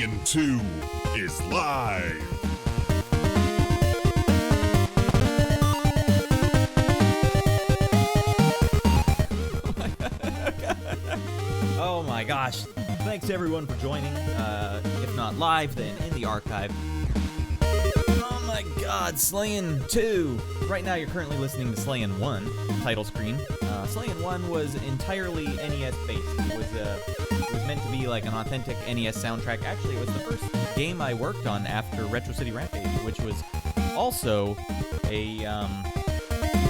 Slayin 2 is live! Oh my gosh. Thanks everyone for joining. If not live, then in the archive. Oh my god, Slayin 2! Right now you're currently listening to Slayin 1, title screen. Slayin 1 was entirely NES based. It was meant to be like an authentic NES soundtrack. Actually, it was the first game I worked on after Retro City Rampage, which was also a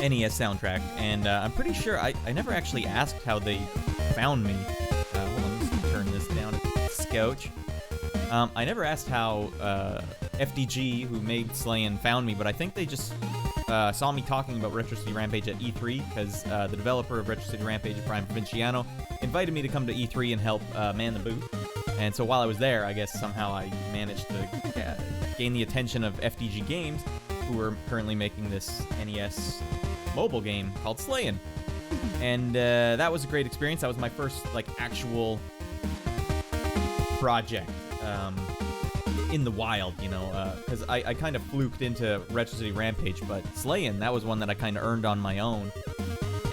NES soundtrack. And I'm pretty sure I never actually asked how they found me. Hold on, let's turn this down a scotch. I never asked how FDG, who made Slayin, found me, but I think they just saw me talking about Retro City Rampage at E3, because the developer of Retro City Rampage, Brian Provinciano, invited me to come to E3 and help man the booth. And so while I was there, I guess somehow I managed to gain the attention of FDG Games, who are currently making this NES mobile game called Slayin. And that was a great experience. That was my first actual project in the wild, you know, because I kind of fluked into Retro City Rampage, but Slayin, that was one that I kind of earned on my own.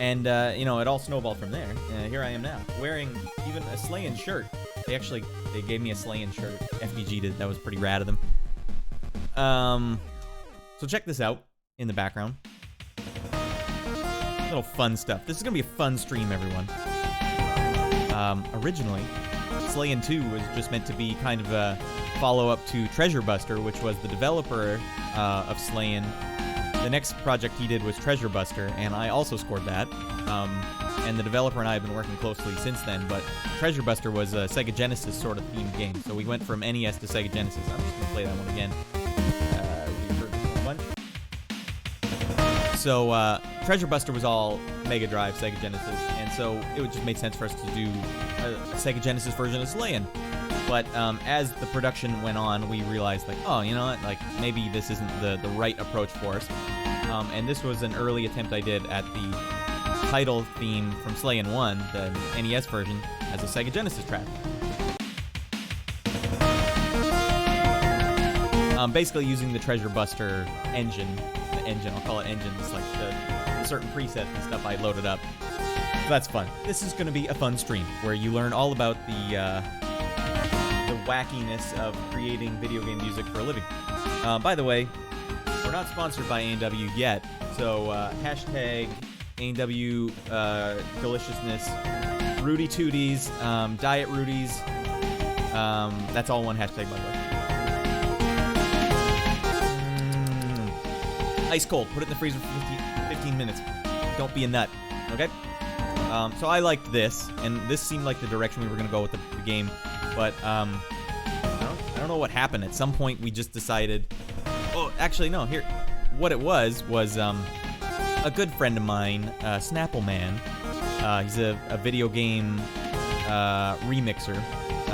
And, you know, it all snowballed from there. Here I am now, wearing even a Slayin shirt. They gave me a Slayin shirt. FDG did. That was pretty rad of them. So check this out in the background. Little fun stuff. This is going to be a fun stream, everyone. Originally, Slayin 2 was just meant to be kind of a follow-up to Treasure Buster, which was the developer of Slayin. The next project he did was Treasure Buster, and I also scored that. And the developer and I have been working closely since then, but Treasure Buster was a Sega Genesis sort of themed game. So we went from NES to Sega Genesis. I'm just going to play that one again. We've heard this one a bunch. So, Treasure Buster was all Mega Drive, Sega Genesis, and so it would just make sense for us to do a Sega Genesis version of Slayin. But as the production went on, we realized, oh, you know what, maybe this isn't the right approach for us. And this was an early attempt I did at the title theme from Slayin 1, the NES version, as a Sega Genesis track. Basically using the Treasure Buster engine. I'll call it engine. It's like the certain presets and stuff I loaded up. So that's fun. This is going to be a fun stream where you learn all about the wackiness of creating video game music for a living. By the way, we're not sponsored by A&W yet, so hashtag A&W deliciousness, Rudy Tooties, Diet Rudies. That's all one hashtag, by the way. Ice cold. Put it in the freezer for 15 minutes. Don't be a nut. Okay? So I liked this, and this seemed like the direction we were going to go with the game. But I don't know what happened. At some point, we just decided... Oh, actually, no. Here, what it was a good friend of mine, Snappleman. He's a video game remixer.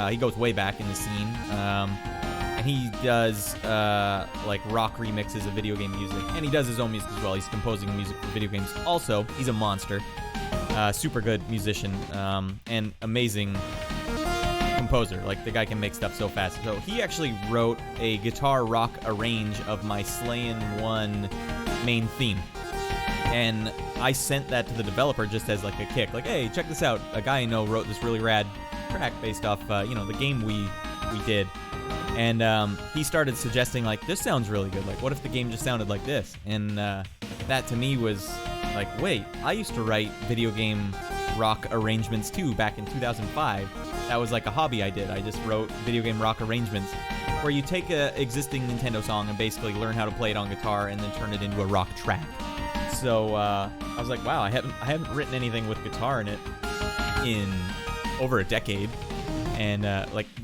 He goes way back in the scene. And he does rock remixes of video game music, and he does his own music as well. He's composing music for video games. Also, he's a monster, super good musician, and amazing composer. The guy can make stuff so fast. So he actually wrote a guitar rock arrange of my Slayin 1 main theme, and I sent that to the developer just as a kick. Hey, check this out. A guy I know wrote this really rad track based off the game we did. And he started suggesting, this sounds really good. What if the game just sounded like this? And that to me was wait, I used to write video game rock arrangements too back in 2005. That was a hobby I did. I just wrote video game rock arrangements where you take a existing Nintendo song and basically learn how to play it on guitar and then turn it into a rock track. So I was wow, I haven't written anything with guitar in it in over a decade. And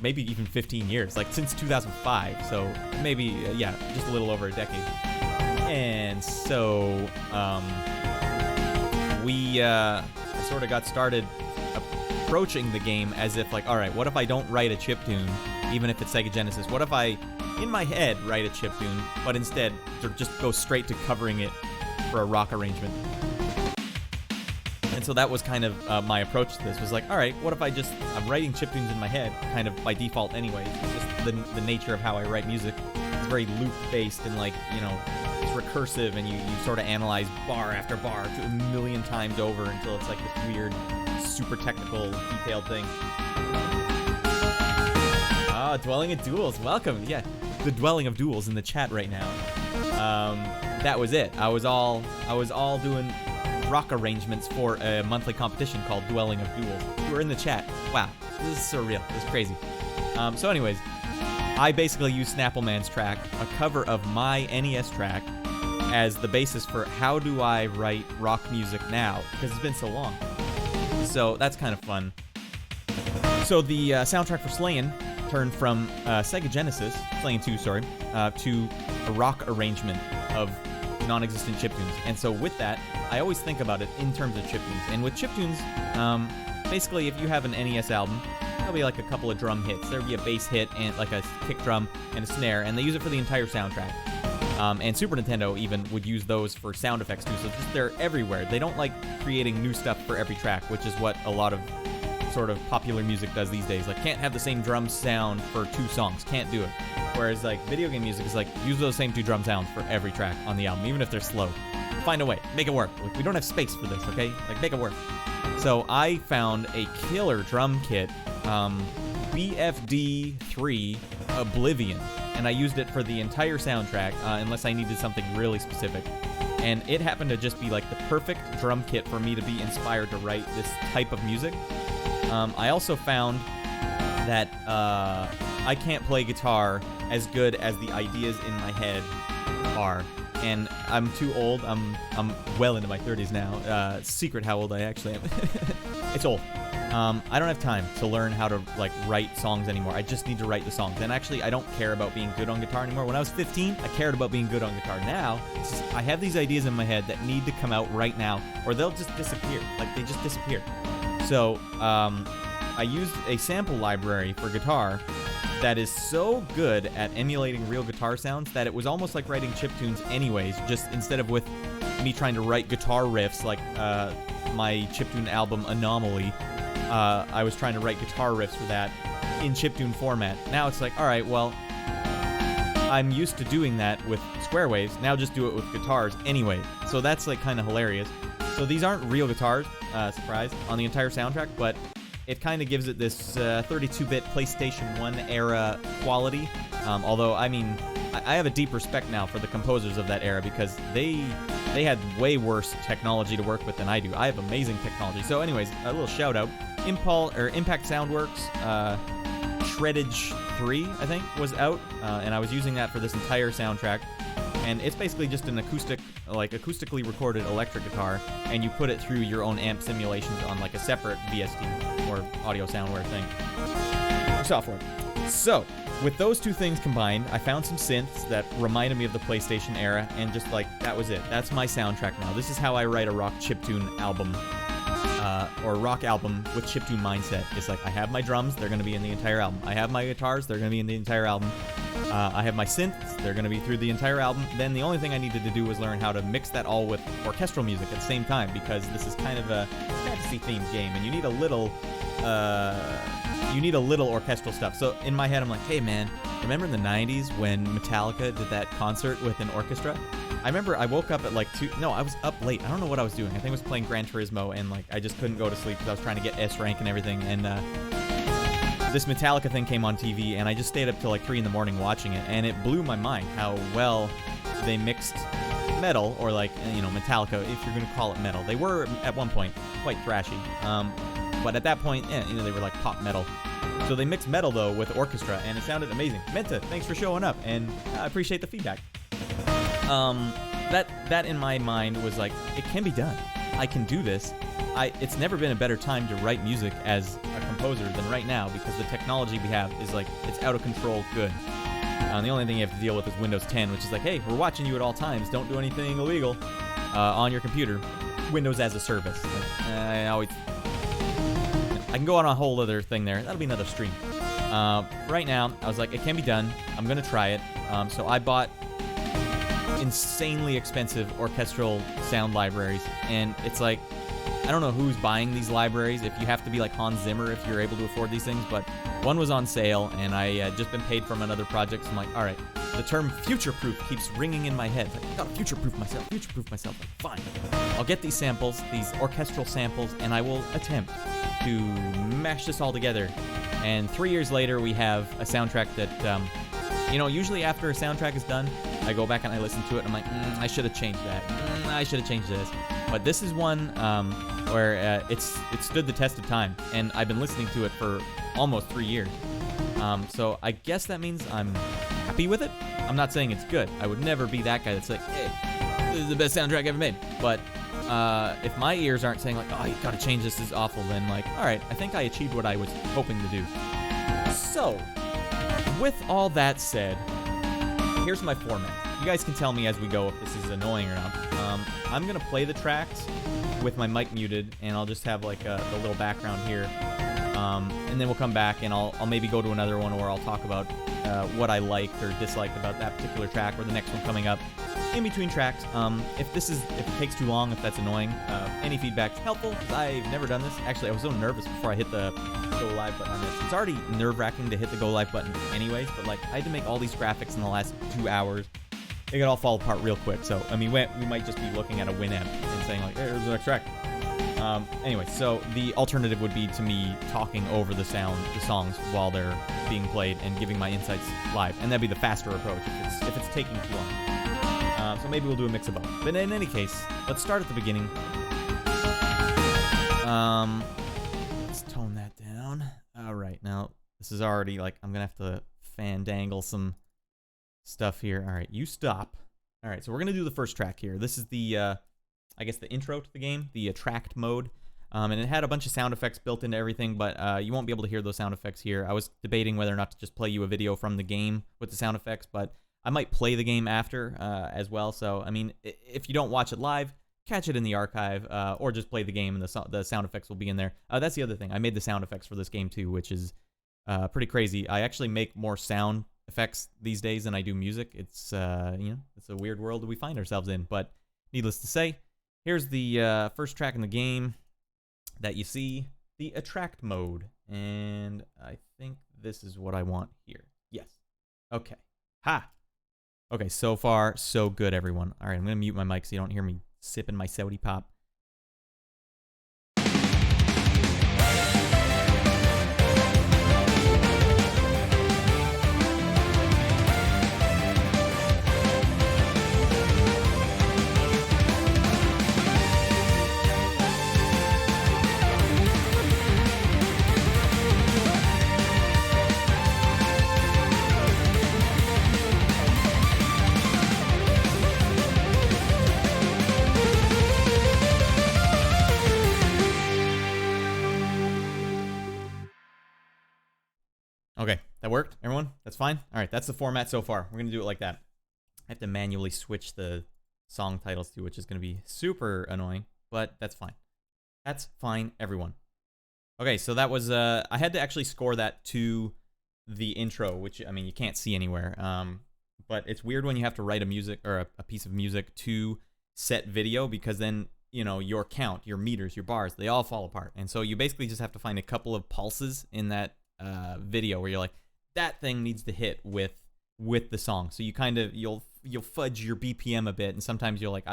maybe even 15 years, since 2005. So maybe just a little over a decade. And so I sort of got started approaching the game as if all right, what if I don't write a chiptune, even if it's Sega Genesis? What if I, in my head, write a chiptune, but instead just go straight to covering it for a rock arrangement? And so that was kind of my approach to this, was like, all right, what if I'm writing chiptunes in my head, kind of by default anyways. It's just the nature of how I write music. It's very loop-based and, like, you know, it's recursive, and you sort of analyze bar after bar a million times over until it's like this weird, super technical, detailed thing. Ah, Dwelling of Duels, welcome. Yeah, the Dwelling of Duels in the chat right now. That was it. I was all doing rock arrangements for a monthly competition called Dwelling of Duels. We're in the chat. Wow, this is surreal. This is crazy. So anyways, I basically used Snappleman's track, a cover of my NES track, as the basis for how do I write rock music now, because it's been so long. So that's kind of fun. So the soundtrack for Slayin turned from Sega Genesis, Slayin 2, sorry, to a rock arrangement of non-existent chiptunes. And so with that, I always think about it in terms of chiptunes. And with chiptunes, basically if you have an NES album, there'll be like a couple of drum hits. There'll be a bass hit and like a kick drum and a snare, and they use it for the entire soundtrack. And Super Nintendo even would use those for sound effects too, so just they're everywhere. They don't like creating new stuff for every track, which is what a lot of sort of popular music does these days. Like, can't have the same drum sound for 2 songs, can't do it. Whereas like video game music is like, use those same 2 drum sounds for every track on the album, even if they're slow. Find a way, make it work. Like, we don't have space for this, okay? Like, make it work. So I found a killer drum kit, BFD3 Oblivion, and I used it for the entire soundtrack, unless I needed something really specific. And it happened to just be like the perfect drum kit for me to be inspired to write this type of music. I also found that I can't play guitar as good as the ideas in my head are. And I'm too old. I'm well into my 30s now. Secret how old I actually am. It's old. I don't have time to learn how to like write songs anymore. I just need to write the songs. And actually, I don't care about being good on guitar anymore. When I was 15, I cared about being good on guitar. Now, it's just, I have these ideas in my head that need to come out right now, or they'll just disappear. Like, they just disappear. So, I used a sample library for guitar that is so good at emulating real guitar sounds that it was almost like writing chiptunes anyways, just instead of with me trying to write guitar riffs like my chiptune album Anomaly. I was trying to write guitar riffs for that in chiptune format. Now it's like, all right, well, I'm used to doing that with square waves. Now just do it with guitars anyway. So that's like kind of hilarious. So these aren't real guitars, surprise, on the entire soundtrack, but it kind of gives it this 32-bit PlayStation 1 era quality. Although, I mean, I have a deep respect now for the composers of that era because they had way worse technology to work with than I do. I have amazing technology. So anyways, a little shout out. Impact Soundworks Shreddage 3, I think, was out, and I was using that for this entire soundtrack. And it's basically just an acoustically recorded electric guitar, and you put it through your own amp simulations on like a separate VST or audio soundware thing, or software. So, with those two things combined, I found some synths that reminded me of the PlayStation era, and just like, that was it. That's my soundtrack now. This is how I write a rock chiptune album, or rock album with chiptune mindset. It's like, I have my drums, they're going to be in the entire album. I have my guitars, they're going to be in the entire album. I have my synths, they're going to be through the entire album. Then the only thing I needed to do was learn how to mix that all with orchestral music at the same time, because this is kind of a fantasy-themed game, and you need a little orchestral stuff. So in my head, I'm like, hey man, remember in the 90s when Metallica did that concert with an orchestra? I remember I woke up at like 2, no, I was up late. I don't know what I was doing. I think I was playing Gran Turismo, and like I just couldn't go to sleep because I was trying to get S rank and everything, and this Metallica thing came on TV, and I just stayed up till like 3 in the morning watching it, and it blew my mind how well they mixed metal, or like, you know, Metallica, if you're going to call it metal. They were, at one point, quite thrashy, but at that point, you know, they were like pop metal. So they mixed metal, though, with orchestra, and it sounded amazing. Menta, thanks for showing up, and I appreciate the feedback. That in my mind was like, it can be done. I can do this. It's never been a better time to write music as a composer than right now, because the technology we have is like, it's out of control good. The only thing you have to deal with is Windows 10, which is like, hey, we're watching you at all times. Don't do anything illegal on your computer. Windows as a service. Like, I can go on a whole other thing there. That'll be another stream. Right now, I was like, it can be done. I'm going to try it. So I bought insanely expensive orchestral sound libraries, and it's like, I don't know who's buying these libraries, if you have to be like Hans Zimmer if you're able to afford these things, but one was on sale, and I had just been paid from another project, so I'm like, all right, the term future-proof keeps ringing in my head. It's like, I gotta future-proof myself. Like, fine. I'll get these samples, these orchestral samples, and I will attempt to mash this all together. And 3 years later, we have a soundtrack that, usually after a soundtrack is done, I go back and I listen to it, and I'm like, I should have changed that. I should have changed this. But this is one where it stood the test of time, and I've been listening to it for almost 3 years. So I guess that means I'm happy with it. I'm not saying it's good. I would never be that guy that's like, hey, this is the best soundtrack ever made. But if my ears aren't saying like, oh, you gotta change this is awful, then like, all right, I think I achieved what I was hoping to do. So, with all that said, here's my format. You guys can tell me as we go if this is annoying or not. I'm gonna play the tracks with my mic muted, and I'll just have like the little background here. And then we'll come back, and I'll maybe go to another one, or I'll talk about what I liked or disliked about that particular track, or the next one coming up. In between tracks, if it takes too long, if that's annoying, any feedback's helpful, because I've never done this. Actually, I was so nervous before I hit the go live button on this. It's already nerve-wracking to hit the go live button anyways, but like, I had to make all these graphics in the last 2 hours. They could all fall apart real quick, so I mean, we might just be looking at a Winamp and saying like, hey, here's the next track. Anyway, so the alternative would be to me talking over the songs while they're being played and giving my insights live, and that'd be the faster approach if it's taking too long. So maybe we'll do a mix of both. But in any case, let's start at the beginning. Let's tone that down. All right, now this is already like, I'm gonna have to fandangle some stuff here. All right, you stop. All right, so we're gonna do the first track here. This is the I guess the intro to the game, the attract mode, and it had a bunch of sound effects built into everything, but you won't be able to hear those sound effects here. I was debating whether or not to just play you a video from the game with the sound effects, but I might play the game after as well. So I mean, if you don't watch it live, catch it in the archive, or just play the game and the sound effects will be in there. That's the other thing. I made the sound effects for this game too, which is pretty crazy. I actually make more sound effects these days than I do music. It's it's a weird world that we find ourselves in, but needless to say, here's the first track in the game that you see, the attract mode, and I think this is what I want here. Yes. Okay. Ha! Okay, so far, so good, everyone. All right, I'm going to mute my mic so you don't hear me sipping my Saudi pop. Okay, that worked, everyone? That's fine? All right, that's the format so far. We're going to do it like that. I have to manually switch the song titles too, which is going to be super annoying, but that's fine. That's fine, everyone. Okay, so that was, I had to actually score that to the intro, which, I mean, you can't see anywhere, but it's weird when you have to write a music, or a piece of music to set video, because then, you know, your count, your meters, your bars, they all fall apart. And so you basically just have to find a couple of pulses in that video where you're like, that thing needs to hit with the song. So you kind of, you'll fudge your BPM a bit, and sometimes you'll like,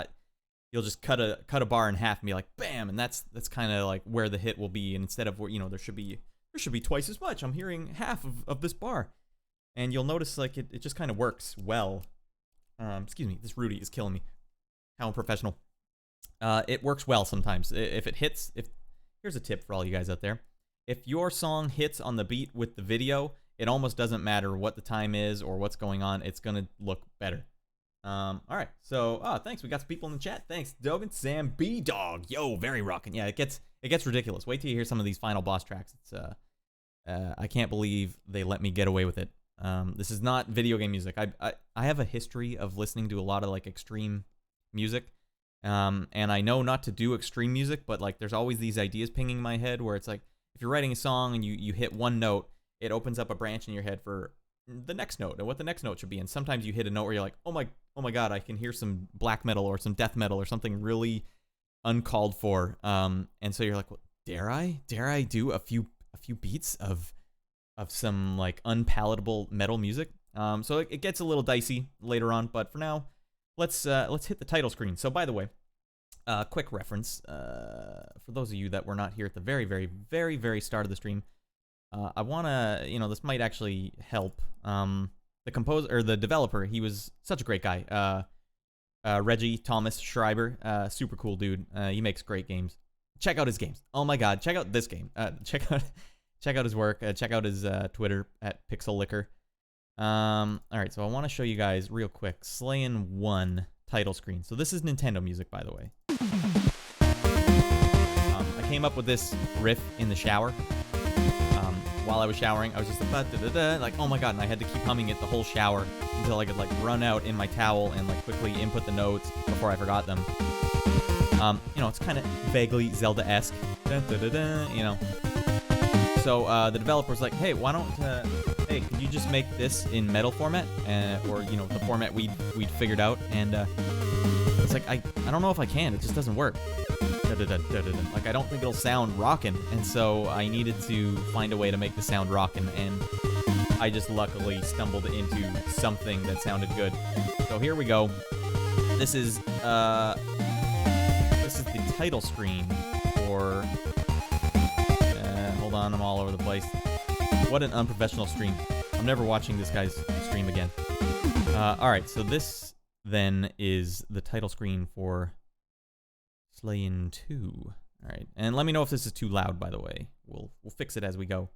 you'll just cut a bar in half and be like, bam, and that's kind of like where the hit will be. And instead of, you know, there should be twice as much, I'm hearing half of this bar, and you'll notice like it just kind of works well. Excuse me, this Rudy is killing me. How unprofessional. It works well sometimes. If it hits, here's a tip for all you guys out there. If your song hits on the beat with the video, it almost doesn't matter what the time is or what's going on. It's going to look better. All right. So, thanks. We got some people in the chat. Thanks, Dogan, Sam, B-Dog. Yo, very rocking. Yeah, it gets ridiculous. Wait till you hear some of these final boss tracks. It's I can't believe they let me get away with it. This is not video game music. I have a history of listening to a lot of like extreme music. And I know not to do extreme music, but like there's always these ideas pinging in my head where it's like, if you're writing a song and you hit one note, it opens up a branch in your head for the next note and what the next note should be. And sometimes you hit a note where you're like, oh my god, I can hear some black metal or some death metal or something really uncalled for. And so you're like, well, dare I do a few beats of some like unpalatable metal music? So it gets a little dicey later on, but for now, let's hit the title screen. So by the way, quick reference for those of you that were not here at the very, very, very, very start of the stream. I wanna, this might actually help. The composer or the developer, he was such a great guy. Reggie Thomas Schreiber, super cool dude. He makes great games. Check out his games. Oh my God, check out this game. Check out his work. Check out his Twitter at PixelLicker. All right, so I want to show you guys real quick Slayin 1 title screen. So this is Nintendo music, by the way. I came up with this riff in the shower. While I was showering, I was just like, oh my God, and I had to keep humming it the whole shower until I could like run out in my towel and like quickly input the notes before I forgot them. It's kind of vaguely Zelda-esque, So the developer's like, hey, why don't, hey, could you just make this in metal format, or the format we'd figured out? And it's like, I don't know if I can. It just doesn't work. Like, I don't think it'll sound rockin', and so I needed to find a way to make the sound rockin', and I just luckily stumbled into something that sounded good. So here we go. This is the title screen for. Hold on, I'm all over the place. What an unprofessional stream. I'm never watching this guy's stream again. All right, so this then is the title screen for Slayin 2. All right, and let me know if this is too loud, by the way. We'll fix it as we go.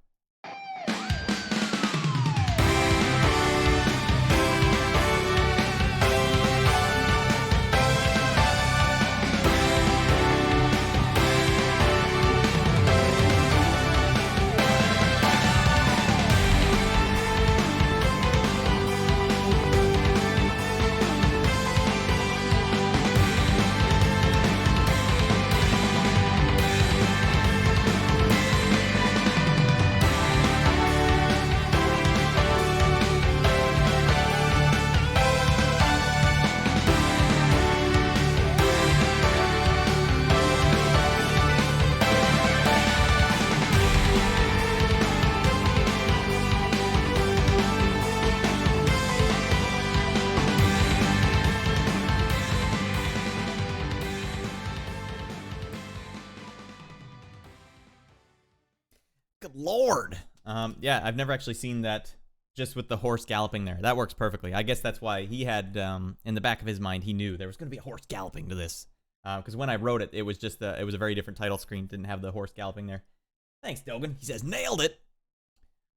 Good Lord. Yeah, I've never actually seen that just with the horse galloping there. That works perfectly. I guess that's why he had, in the back of his mind, he knew there was going to be a horse galloping to this. Because when I wrote it, it was just it was a very different title screen. Didn't have the horse galloping there. Thanks, Dogan. He says, nailed it.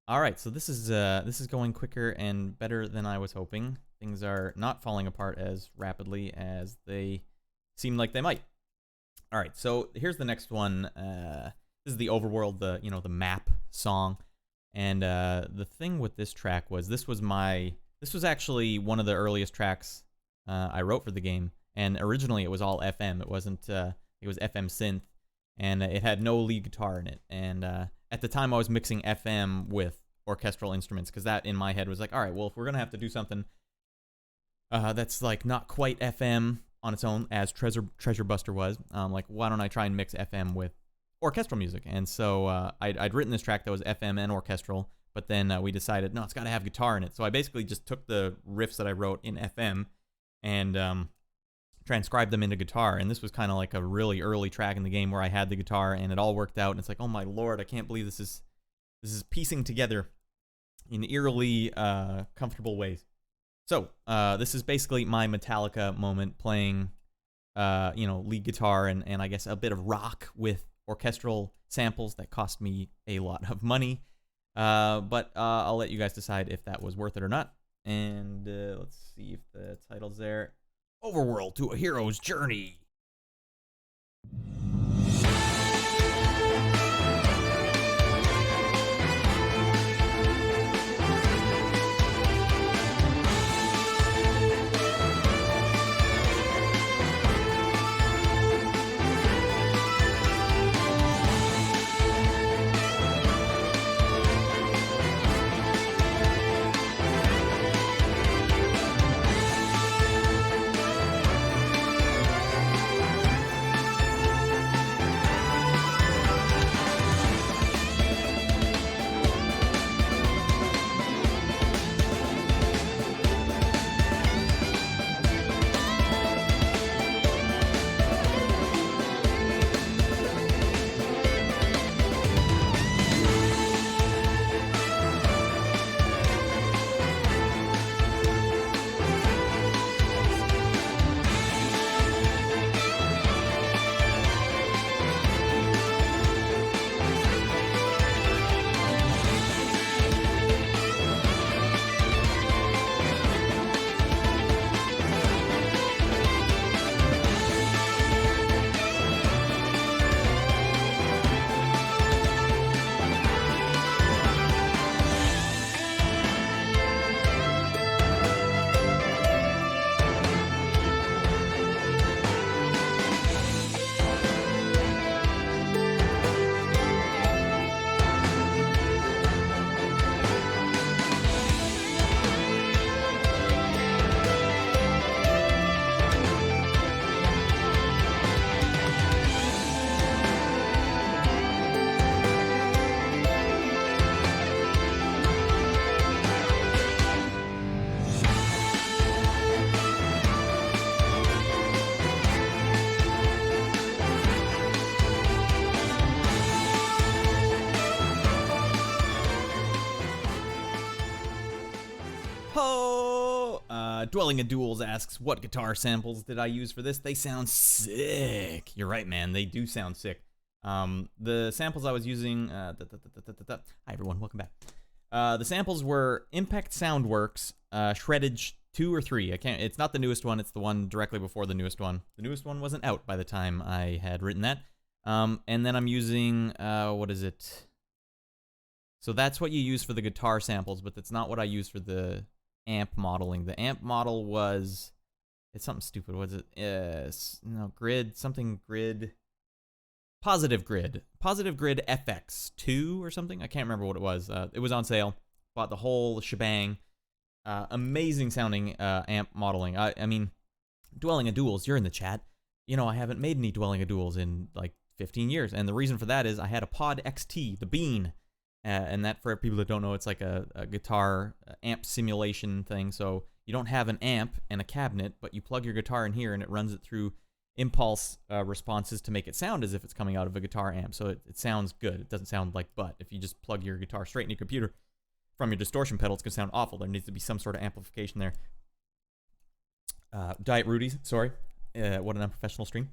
All right, so this is going quicker and better than I was hoping. Things are not falling apart as rapidly as they seem like they might. All right, so here's the next one. This is the Overworld, the map song, and the thing with this track was this was actually one of the earliest tracks I wrote for the game, and originally it was all FM. It wasn't. It was FM synth, and it had no lead guitar in it. And at the time, I was mixing FM with orchestral instruments because that in my head was like, all right, well, if we're gonna have to do something that's like not quite FM on its own, as Treasure Buster was, like why don't I try and mix FM with orchestral music? And so I'd written this track that was FM and orchestral, but then we decided, no, it's got to have guitar in it. So I basically just took the riffs that I wrote in FM and transcribed them into guitar. And this was kind of like a really early track in the game where I had the guitar and it all worked out. And it's like, oh my Lord, I can't believe this is piecing together in eerily comfortable ways. So this is basically my Metallica moment, playing lead guitar and I guess a bit of rock with orchestral samples that cost me a lot of money, but I'll let you guys decide if that was worth it or not. And let's see if the title's there. Overworld to a Hero's Journey. Dwelling in Duels asks, what guitar samples did I use for this? They sound sick. You're right, man. They do sound sick. The samples I was using... Hi, everyone. Welcome back. The samples were Impact Soundworks, Shreddage 2 or 3. It's not the newest one. It's the one directly before the newest one. The newest one wasn't out by the time I had written that. And then I'm using... what is it? So that's what you use for the guitar samples, but that's not what I use for the amp modeling. The amp model was... It's something stupid. What is it? No, grid. Something grid... Positive Grid FX2 or something. I can't remember what it was. It was on sale. Bought the whole shebang. Amazing sounding amp modeling. I mean, Dwelling in Duels, you're in the chat. You know, I haven't made any Dwelling in Duels in like 15 years. And the reason for that is I had a Pod XT, the Bean. And that, for people that don't know, it's like a guitar amp simulation thing. So you don't have an amp and a cabinet, but you plug your guitar in here and it runs it through impulse responses to make it sound as if it's coming out of a guitar amp. So it sounds good. It doesn't sound like butt. If you just plug your guitar straight in your computer from your distortion pedal, it's going to sound awful. There needs to be some sort of amplification there. Diet Rudy's, sorry. What an unprofessional stream.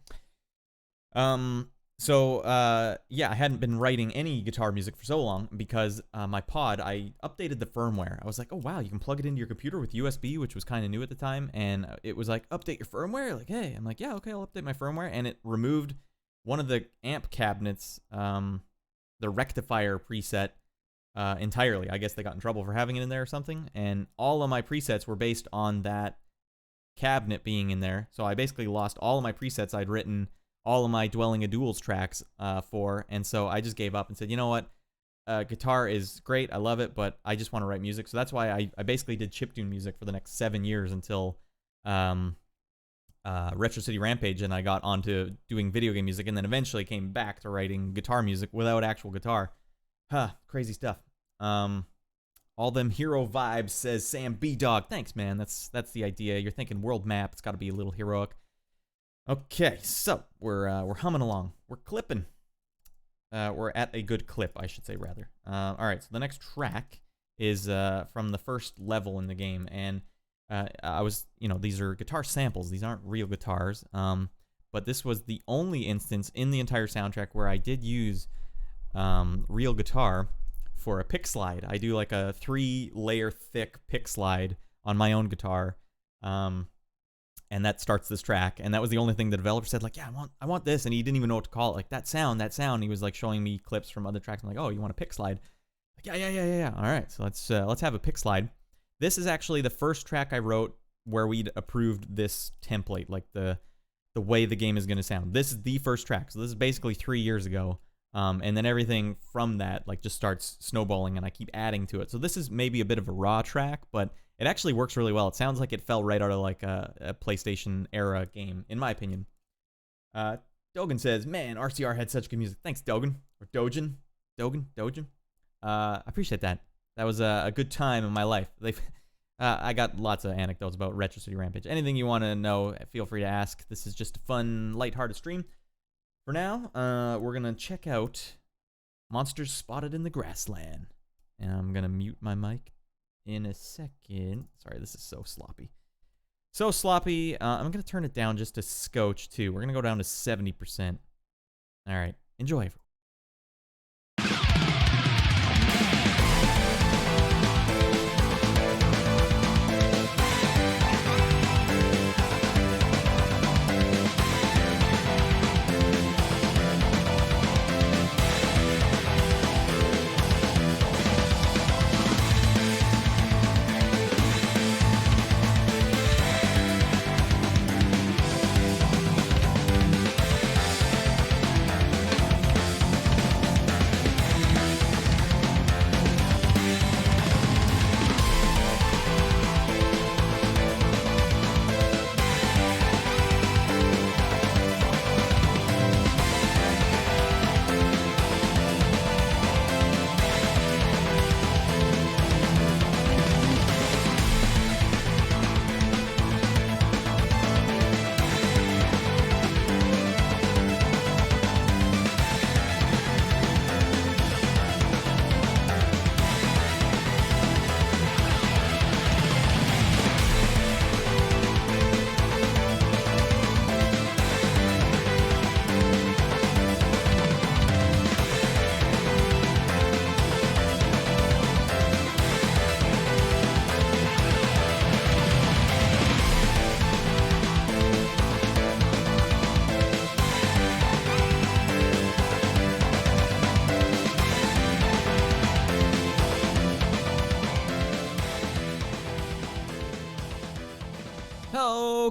Yeah, I hadn't been writing any guitar music for so long because my pod, I updated the firmware. I was like, oh wow, you can plug it into your computer with USB, which was kind of new at the time, and it was like, update your firmware? Like, hey, I'm like, yeah, okay, I'll update my firmware, and it removed one of the amp cabinets, the rectifier preset, entirely. I guess they got in trouble for having it in there or something, and all of my presets were based on that cabinet being in there, so I basically lost all of my presets I'd written all of my Dwelling in Duels tracks for, and so I just gave up and said, you know what, guitar is great, I love it, but I just want to write music. So that's why I basically did chiptune music for the next 7 years until Retro City Rampage, and I got onto doing video game music, and then eventually came back to writing guitar music without actual guitar. Crazy stuff. All them hero vibes, says Sam B Dog. Thanks, man. That's the idea. You're thinking world map. It's got to be a little heroic. Okay, so we're humming along. We're clipping. We're at a good clip, I should say, rather. All right, so the next track is from the first level in the game, and these are guitar samples. These aren't real guitars, but this was the only instance in the entire soundtrack where I did use real guitar for a pick slide. I do like a 3-layer thick pick slide on my own guitar. And that starts this track, and that was the only thing the developer said, like, yeah, I want this, and he didn't even know what to call it, like, that sound. He was like showing me clips from other tracks. I'm like, oh, you want a pick slide? Like, yeah. All right, so let's have a pick slide. This is actually the first track I wrote where we'd approved this template, like the way the game is going to sound. This is the first track, so this is basically 3 years ago, and then everything from that like just starts snowballing, and I keep adding to it. So this is maybe a bit of a raw track, but it actually works really well. It sounds like it fell right out of like a PlayStation era game, in my opinion. Dogen says, man, RCR had such good music. Thanks, Dogen. Or Dogen. Dogen. I appreciate that. That was a good time in my life. I got lots of anecdotes about Retro City Rampage. Anything you want to know, feel free to ask. This is just a fun, lighthearted stream. For now, we're going to check out Monsters Spotted in the Grassland. And I'm going to mute my mic in a second. Sorry, this is so sloppy. I'm going to turn it down just a scotch, too. We're going to go down to 70%. All right. Enjoy.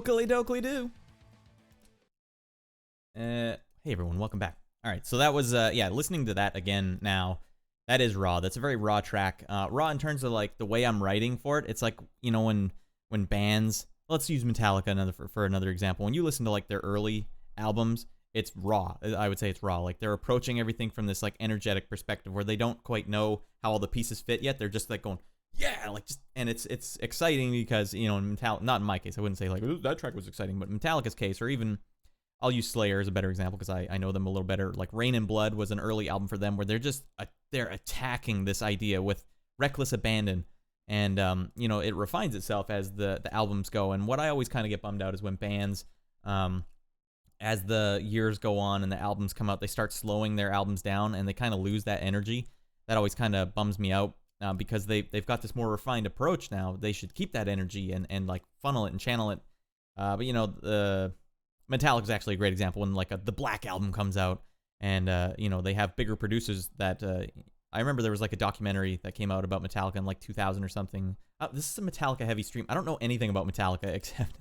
Oakley dokley do. Hey everyone, welcome back. All right, so that was yeah, listening to that again now. That is raw. That's a very raw track. Raw in terms of like the way I'm writing for it. It's like, you know, when bands, let's use Metallica for another example. When you listen to like their early albums, it's raw. I would say it's raw. Like they're approaching everything from this like energetic perspective where they don't quite know how all the pieces fit yet. They're just like going, yeah, like just, and it's exciting because, you know, in Metallica, not in my case, I wouldn't say like that track was exciting, but in Metallica's case, or even I'll use Slayer as a better example because I know them a little better. Like Rain and Blood was an early album for them where they're just they're attacking this idea with reckless abandon, and you know, it refines itself as the albums go. And what I always kind of get bummed out is when bands, as the years go on and the albums come out, they start slowing their albums down and they kind of lose that energy. That always kind of bums me out because they've got this more refined approach now. They should keep that energy and like funnel it and channel it. But you know, Metallica is actually a great example when like the Black album comes out and you know, they have bigger producers that I remember there was like a documentary that came out about Metallica in like 2000 or something. This is a Metallica heavy stream. I don't know anything about Metallica except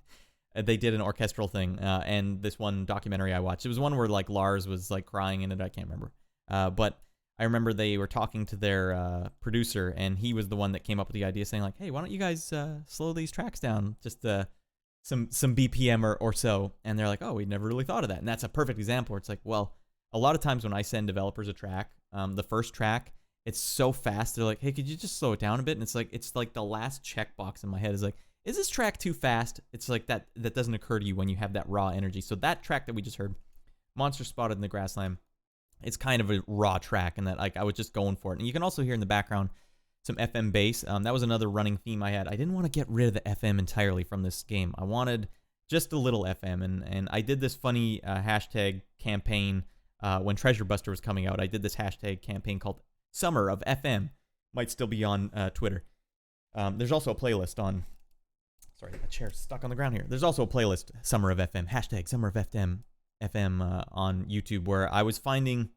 they did an orchestral thing, and this one documentary I watched, it was one where like Lars was like crying in it. I can't remember, but I remember they were talking to their producer, and he was the one that came up with the idea, saying like, hey, why don't you guys slow these tracks down just some BPM or so. And they're like, oh, we never really thought of that. And that's a perfect example where it's like, well, a lot of times when I send developers a track, the first track, it's so fast, they're like, hey, could you just slow it down a bit? And it's like the last checkbox in my head is like, is this track too fast? It's like that doesn't occur to you when you have that raw energy. So that track that we just heard, Monster Spotted in the Grassland, it's kind of a raw track, and that like I was just going for it. And you can also hear in the background some FM bass. That was another running theme I had. I didn't want to get rid of the FM entirely from this game. I wanted just a little FM, and I did this funny hashtag campaign when Treasure Buster was coming out. I did this hashtag campaign called Summer of FM. Might still be on Twitter. There's also a playlist on... Sorry, my chair's stuck on the ground here. There's also a playlist, Summer of FM, hashtag Summer of FM on YouTube, where I was finding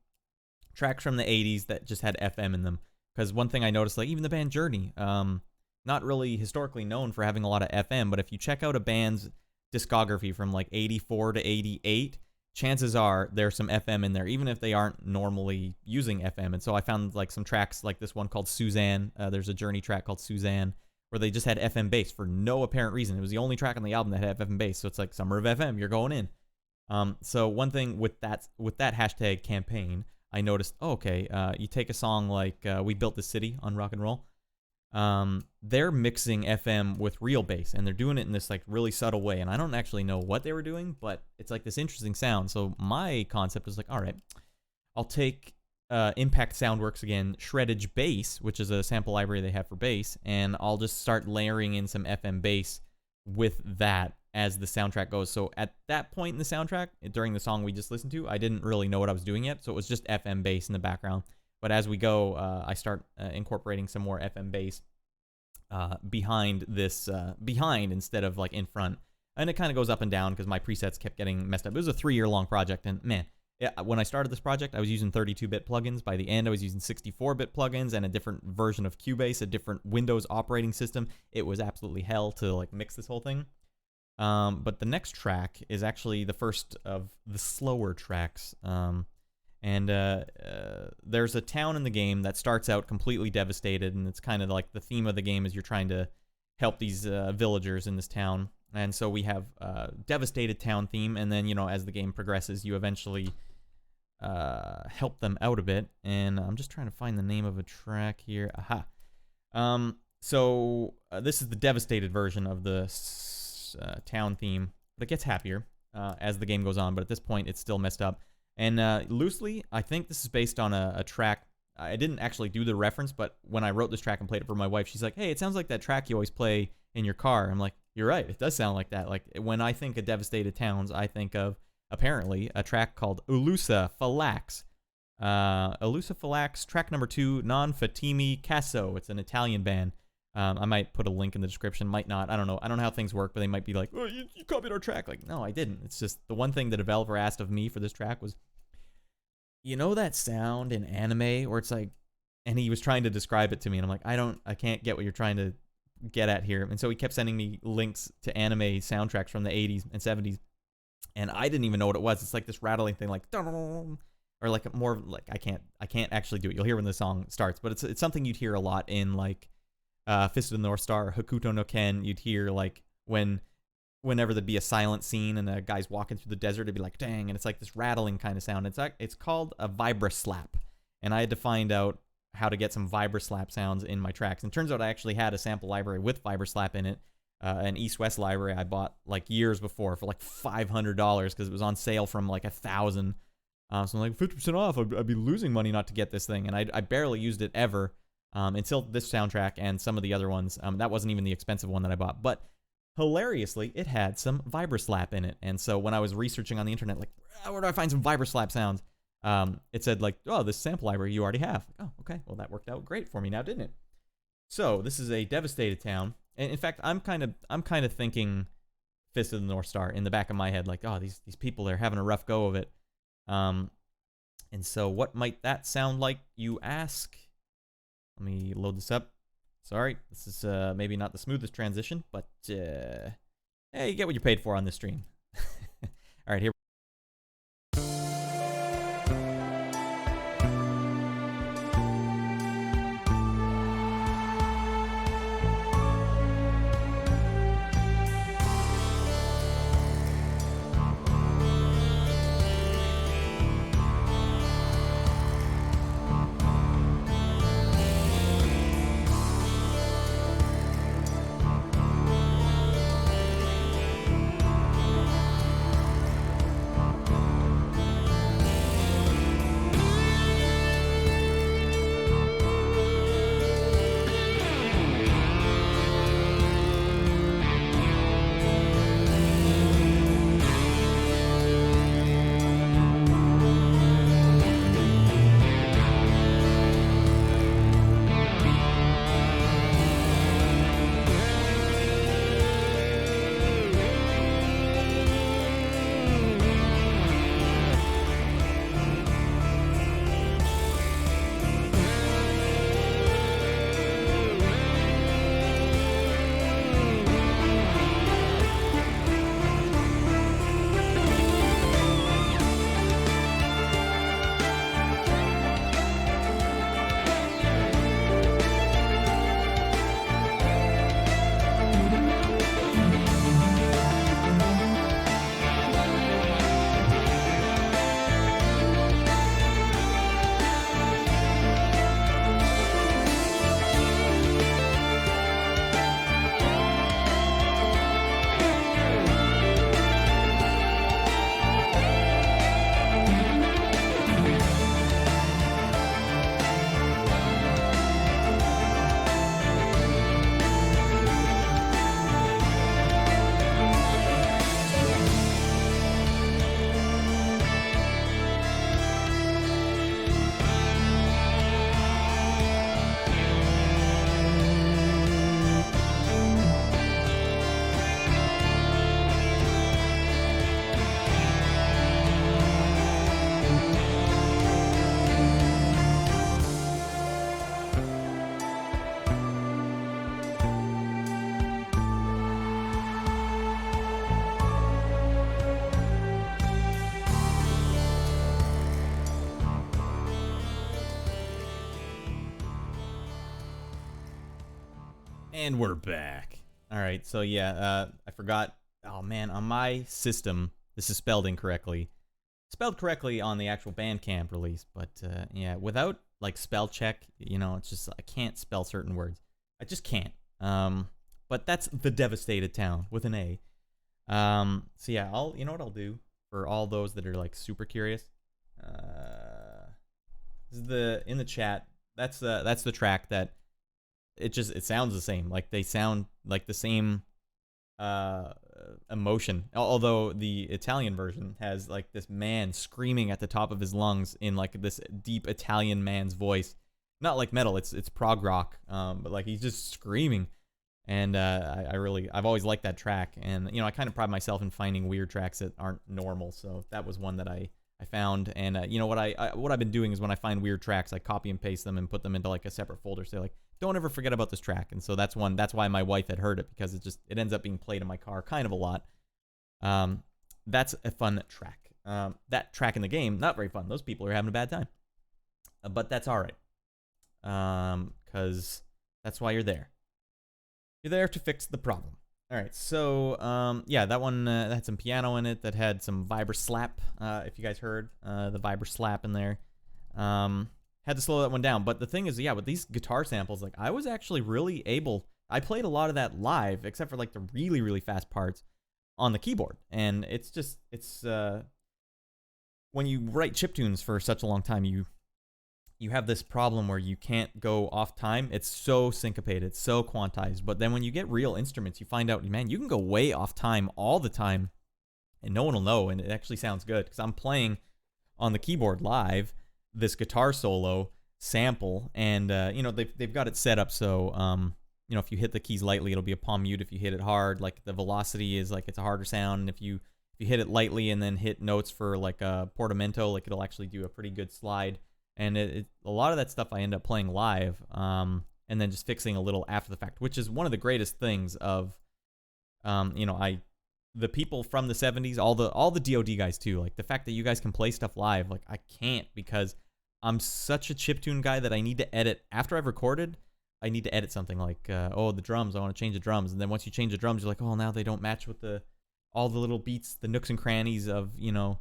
tracks from the 80s that just had FM in them. Because one thing I noticed, like even the band Journey, not really historically known for having a lot of FM, but if you check out a band's discography from like 84 to 88, chances are there's some FM in there, even if they aren't normally using FM. And so I found like some tracks like this one called Suzanne. There's a Journey track called Suzanne, where they just had FM bass for no apparent reason. It was the only track on the album that had FM bass, so it's like Summer of FM, you're going in. So one thing with that hashtag campaign, I noticed, oh, okay, you take a song like We Built This City on Rock and Roll. They're mixing FM with real bass, and they're doing it in this like really subtle way, and I don't actually know what they were doing, but it's like this interesting sound. So my concept was like, all right, I'll take Impact Soundworks again, Shreddage Bass, which is a sample library they have for bass, and I'll just start layering in some FM bass with that as the soundtrack goes. So at that point in the soundtrack, during the song we just listened to, I didn't really know what I was doing yet, so it was just FM bass in the background. But as we go, I start incorporating some more FM bass behind this, behind instead of like in front. And it kind of goes up and down because my presets kept getting messed up. It was a 3-year-long project, and man, when I started this project, I was using 32-bit plugins. By the end, I was using 64-bit plugins and a different version of Cubase, a different Windows operating system. It was absolutely hell to like mix this whole thing. But the next track is actually the first of the slower tracks. And there's a town in the game that starts out completely devastated, and it's kind of like the theme of the game is you're trying to help these villagers in this town. And so we have devastated town theme, and then, you know, as the game progresses, you eventually help them out a bit. And I'm just trying to find the name of a track here. Aha. So this is the devastated version of the town theme, but it gets happier as the game goes on. But at this point, it's still messed up. And loosely, I think this is based on a track. I didn't actually do the reference, but when I wrote this track and played it for my wife, she's like, hey, it sounds like that track you always play in your car. I'm like, you're right, it does sound like that. Like, when I think of devastated towns, I think of, apparently, a track called Ulusa Falax. Ulusa Falax, track number 2, Non Fatimi Casso. It's an Italian band. I might put a link in the description, might not. I don't know. I don't know how things work, but they might be like, oh, you copied our track. Like, no, I didn't. It's just the one thing the developer asked of me for this track was, you know that sound in anime where it's like, and he was trying to describe it to me, and I'm like, I can't get what you're trying to get at here. And so he kept sending me links to anime soundtracks from the 80s and 70s, and I didn't even know what it was. It's like this rattling thing, like dun, or like more like I can't actually do it. You'll hear when the song starts, but it's something you'd hear a lot in like Fist of the North Star, Hokuto no Ken. You'd hear like whenever there'd be a silent scene and a guy's walking through the desert, it'd be like dang, and it's like this rattling kind of sound. It's called a vibra-slap, and I had to find out how to get some vibra-slap sounds in my tracks. And it turns out I actually had a sample library with vibra-slap in it, an East-West library I bought like years before for like $500 because it was on sale from like $1,000. So I'm like 50% off. I'd be losing money not to get this thing, and I barely used it ever until this soundtrack and some of the other ones. That wasn't even the expensive one that I bought, but hilariously, it had some vibra-slap in it. And so when I was researching on the internet, like, where do I find some vibra-slap sounds? It said like, oh, this sample library you already have. Oh, okay. Well, that worked out great for me now, didn't it? So this is a devastated town. And in fact, I'm kind of thinking Fist of the North Star in the back of my head, like, oh, these people, they're having a rough go of it. And so what might that sound like, you ask? Let me load this up. Sorry, this is maybe not the smoothest transition, but hey, you get what you're paid for on this stream. All right, here. And we're back. All right, so yeah, I forgot. Oh man, on my system, this is spelled incorrectly. Spelled correctly on the actual Bandcamp release, but yeah, without like spell check, you know, it's just I can't spell certain words. I just can't. But that's the devastated town with an A. So yeah, you know what I'll do for all those that are like super curious. This is in the chat. That's the track that it sounds the same. Like they sound like the same emotion. Although the Italian version has like this man screaming at the top of his lungs in like this deep Italian man's voice. Not like metal. It's prog rock. But like he's just screaming. And I've always liked that track. And you know, I kind of pride myself in finding weird tracks that aren't normal. So that was one that I I found, and you know what what I've been doing is when I find weird tracks, I copy and paste them and put them into like a separate folder. Say like, don't ever forget about this track. And so that's why my wife had heard it, because it ends up being played in my car kind of a lot. That's a fun track. That track in the game, not very fun. Those people are having a bad time, but that's all right, because that's why you're there. You're there to fix the problem. All right, so yeah, that one that had some piano in it, that had some vibra slap. If you guys heard the vibra slap in there, had to slow that one down. But the thing is, yeah, with these guitar samples, like I was actually really able. I played a lot of that live, except for like the really really fast parts on the keyboard, and it's when you write chiptunes for such a long time, you have this problem where you can't go off time. It's so syncopated, it's so quantized. But then when you get real instruments, you find out, man, you can go way off time all the time, and no one will know, and it actually sounds good. Because I'm playing on the keyboard live this guitar solo sample, and you know, they've got it set up so you know, if you hit the keys lightly, it'll be a palm mute. If you hit it hard, like the velocity is like it's a harder sound. And if you hit it lightly and then hit notes for like a portamento, like it'll actually do a pretty good slide. And a lot of that stuff I end up playing live, and then just fixing a little after the fact, which is one of the greatest things of, you know, the people from the 70s, all the DoD guys too, like the fact that you guys can play stuff live, like I can't, because I'm such a chiptune guy that I need to edit after I've recorded. I need to edit something like, oh, the drums, I want to change the drums, and then once you change the drums, you're like, oh, now they don't match with all the little beats, the nooks and crannies of, you know,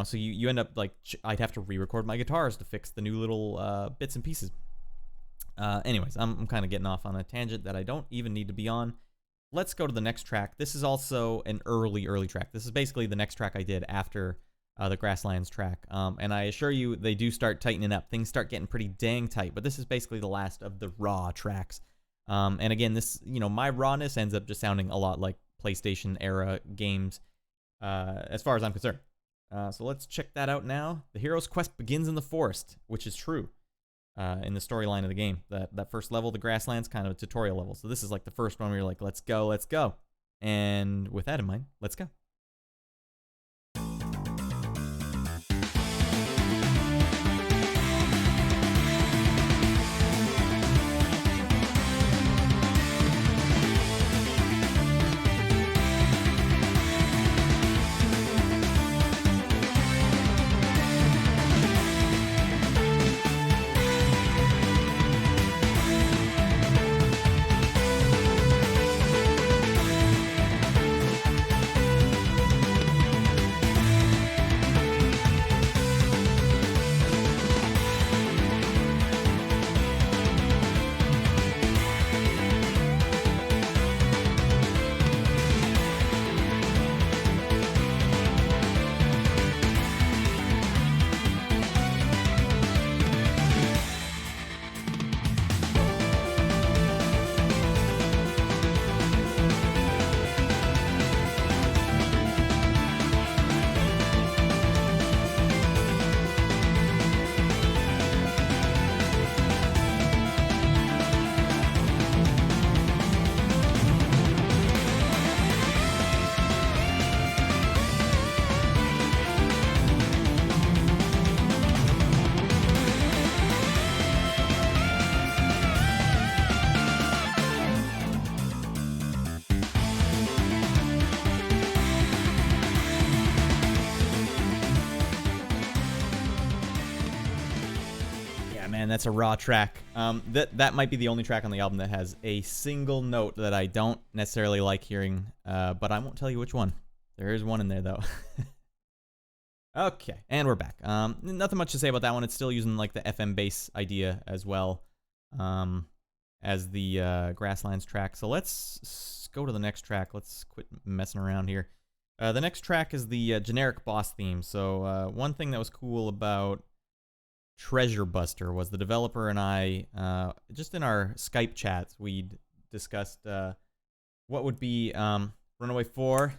so you end up like, I'd have to re-record my guitars to fix the new little bits and pieces. Anyways, I'm kind of getting off on a tangent that I don't even need to be on. Let's go to the next track. This is also an early track. This is basically the next track I did after the Grasslands track. And I assure you, they do start tightening up. Things start getting pretty dang tight, but this is basically the last of the raw tracks. And again, this, you know, my rawness ends up just sounding a lot like PlayStation era games, as far as I'm concerned. So let's check that out now. The hero's quest begins in the forest, which is true in the storyline of the game. That first level, the Grasslands, kind of a tutorial level. So this is like the first one where you're like, let's go. And with that in mind, let's go. That's a raw track. That might be the only track on the album that has a single note that I don't necessarily like hearing, but I won't tell you which one. There is one in there, though. Okay, and we're back. Nothing much to say about that one. It's still using like the FM bass idea as well as the Grasslands track. So let's go to the next track. Let's quit messing around here. The next track is the generic boss theme. So one thing that was cool about Treasure Buster was the developer and I, just in our Skype chats, we'd discussed what would be Runaway 4.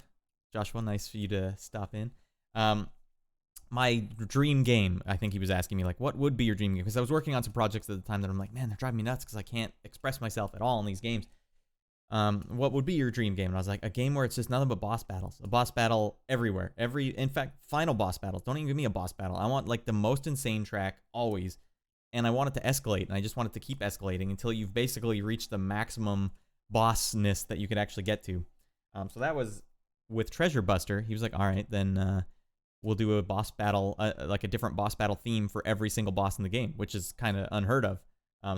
Joshua, nice for you to stop in. My dream game, I think he was asking me, like, what would be your dream game? Because I was working on some projects at the time that I'm like, man, they're driving me nuts because I can't express myself at all in these games. what would be your dream game? And I was like, a game where it's just nothing but boss battles. A boss battle everywhere. In fact, final boss battles. Don't even give me a boss battle. I want like the most insane track always. And I want it to escalate. And I just want it to keep escalating until you've basically reached the maximum bossness that you could actually get to. So that was with Treasure Buster. He was like, all right, then we'll do a boss battle, like a different boss battle theme for every single boss in the game, which is kind of unheard of.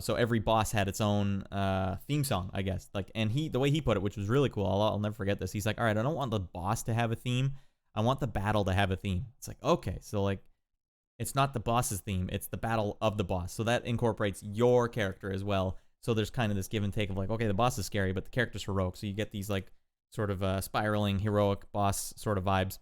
So every boss had its own theme song, I guess. Like, and the way he put it, which was really cool, I'll never forget this. He's like, all right, I don't want the boss to have a theme. I want the battle to have a theme. It's like, okay, so like, it's not the boss's theme, it's the battle of the boss. So that incorporates your character as well. So there's kind of this give and take of like, okay, the boss is scary, but the character's heroic. So you get these like sort of spiraling heroic boss sort of vibes.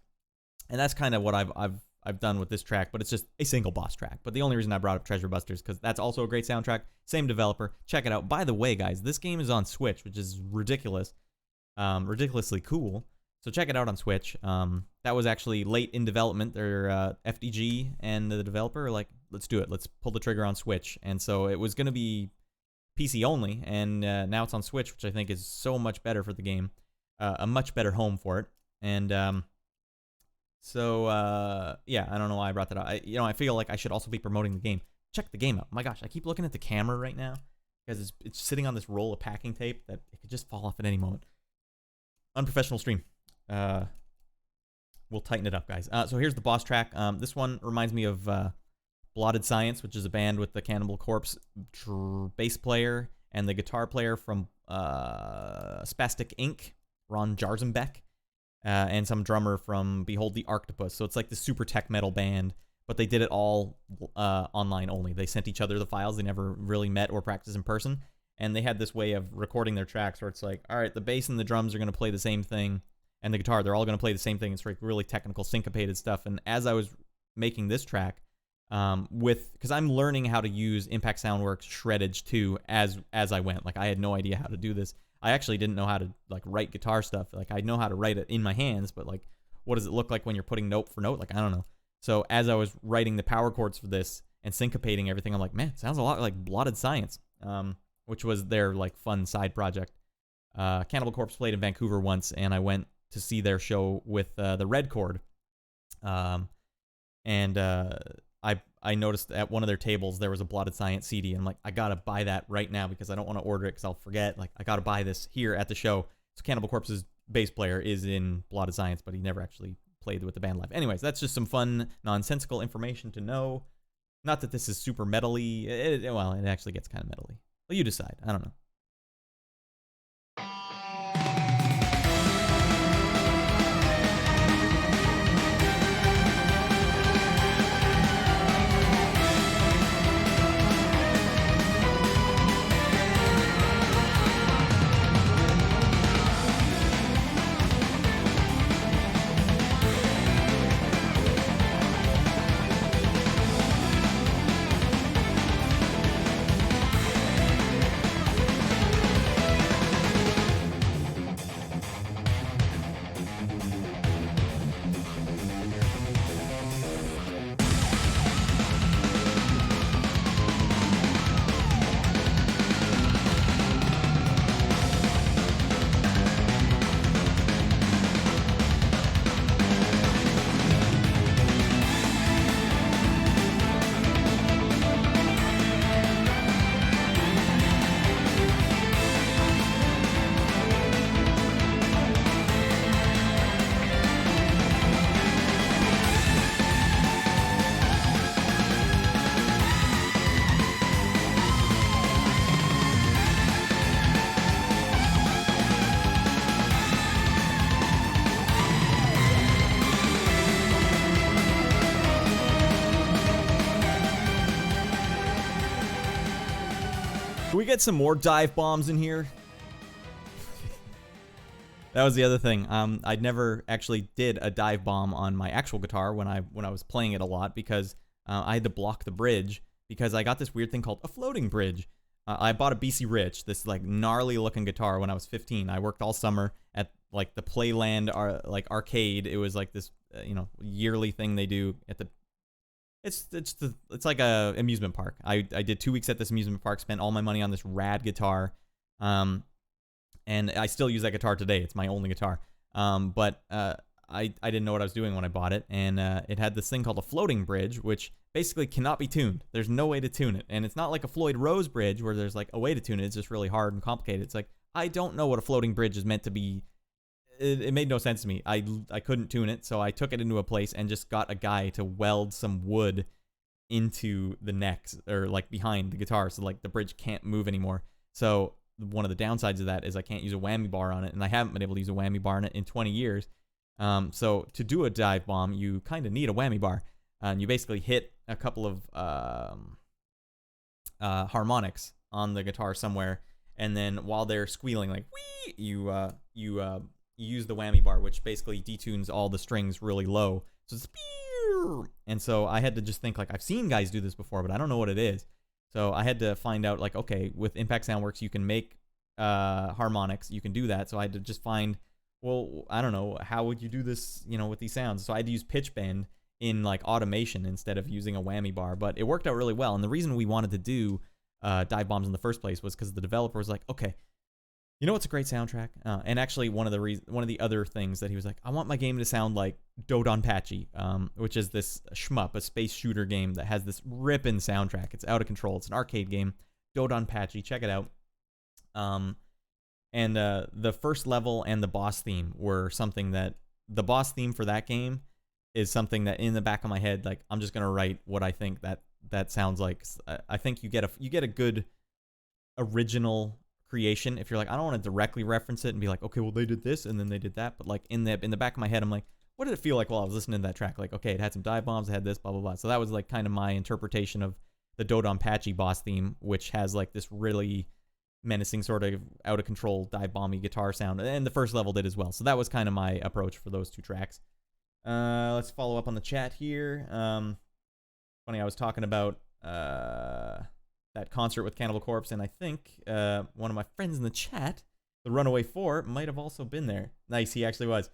And that's kind of what I've done with this track, but it's just a single boss track. But the only reason I brought up Treasure Busters because that's also a great soundtrack. Same developer. Check it out. By the way, guys, this game is on Switch, which is ridiculous. Ridiculously cool. So check it out on Switch. That was actually late in development. Their FDG and the developer are like, let's do it. Let's pull the trigger on Switch. And so it was going to be PC only, and now it's on Switch, which I think is so much better for the game. A much better home for it. And yeah, I don't know why I brought that up. I feel like I should also be promoting the game. Check the game out. My gosh, I keep looking at the camera right now because it's sitting on this roll of packing tape that it could just fall off at any moment. Unprofessional stream. We'll tighten it up, guys. So here's the boss track. This one reminds me of Blotted Science, which is a band with the Cannibal Corpse bass player and the guitar player from Spastic Inc., Ron Jarzenbeck. And some drummer from Behold the Arctopus. So it's like the super tech metal band, but they did it all online only. They sent each other the files. They never really met or practiced in person. And they had this way of recording their tracks where it's like, all right, the bass and the drums are going to play the same thing, and the guitar, they're all going to play the same thing. It's like really technical, syncopated stuff. And as I was making this track, because I'm learning how to use Impact Soundworks Shreddage 2 as I went. Like, I had no idea how to do this. I actually didn't know how to like write guitar stuff. Like, I know how to write it in my hands, but like, what does it look like when you're putting note for note? Like, I don't know. So as I was writing the power chords for this and syncopating everything, I'm like, man, it sounds a lot like Blotted Science, which was their like fun side project. Cannibal Corpse played in Vancouver once, and I went to see their show with the Red Chord. I noticed at one of their tables there was a Blotted Science CD, and I'm like, I gotta buy that right now because I don't want to order it because I'll forget. Like, I gotta buy this here at the show. So Cannibal Corpse's bass player is in Blotted Science, but he never actually played with the band live. Anyways, that's just some fun, nonsensical information to know. Not that this is super metally. Well, it actually gets kind of metally. Well, you decide. I don't know. Can we get some more dive bombs in here? That was the other thing. I'd never actually did a dive bomb on my actual guitar when I was playing it a lot because I had to block the bridge because I got this weird thing called a floating bridge. I bought a BC Rich, this like gnarly looking guitar when I was 15. I worked all summer at like the Playland arcade. It was like this yearly thing they do at the. It's like a amusement park. I did 2 weeks at this amusement park, spent all my money on this rad guitar, And I still use that guitar today. It's my only guitar. But I didn't know what I was doing when I bought it, and it had this thing called a floating bridge, which basically cannot be tuned. There's no way to tune it, and it's not like a Floyd Rose bridge where there's like a way to tune it. It's just really hard and complicated. It's like, I don't know what a floating bridge is meant to be. It made no sense to me. I couldn't tune it, so I took it into a place and just got a guy to weld some wood into the necks, or like behind the guitar, so like the bridge can't move anymore. So one of the downsides of that is I can't use a whammy bar on it, and I haven't been able to use a whammy bar on it in 20 years. So to do a dive bomb, you kind of need a whammy bar, and you basically hit a couple of harmonics on the guitar somewhere, and then while they're squealing like wee, you use the whammy bar, which basically detunes all the strings really low. So it's and so I had to just think, like, I've seen guys do this before, but I don't know what it is. So I had to find out, like, okay, with Impact Soundworks, you can make harmonics. You can do that. So I had to just find, well, I don't know, how would you do this, you know, with these sounds? So I had to use pitch bend in, like, automation instead of using a whammy bar. But it worked out really well. And the reason we wanted to do dive bombs in the first place was because the developer was like, okay, you know what's a great soundtrack? And actually, one of the other things that he was like, I want my game to sound like Dodonpachi, which is this shmup, a space shooter game that has this ripping soundtrack. It's out of control. It's an arcade game, Dodonpachi. Check it out. And the first level and the boss theme were something that the boss theme for that game is something that in the back of my head, like, I'm just gonna write what I think that sounds like. I think you get a good original creation if you're like, I don't want to directly reference it and be like, okay, well, they did this and then they did that, but like in the back of my head, I'm like, what did it feel like while I was listening to that track? Like, okay, it had some dive bombs, it had this, blah blah blah. So that was like kind of my interpretation of the Dodonpachi boss theme, which has like this really menacing sort of out of control dive bomby guitar sound, and the first level did as well. So that was kind of my approach for those two tracks. Let's follow up on the chat here. Funny, I was talking about that concert with Cannibal Corpse, and I think one of my friends in the chat, the Runaway 4, might have also been there. Nice, he actually was.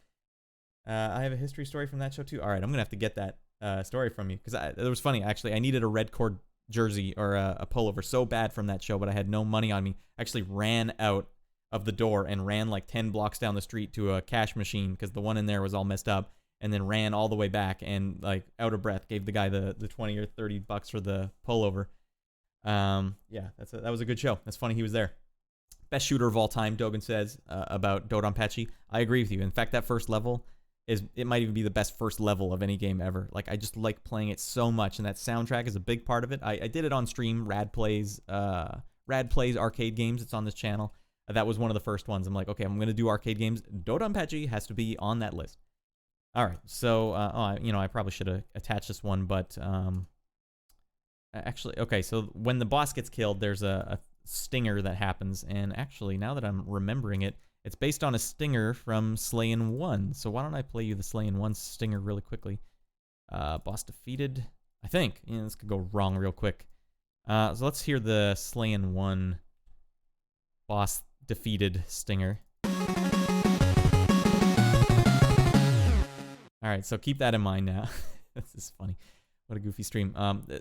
I have a history story from that show too. All right, I'm gonna have to get that story from you, because it was funny actually. I needed a red cord jersey or a pullover so bad from that show, but I had no money on me. I actually ran out of the door and ran like 10 blocks down the street to a cash machine because the one in there was all messed up, and then ran all the way back and, like, out of breath, gave the guy the 20 or 30 bucks for the pullover. Yeah, that was a good show. That's funny he was there. Best shooter of all time, Dogan says about Dodonpachi. I agree with you. In fact, that first level it might even be the best first level of any game ever. Like, I just like playing it so much, and that soundtrack is a big part of it. I did it on stream, Rad Plays arcade games. It's on this channel. That was one of the first ones. I'm like, okay, I'm going to do arcade games. Dodonpachi has to be on that list. All right, so, I probably should have attached this one, but actually, okay, so when the boss gets killed, there's a stinger that happens, and actually, now that I'm remembering it, it's based on a stinger from Slayin 1, so why don't I play you the Slayin 1 stinger really quickly. Boss defeated, I think. This could go wrong real quick. So let's hear the Slayin 1 boss defeated stinger. Alright, so keep that in mind now. This is funny. What a goofy stream.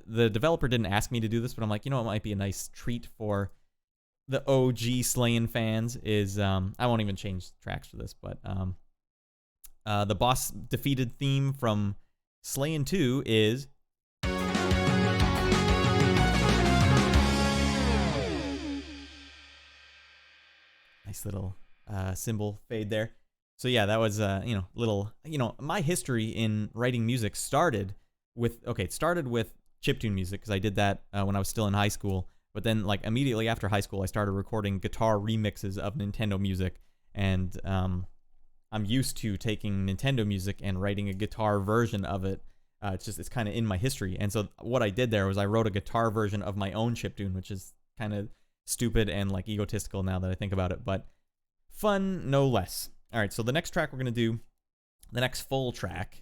The developer didn't ask me to do this, but I'm like, it might be a nice treat for the OG Slayin fans is, I won't even change tracks for this, but the boss defeated theme from Slayin 2 is... Nice little cymbal fade there. So yeah, that was, my history in writing music started with chiptune music, because I did that when I was still in high school. But then, like, immediately after high school, I started recording guitar remixes of Nintendo music, and I'm used to taking Nintendo music and writing a guitar version of it. It's kind of in my history. And so what I did there was I wrote a guitar version of my own chiptune, which is kind of stupid and, like, egotistical now that I think about it, but fun no less. All right, so the next track we're going to do, the next full track,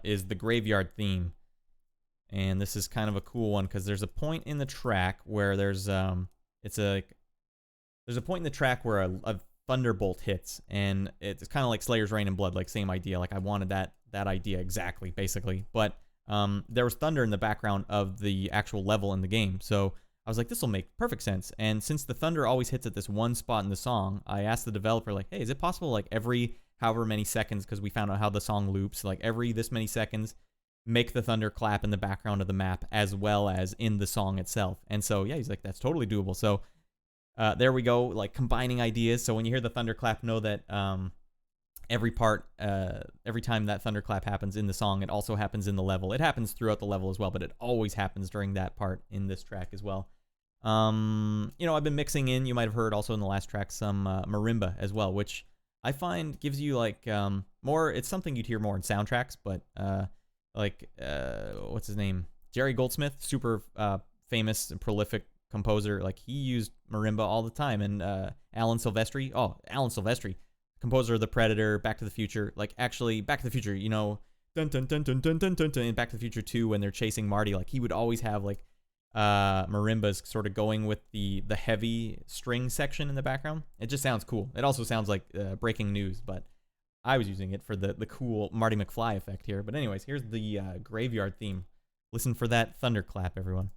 is the Graveyard theme. And this is kind of a cool one because there's a point in the track where there's a point in the track where a thunderbolt hits, and it's kind of like Slayer's Rain and Blood, like same idea. Like I wanted that idea exactly, basically. But there was thunder in the background of the actual level in the game, so I was like, this will make perfect sense. And since the thunder always hits at this one spot in the song, I asked the developer, like, hey, is it possible, like, every however many seconds, because we found out how the song loops, like, every this many seconds, make the thunder clap in the background of the map as well as in the song itself. And so, yeah, he's like, that's totally doable. So there we go, like, combining ideas. So when you hear the thunder clap, know that every time that thunderclap happens in the song, it also happens in the level. It happens throughout the level as well, but it always happens during that part in this track as well. You know, I've been mixing in, you might have heard also in the last track, some marimba as well, which I find gives you, like, more, it's something you'd hear more in soundtracks, but, what's his name? Jerry Goldsmith, super famous and prolific composer. Like, he used marimba all the time. And Alan Silvestri, composer of The Predator, Back to the Future. Like, actually, Back to the Future, you know, dun dun dun dun dun dun dun dun, in Back to the Future 2 when they're chasing Marty, like, he would always have, like, marimbas sort of going with the heavy string section in the background. It just sounds cool. It also sounds like breaking news, but I was using it for the cool Marty McFly effect here. But anyways, here's the graveyard theme. Listen for that thunderclap, everyone.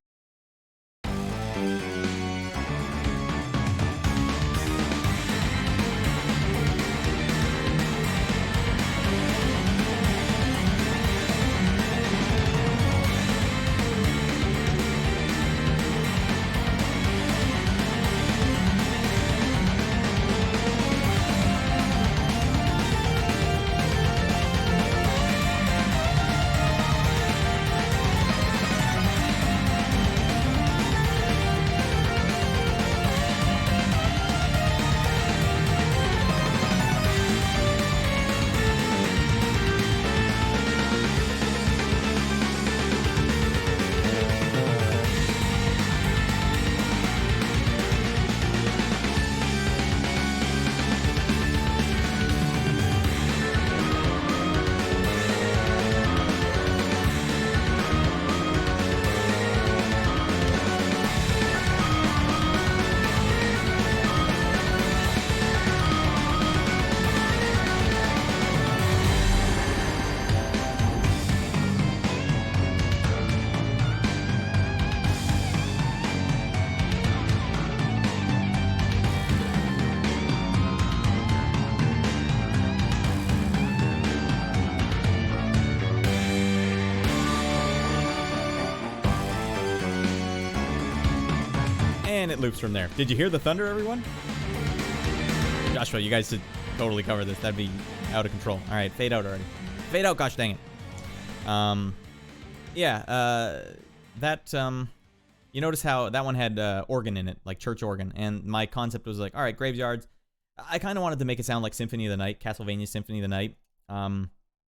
And it loops from there. Did you hear the thunder, everyone? Joshua, you guys should totally cover this. That'd be out of control. All right, fade out already. Fade out, gosh dang it. You notice how that one had organ in it, like church organ, and my concept was like, all right, graveyards. I kind of wanted to make it sound like Symphony of the Night, Castlevania Symphony of the Night.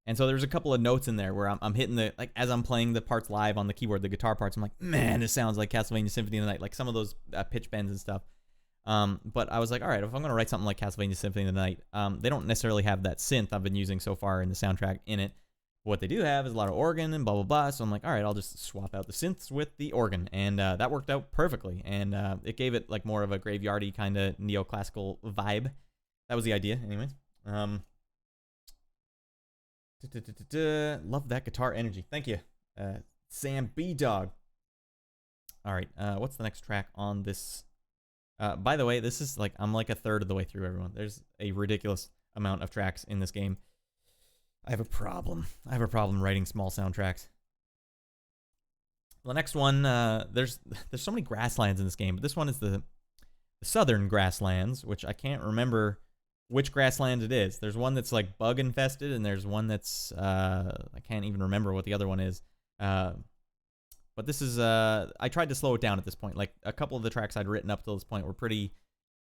And so there's a couple of notes in there where I'm hitting the, like, as I'm playing the parts live on the keyboard, the guitar parts, I'm like, man, this sounds like Castlevania Symphony of the Night, like some of those pitch bends and stuff. But I was like, all right, if I'm going to write something like Castlevania Symphony of the Night, they don't necessarily have that synth I've been using so far in the soundtrack in it. What they do have is a lot of organ and blah, blah, blah. So I'm like, all right, I'll just swap out the synths with the organ. And that worked out perfectly. And it gave it like more of a graveyardy kind of neoclassical vibe. That was the idea anyways. Love that guitar energy. Thank you, Sam B. Dog. All right, what's the next track on this? By the way, this is like, I'm like a third of the way through, everyone. There's a ridiculous amount of tracks in this game. I have a problem. I have a problem writing small soundtracks. The next one, there's so many grasslands in this game, but this one is the southern grasslands, which I can't remember which grassland it is. There's one that's like bug infested, and there's one that's I can't even remember what the other one is. But this is I tried to slow it down at this point. Like a couple of the tracks I'd written up till this point were pretty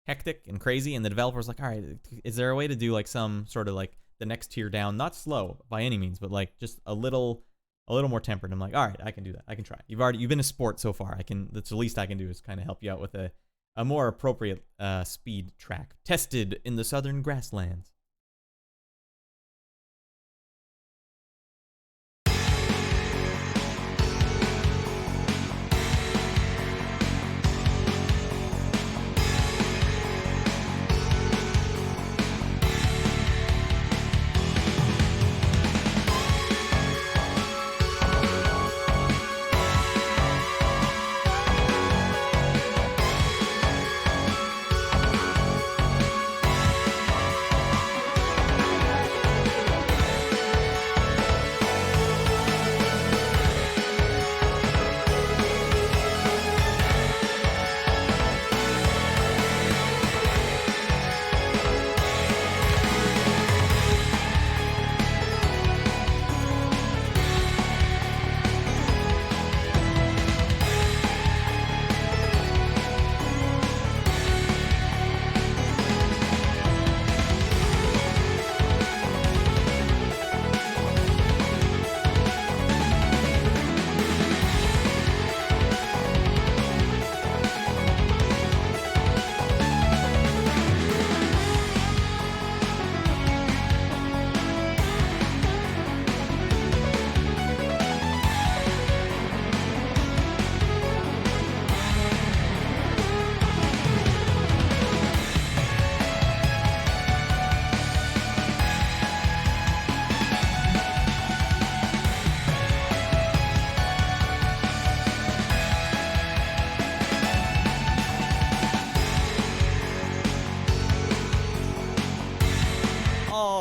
hectic and crazy, and the developer was like, all right, is there a way to do like some sort of like the next tier down, not slow by any means, but like just a little more tempered. I'm like, all right, I can do that. I can try. You've been a sport so far. That's the least I can do is kind of help you out with a more appropriate speed track. Tested in the southern grasslands.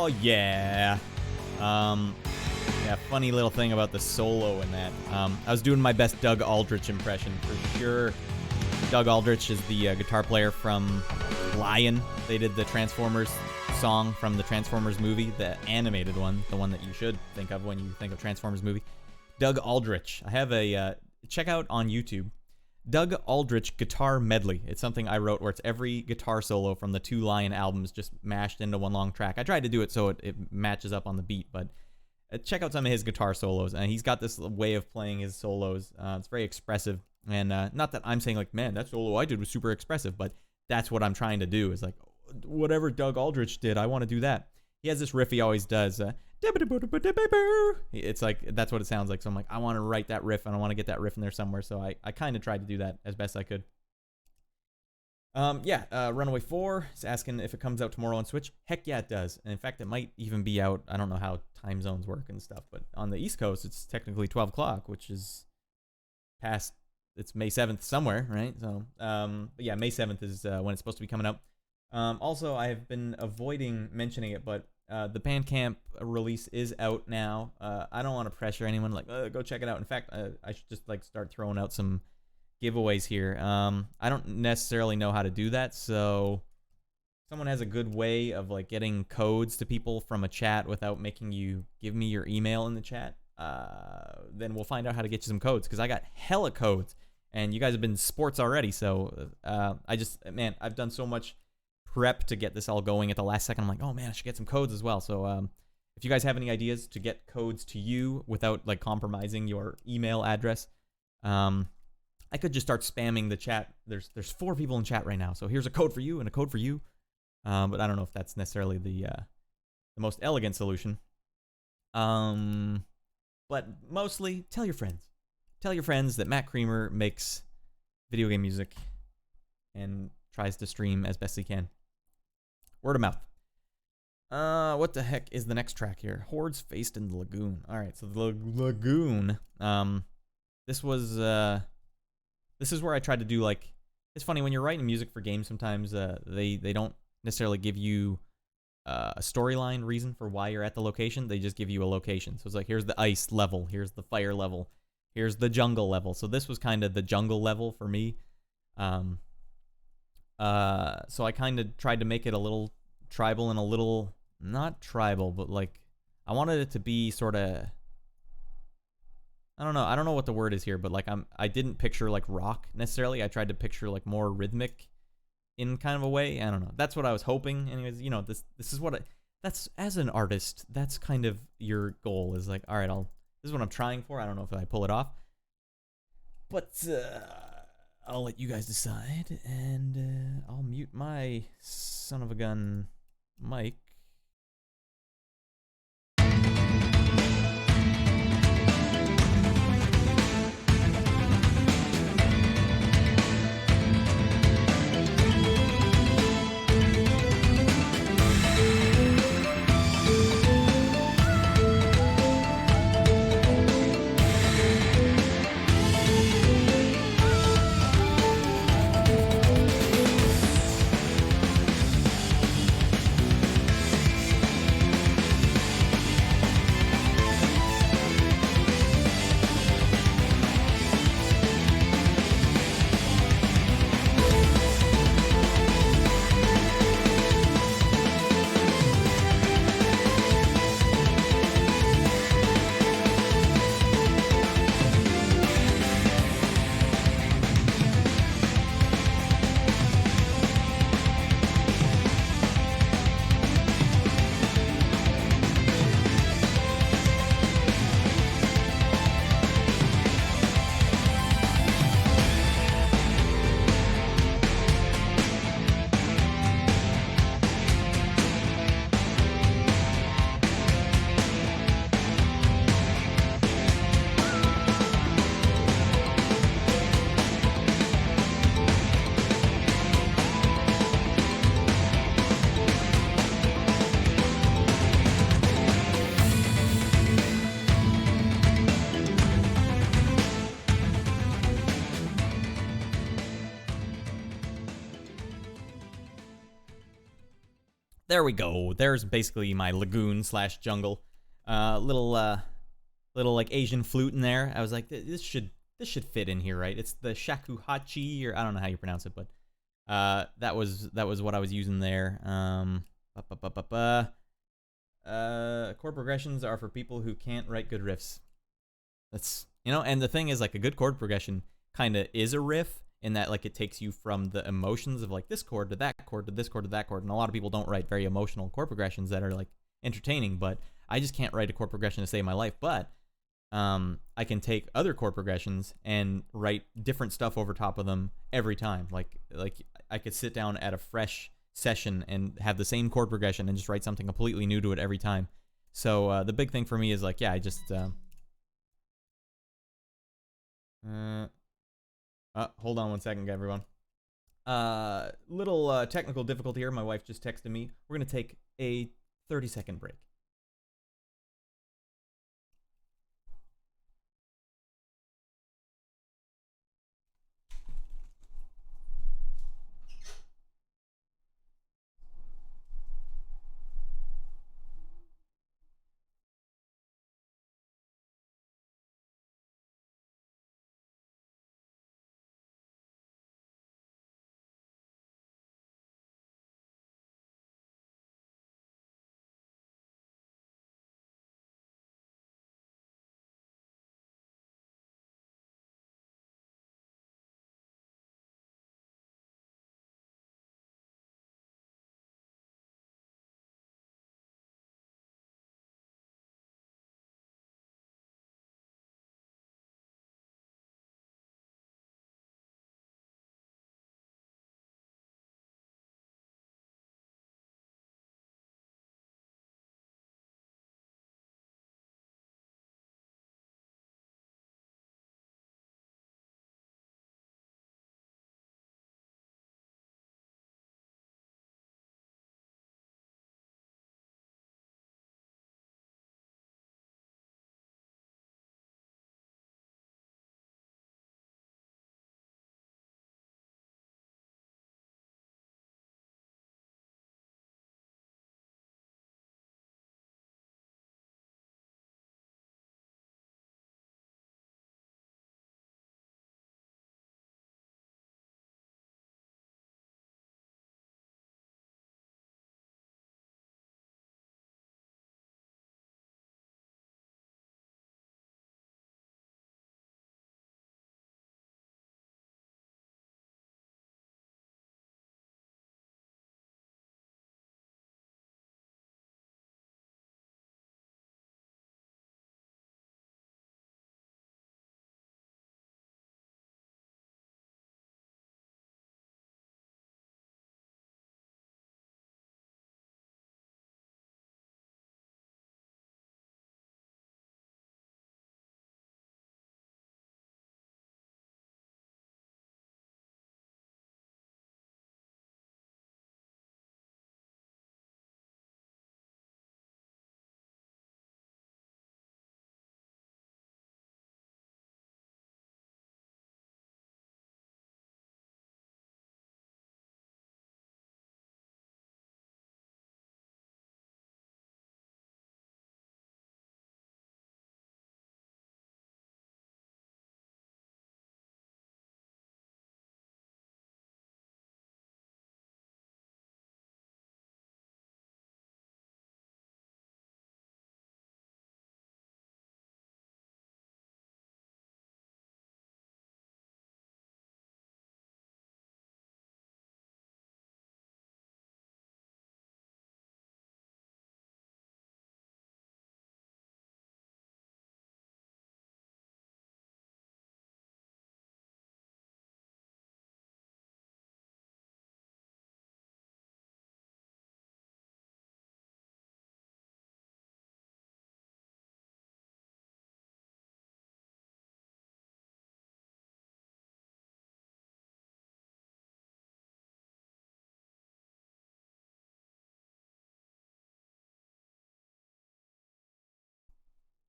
Oh, yeah. Yeah, funny little thing about the solo in that. I was doing my best Doug Aldrich impression for sure. Doug Aldrich is the guitar player from Slayin. They did the Transformers song from the Transformers movie, the animated one, the one that you should think of when you think of Transformers movie. Doug Aldrich. I have a, check out on YouTube, Doug Aldrich Guitar Medley. It's something I wrote where it's every guitar solo from the 2 Lion albums just mashed into one long track. I tried to do it so it matches up on the beat, but check out some of his guitar solos. And he's got this way of playing his solos. It's very expressive. And not that I'm saying, like, man, that solo I did was super expressive, but that's what I'm trying to do is, like, whatever Doug Aldrich did, I want to do that. He has this riff he always does. It's like, that's what it sounds like. So I'm like, I want to write that riff, and I want to get that riff in there somewhere. So I kind of tried to do that as best I could. Runaway 4 is asking if it comes out tomorrow on Switch. Heck yeah, it does. And in fact, it might even be out. I don't know how time zones work and stuff, but on the East Coast, it's technically 12 o'clock, which is past, it's May 7th somewhere, right? So, but yeah, May 7th is when it's supposed to be coming out. Also, I have been avoiding mentioning it, but the Bandcamp release is out now. I don't want to pressure anyone, like, go check it out. In fact, I should just, like, start throwing out some giveaways here. I don't necessarily know how to do that, so if someone has a good way of, like, getting codes to people from a chat without making you give me your email in the chat, then we'll find out how to get you some codes, because I got hella codes, and you guys have been sports already, so I've done so much prep to get this all going at the last second. I'm like, oh man, I should get some codes as well. So if you guys have any ideas to get codes to you without, like, compromising your email address, I could just start spamming the chat. There's 4 people in chat right now, so here's a code for you and a code for you. But I don't know if that's necessarily the most elegant solution. But mostly, tell your friends. Tell your friends that Matt Creamer makes video game music and tries to stream as best he can. Word of mouth. What the heck is the next track here? Hordes Faced in the Lagoon. All right, so the Lagoon. This is where I tried to do, like, it's funny when you're writing music for games. Sometimes they don't necessarily give you a storyline reason for why you're at the location. They just give you a location. So it's like, here's the ice level, here's the fire level, here's the jungle level. So this was kind of the jungle level for me. So I kind of tried to make it a little tribal and a little, not tribal, but, like, I wanted it to be sort of, I don't know what the word is here, but, like, I didn't picture, like, rock necessarily. I tried to picture, like, more rhythmic in kind of a way. I don't know. That's what I was hoping. Anyways, you know, this is what that's, as an artist, that's kind of your goal, is like, all right, this is what I'm trying for. I don't know if I pull it off, but I'll let you guys decide, and I'll mute my son of a gun mic. There we go. There's basically my lagoon slash jungle. Little like Asian flute in there. I was like, this should fit in here, right? It's the shakuhachi, or I don't know how you pronounce it, but that was what I was using there. Chord progressions are for people who can't write good riffs. That's, and the thing is, like, a good chord progression kind of is a riff, in that, like, it takes you from the emotions of, like, this chord to that chord to this chord to that chord. And a lot of people don't write very emotional chord progressions that are, like, entertaining, but I just can't write a chord progression to save my life. But I can take other chord progressions and write different stuff over top of them every time. Like I could sit down at a fresh session and have the same chord progression and just write something completely new to it every time. So the big thing for me is, like, yeah, I just hold on one second, everyone. Little technical difficulty here. My wife just texted me. We're gonna take a 30-second break.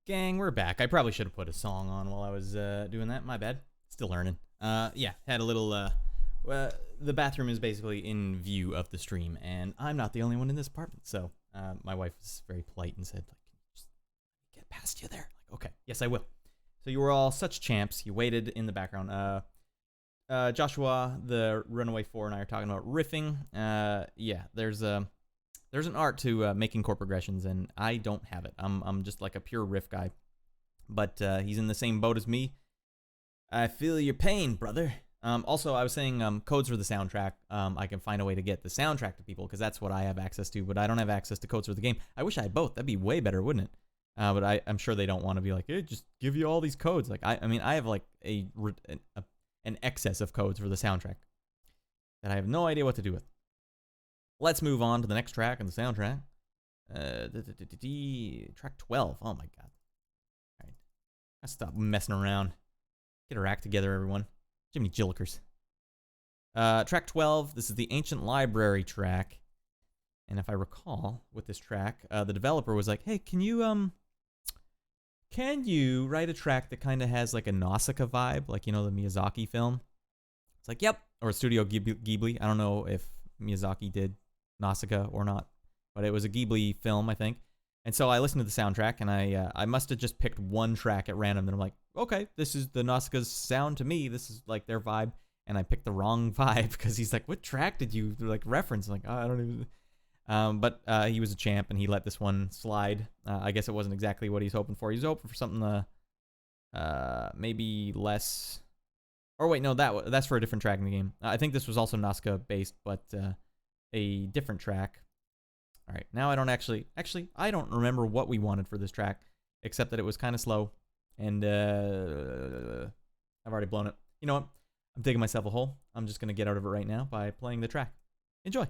Gang, we're back. I probably should have put a song on while I was doing that. My bad. Still learning. Yeah, had a little the bathroom is basically in view of the stream, and I'm not the only one in this apartment. So my wife was very polite and said, like, just get past you there. Like, okay, yes, I will. So you were all such champs. You waited in the background. Joshua, the Runaway 4, and I are talking about riffing. Yeah, there's an art to making chord progressions, and I don't have it. I'm just like a pure riff guy. But he's in the same boat as me. I feel your pain, brother. Also, I was saying codes for the soundtrack. I can find a way to get the soundtrack to people because that's what I have access to, but I don't have access to codes for the game. I wish I had both. That'd be way better, wouldn't it? But I'm sure they don't want to be like, hey, just give you all these codes. Like, I mean, I have like an excess of codes for the soundtrack that I have no idea what to do with. Let's move on to the next track on the soundtrack. Track 12. Oh my god. All right. Let's stop messing around. Get our act together, everyone. Jiminy Jillikers. Track 12. This is the Ancient Library track. And if I recall, with this track, the developer was like, hey, can you write a track that kind of has like a Nausicaa vibe, like, you know, the Miyazaki film? It's like, yep. Or Studio Ghibli. I don't know if Miyazaki did Nausicaa or not, but it was a Ghibli film, I think. And so I listened to the soundtrack, and I must have just picked one track at random, and I'm like, okay, this is the Nausicaa's sound to me. This is like their vibe, and I picked the wrong vibe because he's like, what track did you like reference? I'm like, oh, I don't even. But he was a champ, and he let this one slide. I guess it wasn't exactly what he's hoping for. He's hoping for something maybe less. Or wait, no, that's for a different track in the game. I think this was also Nausicaa based, but a different track. All right, now I don't actually, I don't remember what we wanted for this track, except that it was kind of slow, and I've already blown it. You know what? I'm digging myself a hole. I'm just going to get out of it right now by playing the track. Enjoy.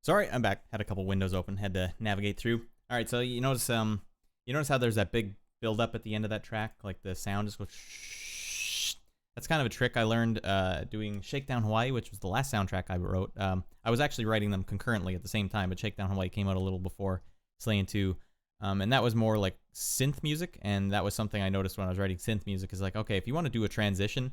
Sorry, I'm back. Had a couple windows open. Had to navigate through. All right, so you notice how there's that big build up at the end of that track, like the sound just goes shh. That's kind of a trick I learned doing Shakedown Hawaii, which was the last soundtrack I wrote. I was actually writing them concurrently at the same time, but Shakedown Hawaii came out a little before Slayin 2. And that was more like synth music, and that was something I noticed when I was writing synth music, is like, okay, if you want to do a transition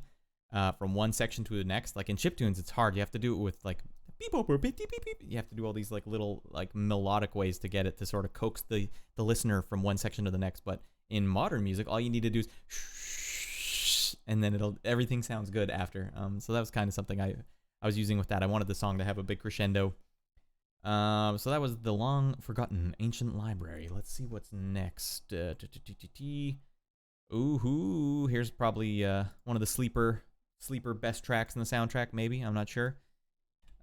from one section to the next, like in chiptunes, it's hard. You have to do it with like beep, beep, beep, beep, beep, beep. You have to do all these like little like melodic ways to get it to sort of coax the listener from one section to the next. But in modern music, all you need to do is shh, and then everything sounds good after. So that was kind of something I was using with that. I wanted the song to have a big crescendo. So that was the long forgotten ancient library. Let's see what's next. Ooh, here's probably one of the sleeper best tracks in the soundtrack. Maybe, I'm not sure.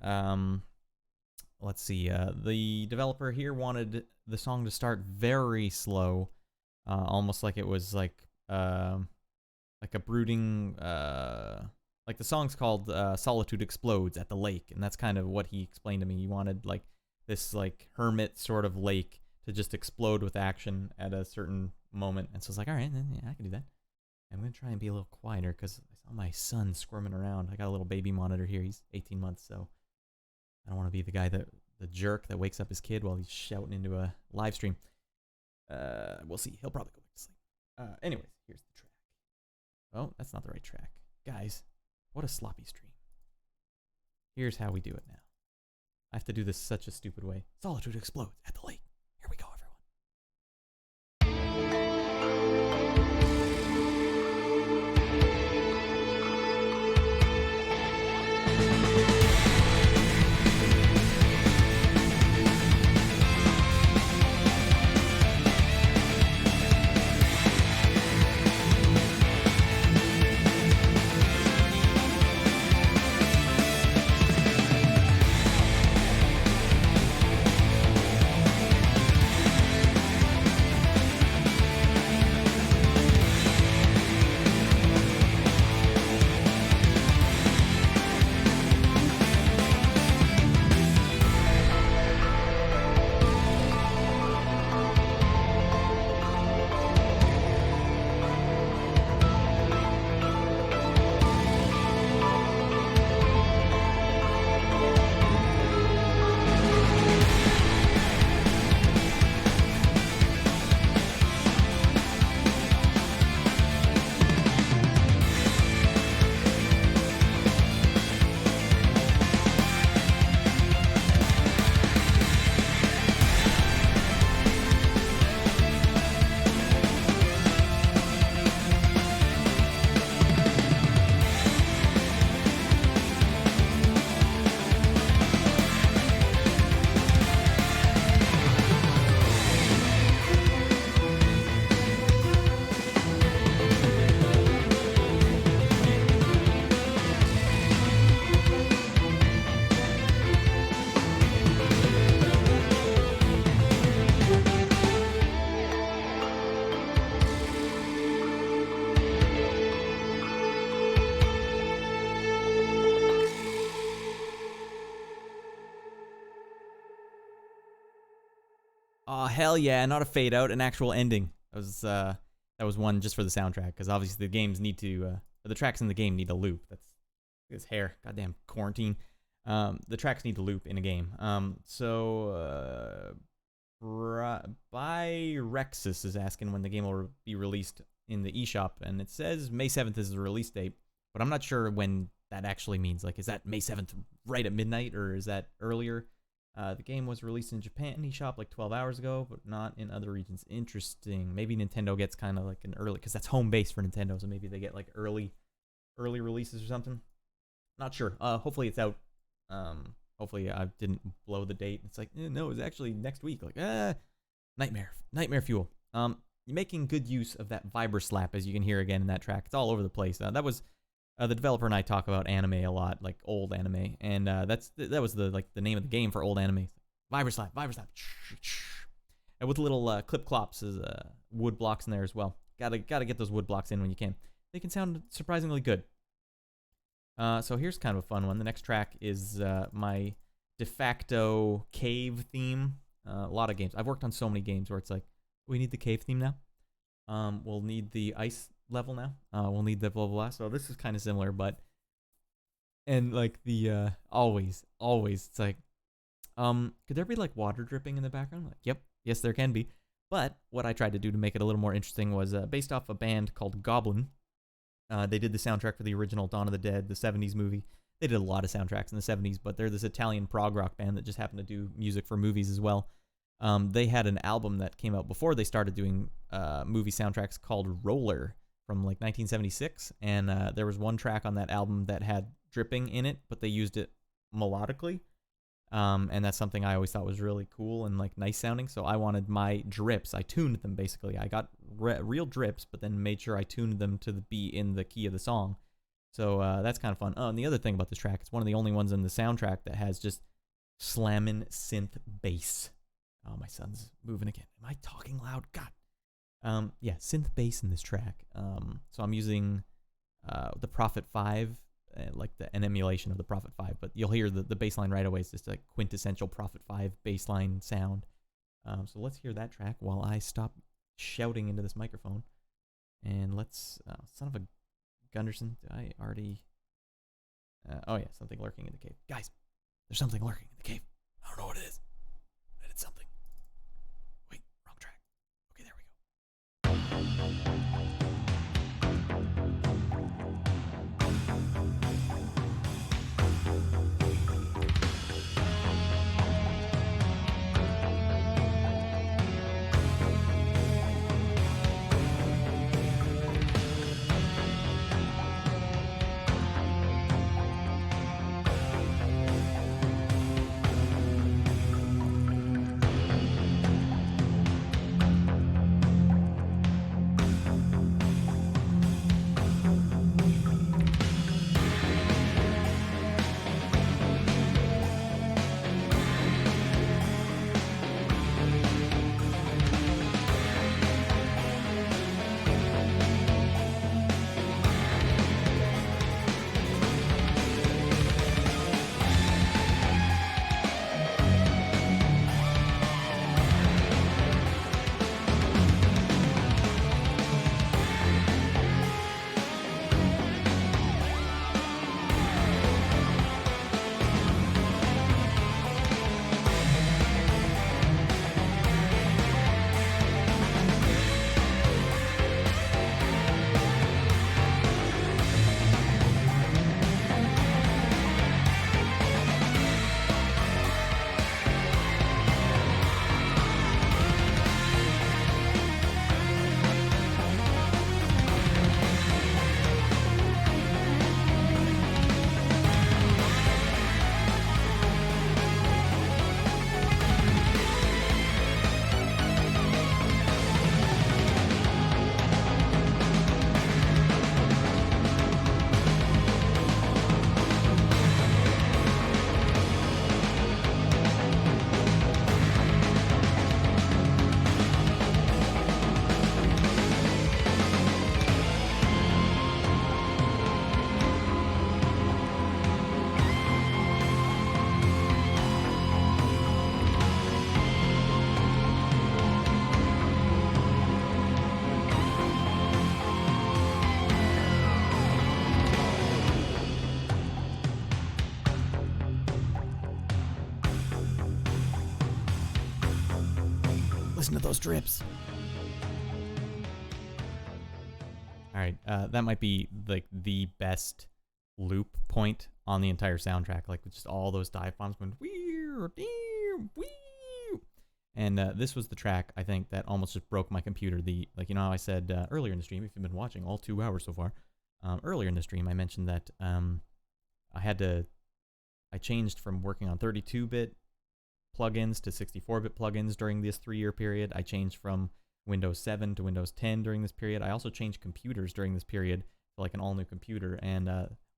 Let's see. The developer here wanted the song to start very slow, almost like it was like a brooding. Like the song's called Solitude Explodes at the Lake, and that's kind of what he explained to me. He wanted like this like hermit sort of lake to just explode with action at a certain moment. And so I was like, all right, then yeah, I can do that. I'm going to try and be a little quieter because I saw my son squirming around. I got a little baby monitor here. He's 18 months, so I don't want to be the guy the jerk that wakes up his kid while he's shouting into a live stream. We'll see. He'll probably go back to sleep. Anyways, here's the track. Oh, that's not the right track. Guys, what a sloppy stream. Here's how we do it now. I have to do this such a stupid way. Solitude explodes at the lake. Here we go, everyone. Oh, hell yeah, not a fade out, an actual ending. That was one just for the soundtrack, because obviously the games need to, the tracks in the game need a loop. That's his hair, goddamn quarantine. The tracks need to loop in a game. By Rexus is asking when the game will be released in the eShop, and it says May 7th is the release date, but I'm not sure when that actually means. Like, is that May 7th right at midnight, or is that earlier? The game was released in Japan eShop like 12 hours ago, but not in other regions. Interesting. Maybe Nintendo gets kind of like an early, because that's home base for Nintendo, so maybe they get like early releases or something. Not sure. Hopefully it's out. Hopefully I didn't blow the date. It's like, no, it's actually next week. Like, nightmare fuel. You're making good use of that vibra slap, as you can hear again in that track. It's all over the place. That was the developer and I talk about anime a lot, like old anime, and that was the name of the game for old anime. Vibra slap, and with little clip clops as wood blocks in there as well. Gotta get those wood blocks in when you can. They can sound surprisingly good. So here's kind of a fun one. The next track is my de facto cave theme. A lot of games. I've worked on so many games where it's like, we need the cave theme now. We'll need the ice level now. We'll need the blah blah blah. So this is kind of similar, but and like the always it's like, could there be like water dripping in the background? Like, yep, yes there can be, But what I tried to do to make it a little more interesting was based off a band called Goblin. They did the soundtrack for the original Dawn of the Dead, the 70s movie. They did a lot of soundtracks in the 70s, but they're this Italian prog rock band that just happened to do music for movies as well. They had an album that came out before they started doing movie soundtracks called Roller from like 1976, and there was one track on that album that had dripping in it, but they used it melodically, and that's something I always thought was really cool and like nice sounding. So I wanted my drips, I tuned them basically. I got real drips, but then made sure I tuned them to be in the key of the song. So that's kind of fun. Oh, and the other thing about this track, it's one of the only ones in the soundtrack that has just slammin' synth bass. Oh, my son's moving again. Am I talking loud? God. Yeah, synth bass in this track. So I'm using the Prophet 5, like an emulation of the Prophet 5, but you'll hear the bass line right away. It's just a quintessential Prophet 5 bass line sound. So let's hear that track while I stop shouting into this microphone. And let's, son of a Gunderson, did I already, oh yeah, something lurking in the cave. Guys, there's something lurking in the cave. I don't know what it is, but it's something. Wait, wrong track. Okay, there we go. Listen to those drips. All right, that might be like the best loop point on the entire soundtrack, like with just all those dive bombs going wee, wee. And this was the track I think that almost just broke my computer. Like you know how I said earlier in the stream, if you've been watching all 2 hours so far, earlier in the stream I mentioned that I changed from working on 32-bit plugins to 64-bit plugins during this 3-year period. I changed from Windows 7 to Windows 10 during this period. I also changed computers during this period to like an all-new computer, and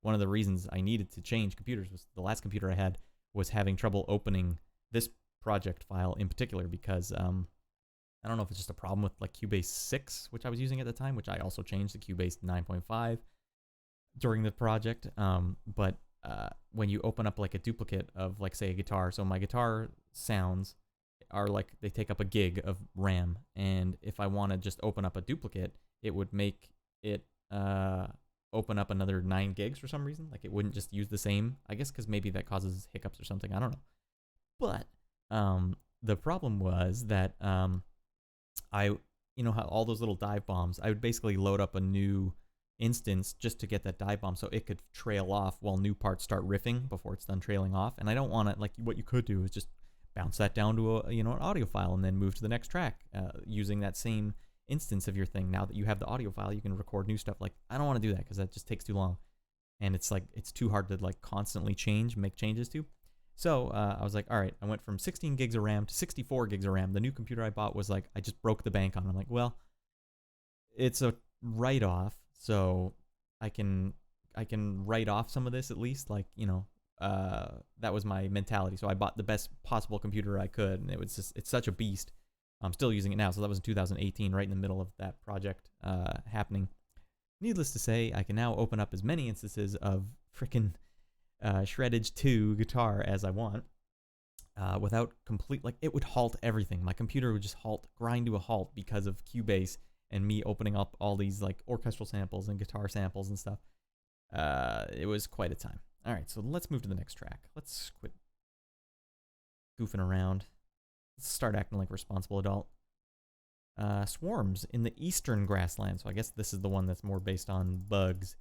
one of the reasons I needed to change computers was the last computer I had was having trouble opening this project file in particular because I don't know if it's just a problem with like Cubase 6, which I was using at the time, which I also changed to Cubase 9.5 during the project, but when you open up like a duplicate of like say a guitar, so my guitar sounds are like they take up a gig of RAM, and if I want to just open up a duplicate, it would make it open up another 9 gigs for some reason. Like it wouldn't just use the same, I guess because maybe that causes hiccups or something, I don't know. But the problem was that you know how all those little dive bombs, I would basically load up a new instance just to get that dive bomb so it could trail off while new parts start riffing before it's done trailing off. And I don't want to, like, what you could do is just bounce that down to a, an audio file and then move to the next track using that same instance of your thing. Now that you have the audio file, you can record new stuff. Like, I don't want to do that because that just takes too long. And it's like, it's too hard to like constantly make changes to. So I was like, all right, I went from 16 gigs of RAM to 64 gigs of RAM. The new computer I bought was like, I just broke the bank on it. I'm like, well, it's a write-off, so I can write off some of this at least. Like, that was my mentality. So I bought the best possible computer I could, and it's such a beast. I'm still using it now. So that was in 2018, right in the middle of that project happening. Needless to say, I can now open up as many instances of frickin' Shreddage 2 guitar as I want without like, it would halt everything. My computer would just grind to a halt because of Cubase and me opening up all these like orchestral samples and guitar samples and stuff. It was quite a time. All right, so let's move to the next track. Let's quit goofing around. Let's start acting like a responsible adult. Swarms in the eastern Grasslands. So I guess this is the one that's more based on bugs.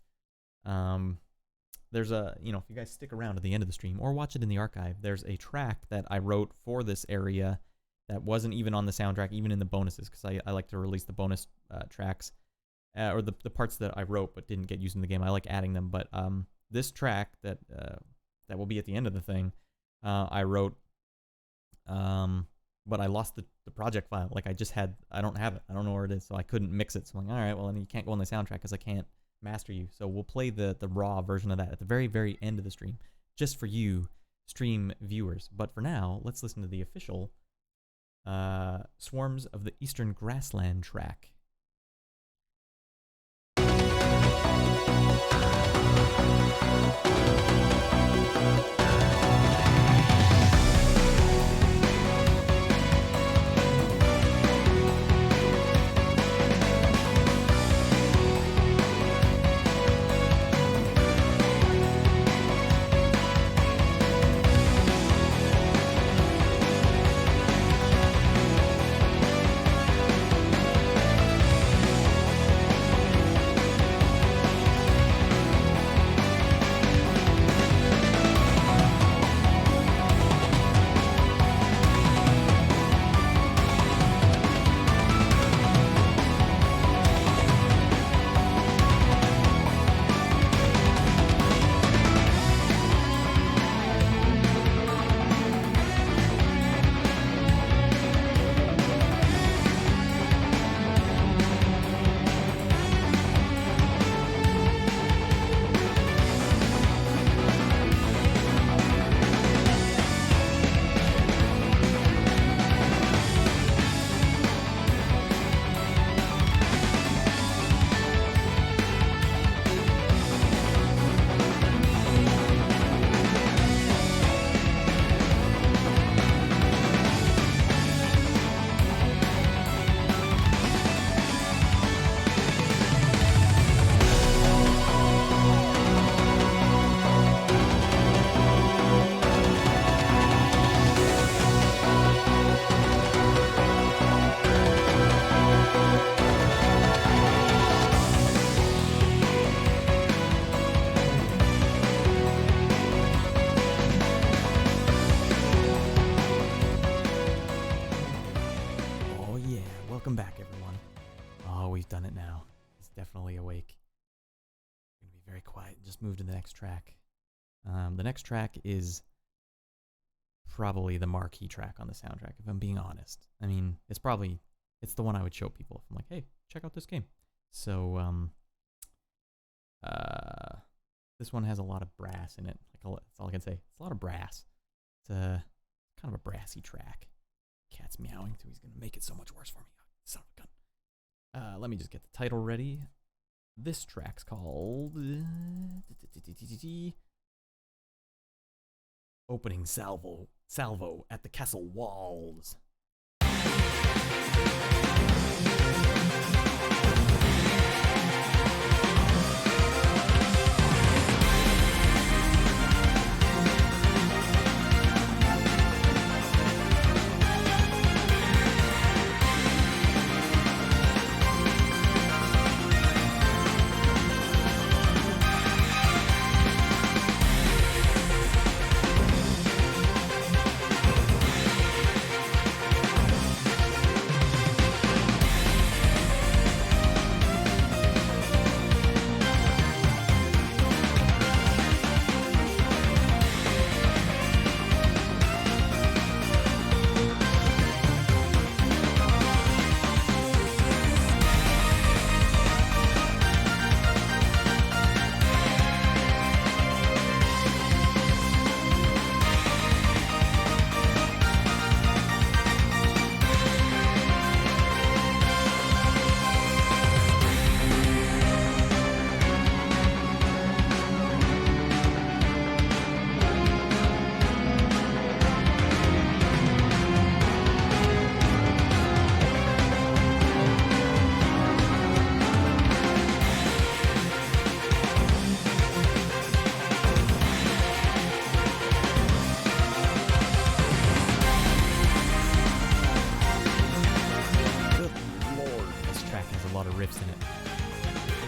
There's a, if you guys stick around to the end of the stream or watch it in the archive, there's a track that I wrote for this area that wasn't even on the soundtrack, even in the bonuses, because I like to release the bonus tracks, or the parts that I wrote but didn't get used in the game. I like adding them, but this track that will be at the end of the thing, I wrote, but I lost the project file. Like, I don't have it. I don't know where it is, so I couldn't mix it. So I'm like, all right, well, then you can't go on the soundtrack because I can't master you. So we'll play the raw version of that at the very, very end of the stream, just for you stream viewers. But for now, let's listen to the official Swarms of the Eastern Grassland track. Move to the next track. The next track is probably the marquee track on the soundtrack, if I'm being honest. I mean, it's the one I would show people if I'm like, hey, check out this game. So this one has a lot of brass in it. Like, that's all I can say. It's a lot of brass. It's a kind of a brassy track. Cat's meowing, so he's gonna make it so much worse for me. Son of a gun. Let me just get the title ready. This track's called Opening Salvo at the Castle Walls.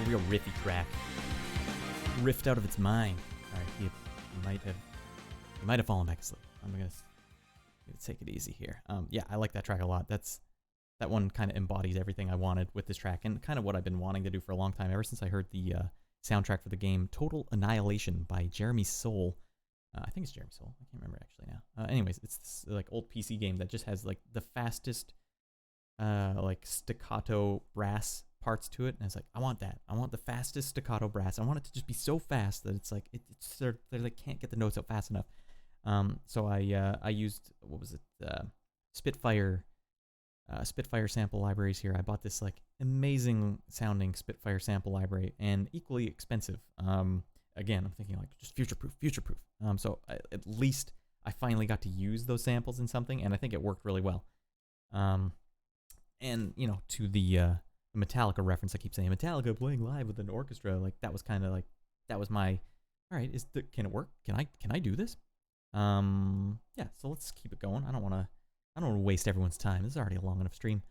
real riffy track. Riffed out of its mind. All right, he might have fallen back asleep. I'm gonna take it easy here. Yeah, I like that track a lot. That one kind of embodies everything I wanted with this track, and kind of what I've been wanting to do for a long time, ever since I heard the soundtrack for the game Total Annihilation by Jeremy Soule. I think it's Jeremy Soule. I can't remember actually now. Anyways, it's this like old PC game that just has like the fastest like staccato brass parts to it, and it's like, I want that. I want the fastest staccato brass. I want it to just be so fast that it's like they like can't get the notes out fast enough. So I used, what was it, Spitfire sample libraries here. I bought this like amazing sounding Spitfire sample library, and equally expensive. Again, I'm thinking like just future proof. So at least I finally got to use those samples in something, and I think it worked really well. And you know, to the Metallica reference, I keep saying Metallica playing live with an orchestra, like that was kind of like, that was my, all right, can it work? Can I do this? Yeah, so let's keep it going. I don't want to waste everyone's time. This is already a long enough stream.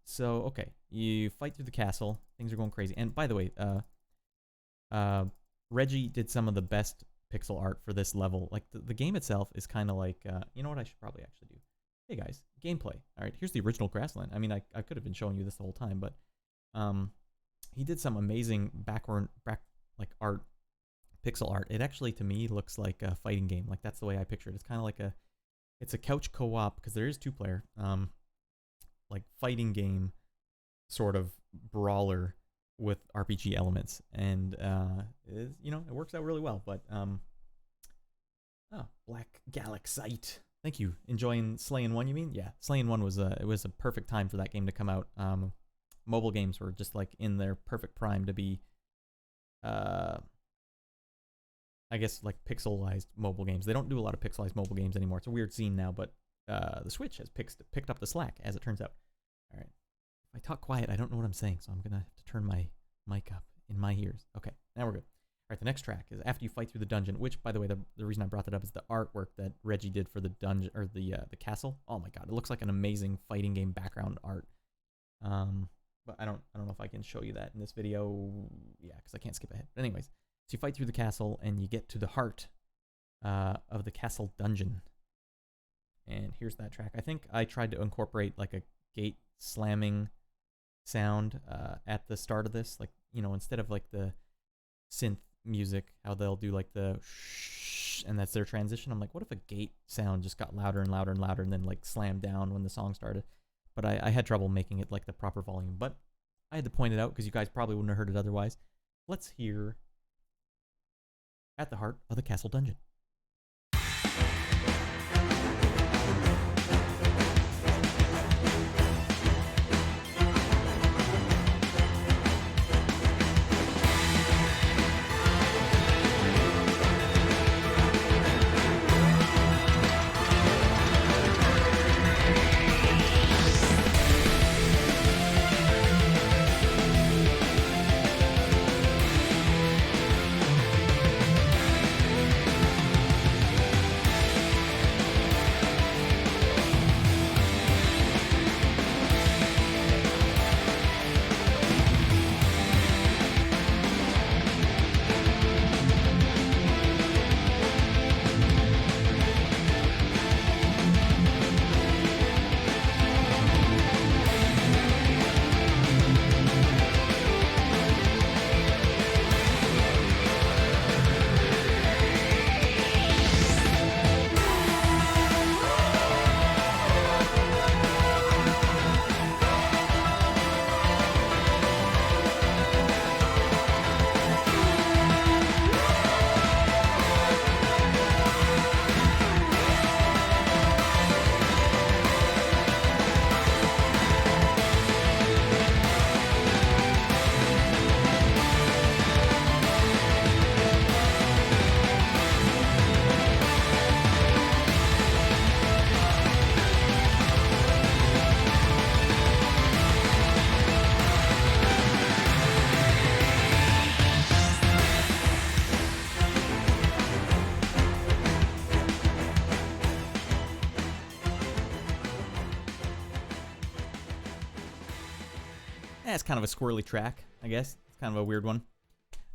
So, okay, you fight through the castle. Things are going crazy. And by the way, Reggie did some of the best pixel art for this level. Like, the game itself is kind of like, you know what I should probably actually do? Hey guys, gameplay. All right, here's the original Grassland. I mean, I could have been showing you this the whole time, but he did some amazing art, pixel art. It actually, to me, looks like a fighting game. Like, that's the way I picture it. It's kind of like it's a couch co-op, because there is 2-player, like fighting game sort of brawler with RPG elements, and you know, it works out really well. But Black Galaxite. Thank you. Enjoying Slayin 1, you mean? Yeah, Slayin 1 was it was a perfect time for that game to come out. Mobile games were just like in their perfect prime to be, I guess, like pixelized mobile games. They don't do a lot of pixelized mobile games anymore. It's a weird scene now, but the Switch has picked up the slack, as it turns out. All right. If I talk quiet, I don't know what I'm saying, so I'm gonna have to turn my mic up in my ears. Okay, now we're good. All right, the next track is after you fight through the dungeon, which, by the way, the reason I brought that up is the artwork that Reggie did for the dungeon, or the castle. Oh my god, it looks like an amazing fighting game background art. But I don't know if I can show you that in this video. Yeah, because I can't skip ahead. But anyways, so you fight through the castle and you get to the heart of the castle dungeon. And here's that track. I think I tried to incorporate like a gate slamming sound at the start of this, like, you know, instead of like the synth music, how they'll do like the shh, and that's their transition. I'm like, what if a gate sound just got louder and louder and louder and then like slammed down when the song started? But I had trouble making it like the proper volume, but I had to point it out because you guys probably wouldn't have heard it otherwise. Let's hear At the Heart of the Castle Dungeon. it's kind of a squirrely track, I guess. It's kind of a weird one.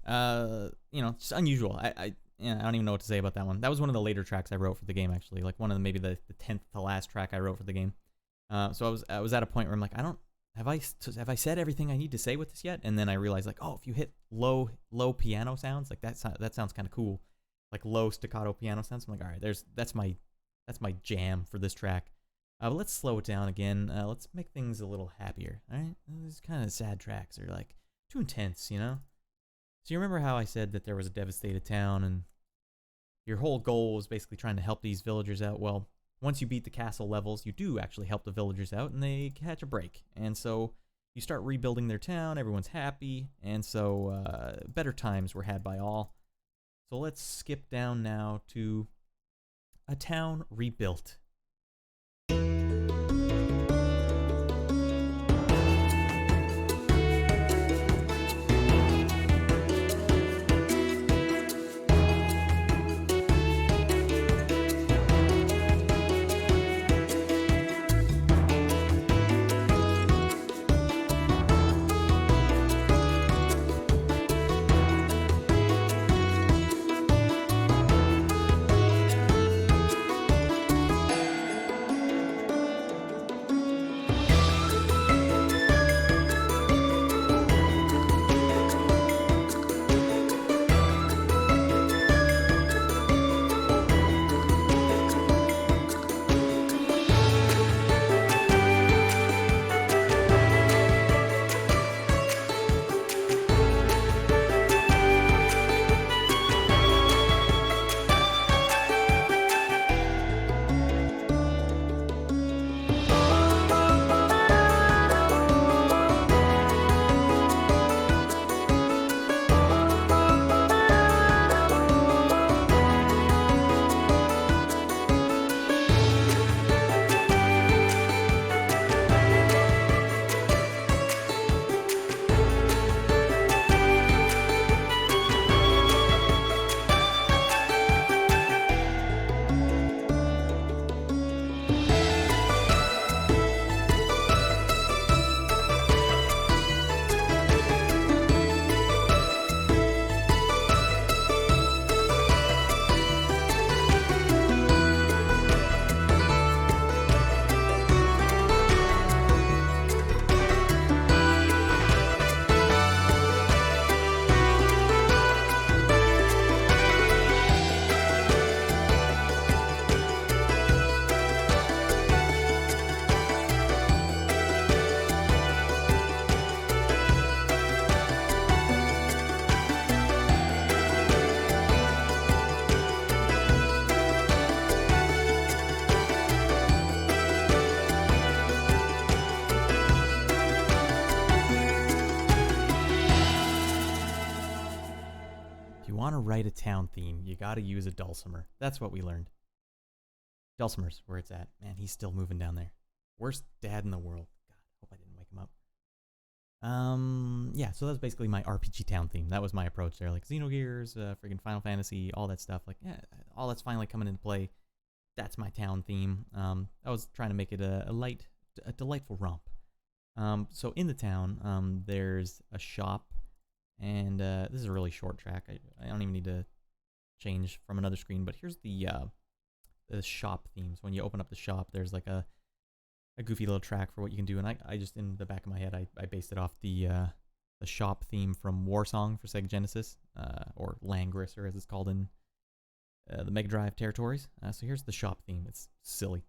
You know, just unusual. I don't even know what to say about that one. That was one of the later tracks I wrote for the game, actually. Like one of maybe the 10th to last track I wrote for the game. So I was at a point where I'm like, have I said everything I need to say with this yet? And then I realized, like, oh, if you hit low piano sounds, like that sounds kind of cool, like low staccato piano sounds. I'm like, all right, that's my jam for this track. But let's slow it down again. Let's make things a little happier. All right, these kind of sad tracks are like too intense, you know. So you remember how I said that there was a devastated town, and your whole goal was basically trying to help these villagers out? Well, once you beat the castle levels, you do actually help the villagers out, and they catch a break. And so you start rebuilding their town, everyone's happy, and so better times were had by all. So let's skip down now to a town rebuilt. Want to write a town theme, you got to use a dulcimer. That's what we learned. Dulcimer's where it's at. Man, he's still moving down there. Worst dad in the world. God, hope I didn't wake him up. Yeah, so that's basically my RPG town theme. That was my approach there. Like Xenogears, friggin' Final Fantasy, all that stuff. Like, yeah, all that's finally coming into play. That's my town theme. I was trying to make it a delightful romp. So in the town, there's a shop. And this is a really short track. I don't even need to change from another screen. But here's the shop themes. When you open up the shop, there's like a goofy little track for what you can do. And I just, in the back of my head, I based it off the shop theme from Warsong for Sega Genesis, or Langrisser as it's called in the Mega Drive territories. So here's the shop theme. It's silly.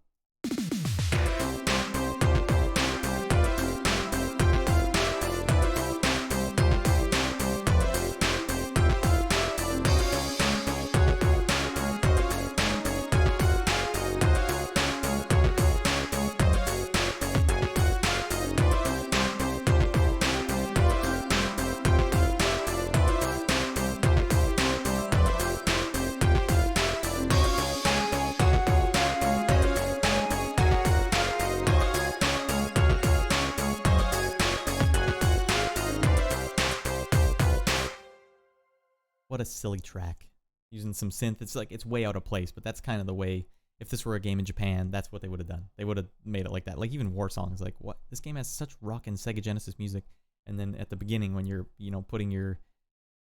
What a silly track. Using some synth. It's like, it's way out of place, but that's kind of the way, if this were a game in Japan, that's what they would have done. They would have made it like that. Like even Warsong is like, what? This game has such rockin' Sega Genesis music, And then at the beginning, when you're, you know, putting your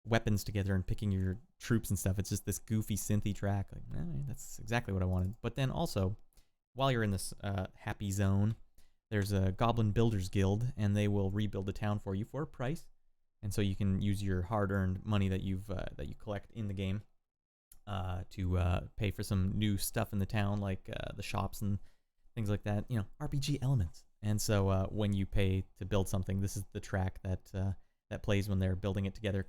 weapons together and picking your troops and stuff, it's just this goofy synthy track. Like, that's exactly what I wanted. But then also, while you're in this happy zone, there's a Goblin Builders Guild, and they will rebuild the town for you for a price. And so you can use your hard-earned money that you collect in the game to pay for some new stuff in the town, like the shops and things like that. You know, RPG elements. And so when you pay to build something, this is the track that plays when they're building it together,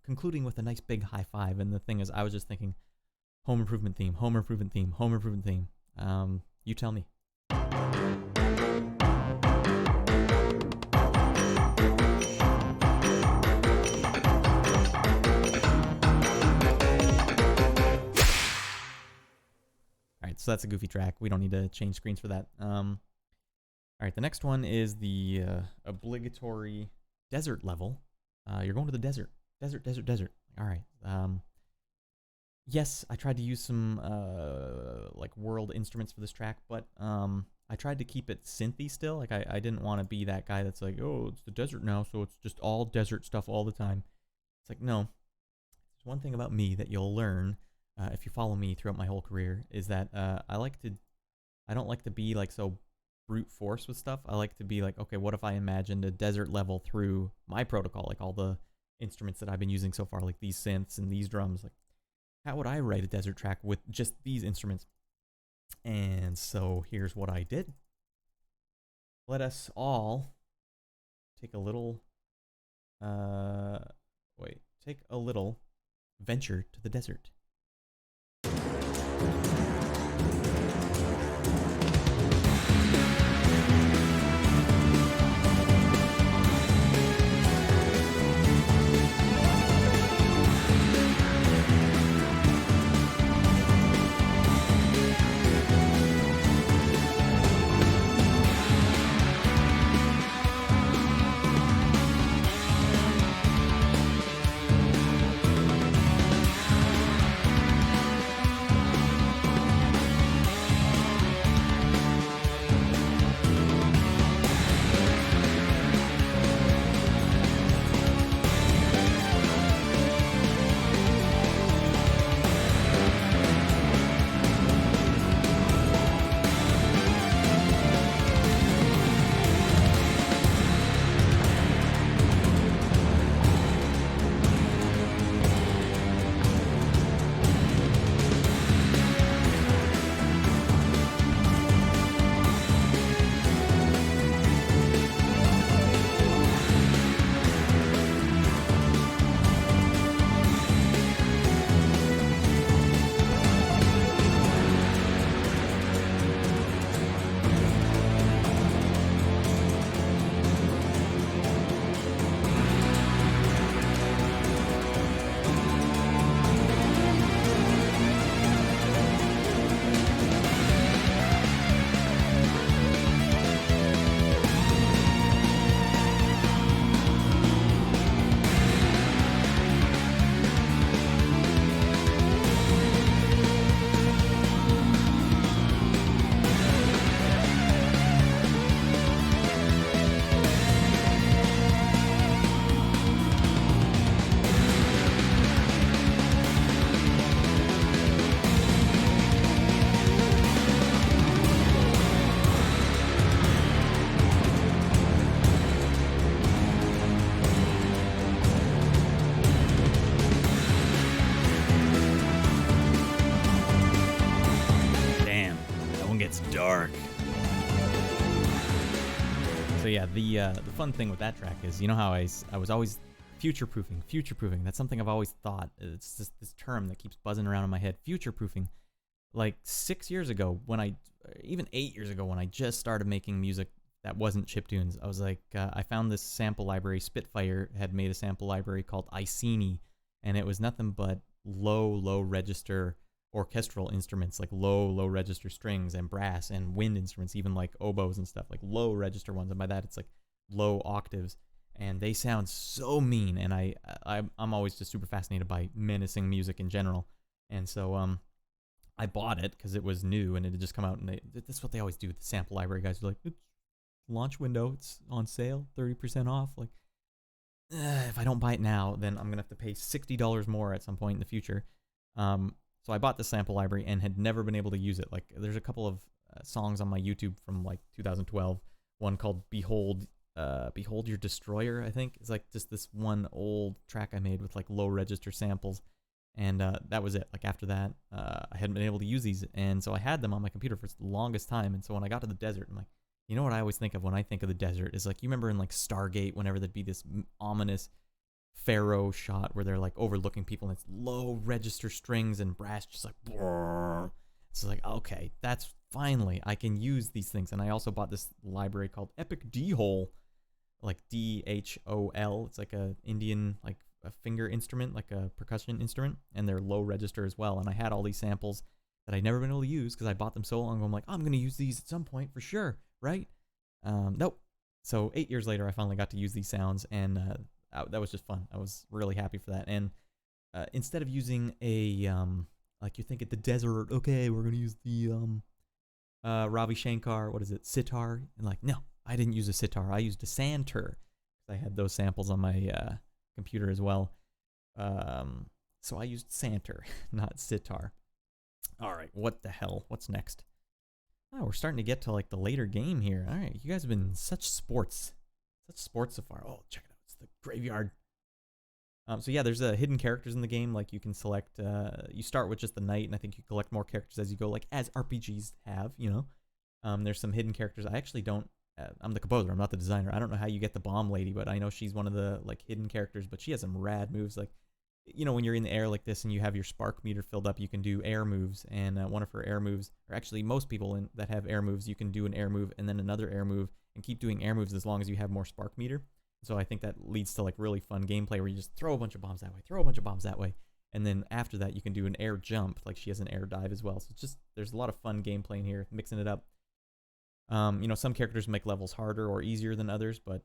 concluding with a nice big high five. And the thing is, I was just thinking, home improvement theme, home improvement theme, home improvement theme. You tell me. Alright, so that's a goofy track. We don't need to change screens for that. Alright, the next one is the obligatory desert level. You're going to the desert. Desert. Alright. Yes, I tried to use some like world instruments for this track, but I tried to keep it synthy still. Like I didn't want to be that guy that's like, oh, it's the desert now, so it's just all desert stuff all the time. It's like, no. There's one thing about me that you'll learn if you follow me throughout my whole career, is that I don't like to be like so brute force with stuff. I like to be like, okay, what if I imagined a desert level through my protocol, like all the instruments that I've been using so far, like these synths and these drums. Like, how would I write a desert track with just these instruments? And so here's what I did. Let us all take a little venture to the desert. Dark. So yeah, the fun thing with that track is, you know how I was always future-proofing. That's something I've always thought. It's just this term that keeps buzzing around in my head. Future-proofing. Like 6 years ago, even 8 years ago, when I just started making music that wasn't chiptunes, I was like, I found this sample library. Spitfire had made a sample library called Iceni, and it was nothing but low register orchestral instruments, like low register strings and brass and wind instruments, even like oboes and stuff, like low register ones. And by that, it's like low octaves, and they sound so mean. And I'm always just super fascinated by menacing music in general. And so I bought it because it was new and it had just come out, and that's what they always do with the sample library guys. They're like, it's launch window. It's on sale, 30% off. Like, if I don't buy it now, then I'm gonna have to pay $60 more at some point in the future. So I bought the sample library and had never been able to use it. Like, there's a couple of songs on my YouTube from like 2012. One called "Behold Your Destroyer," I think. It's like just this one old track I made with like low register samples, and that was it. Like after that, I hadn't been able to use these, and so I had them on my computer for the longest time. And so when I got to the desert, I'm like, you know what I always think of when I think of the desert is like, you remember in like Stargate, whenever there'd be this ominous Pharaoh shot where they're like overlooking people and it's low register strings and brass just like brrr. So like, okay, that's finally I can use these things. And I also bought this library called Epic D-Hole, like D-H-O-L. It's like a Indian, like a finger instrument, like a percussion instrument, and they're low register as well. And I had all these samples that I'd never been able to use because I bought them so long ago. I'm like, I'm gonna use these at some point for sure, right? Nope. So 8 years later, I finally got to use these sounds, and that was just fun. I was really happy for that. And instead of using a like you think at the desert, okay, we're gonna use the Ravi Shankar, what is it, sitar? And like, no, I didn't use a sitar. I used a santur. I had those samples on my computer as well. So I used santur, not sitar. All right, what the hell? What's next? Oh, we're starting to get to like the later game here. All right, you guys have been such sports so far. Oh, check it out. It's the graveyard. So yeah, there's hidden characters in the game. Like you can select, you start with just the knight, and I think you collect more characters as you go, like as RPGs have, you know. There's some hidden characters. I actually don't, I'm the composer, I'm not the designer. I don't know how you get the bomb lady, but I know she's one of the like hidden characters, but she has some rad moves. Like, you know, when you're in the air like this and you have your spark meter filled up, you can do air moves, and one of her air moves, or actually most people that have air moves, you can do an air move and then another air move and keep doing air moves as long as you have more spark meter. So I think that leads to like really fun gameplay where you just throw a bunch of bombs that way, throw a bunch of bombs that way, and then after that you can do an air jump. Like she has an air dive as well. So it's just, there's a lot of fun gameplay in here, mixing it up. You know, some characters make levels harder or easier than others, but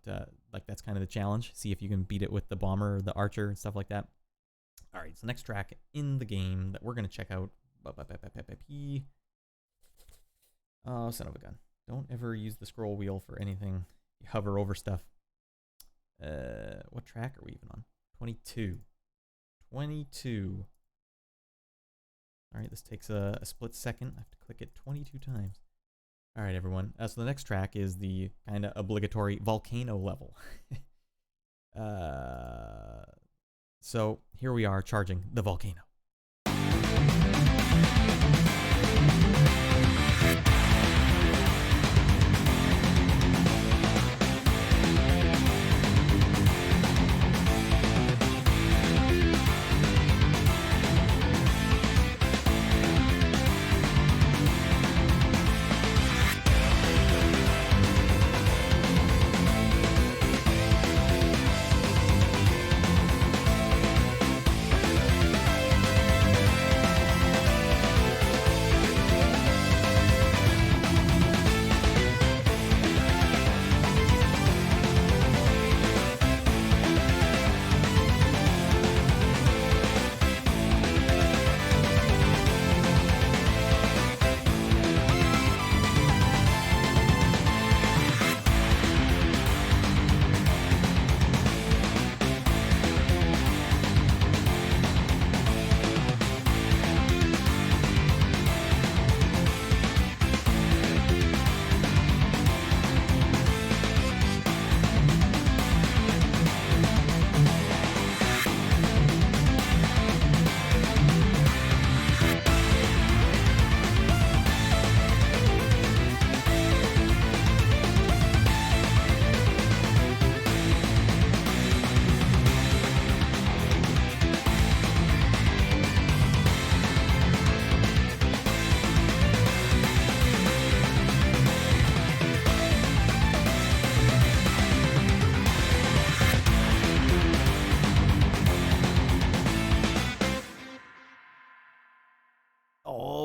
like that's kind of the challenge. See if you can beat it with the bomber or the archer and stuff like that. All right, so next track in the game that we're gonna check out. Oh, son of a gun! Don't ever use the scroll wheel for anything. You hover over stuff. What track are we even on? 22. 22. All right, this takes a split second. I have to click it 22 times. All right, everyone. So the next track is the kind of obligatory Volcano level. So here we are charging the Volcano.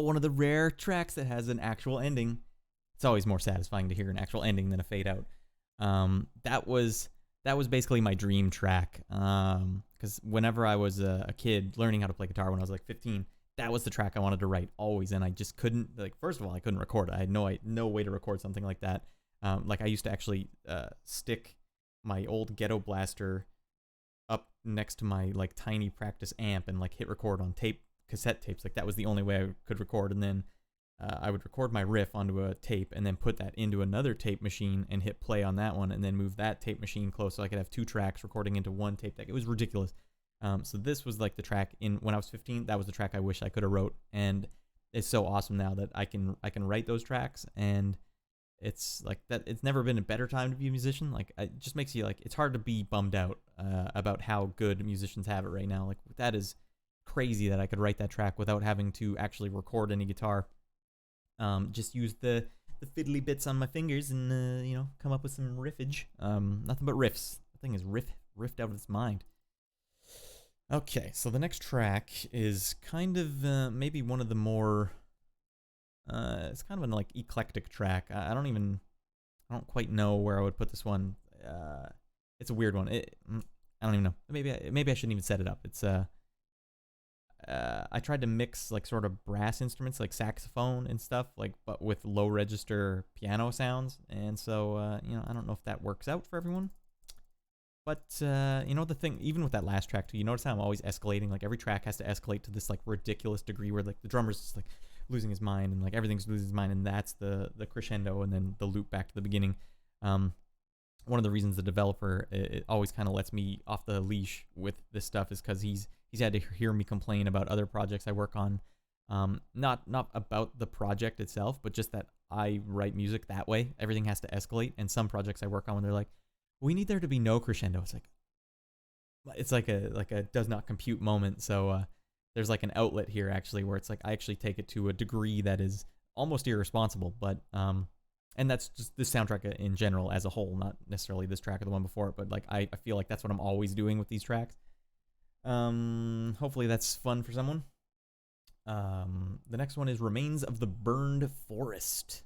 One of the rare tracks that has an actual ending. It's always more satisfying to hear an actual ending than a fade out. That was basically my dream track. Because whenever I was a kid learning how to play guitar when I was like 15, that was the track I wanted to write always, and I just couldn't. Like, first of all, I couldn't record it. I had no way to record something like that. Like I used to actually stick my old Ghetto Blaster up next to my like tiny practice amp and like hit record on cassette tapes. Like that was the only way I could record, and then I would record my riff onto a tape and then put that into another tape machine and hit play on that one, and then move that tape machine close so I could have 2 tracks recording into one tape deck. It was ridiculous. So this was like the track when I was 15. That was the track I wish I could have wrote, and it's so awesome now that I can write those tracks, and it's like that. It's never been a better time to be a musician. Like it just makes you like, it's hard to be bummed out about how good musicians have it right now. Like that is crazy that I could write that track without having to actually record any guitar. Just use the fiddly bits on my fingers and you know, come up with some riffage. Nothing but riffs. The thing is riffed out of its mind. Okay, so the next track is kind of maybe one of the more it's kind of an like eclectic track. I don't quite know where I would put this one. It's a weird one. I don't even know. Maybe I shouldn't even set it up. It's I tried to mix like sort of brass instruments like saxophone and stuff, like, but with low register piano sounds, and so you know, I don't know if that works out for everyone. But you know, the thing, even with that last track too, you notice how I'm always escalating. Like every track has to escalate to this like ridiculous degree where like the drummer's just like losing his mind and like everything's losing his mind, and that's the crescendo, and then the loop back to the beginning. One of the reasons the developer it always kind of lets me off the leash with this stuff is because he's had to hear me complain about other projects I work on. Not about the project itself, but just that I write music that way. Everything has to escalate, and some projects I work on when they're like, we need there to be no crescendo. It's like a does not compute moment. So there's like an outlet here actually where it's like I actually take it to a degree that is almost irresponsible. But and that's just the soundtrack in general as a whole, not necessarily this track or the one before it. But like I feel like that's what I'm always doing with these tracks. Hopefully that's fun for someone. The next one is Remains of the Burned Forest.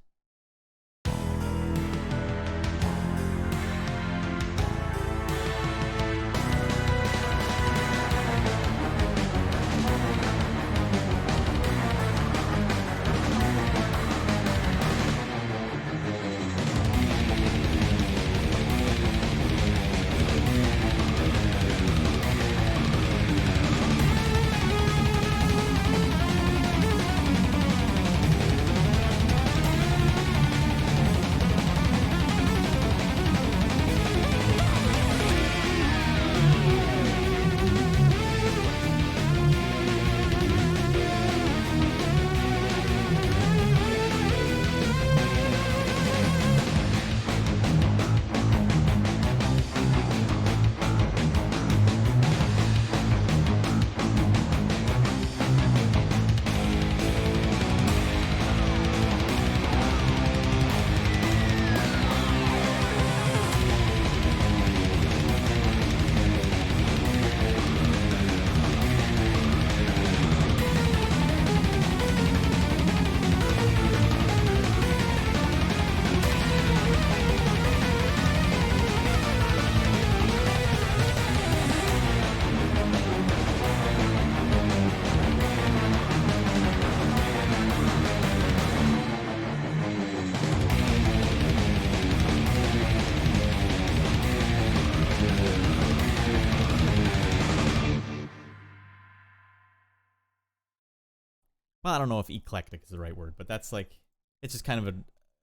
Well, I don't know if eclectic is the right word, but that's like, it's just kind of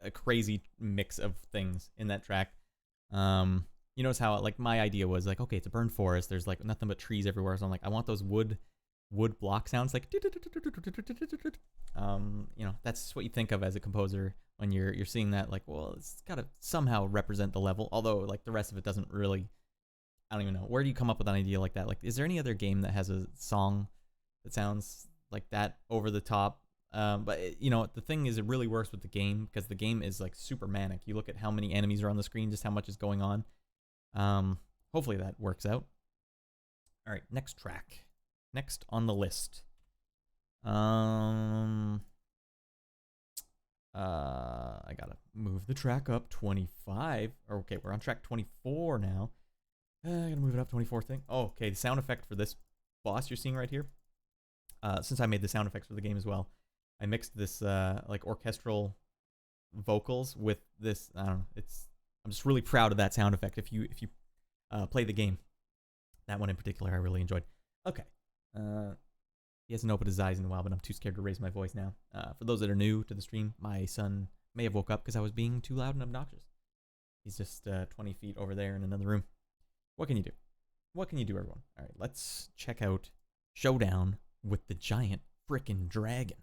a crazy mix of things in that track. You notice how like my idea was like, okay, it's a burned forest. There's like nothing but trees everywhere. So I'm like, I want those wood block sounds like, you know, that's what you think of as a composer when you're seeing that. Like, well, it's got to somehow represent the level. Although like the rest of it doesn't really. I don't even know. Where do you come up with an idea like that? Like, is there any other game that has a song that sounds like that over the top? But you know, the thing is, it really works with the game because the game is like super manic. You look at how many enemies are on the screen, just how much is going on. Hopefully that works out. All right, next track. Next on the list. I gotta move the track up 25. Okay, we're on track 24 now. I gotta move it up 24 thing. Oh, okay, the sound effect for this boss you're seeing right here. Since I made the sound effects for the game as well, I mixed this like orchestral vocals with this. I don't know. I'm just really proud of that sound effect. If you play the game, that one in particular I really enjoyed. Okay. He hasn't opened his eyes in a while, but I'm too scared to raise my voice now. For those that are new to the stream, my son may have woke up because I was being too loud and obnoxious. He's just 20 feet over there in another room. What can you do? What can you do, everyone? All right, let's check out Showdown with the giant frickin' dragon.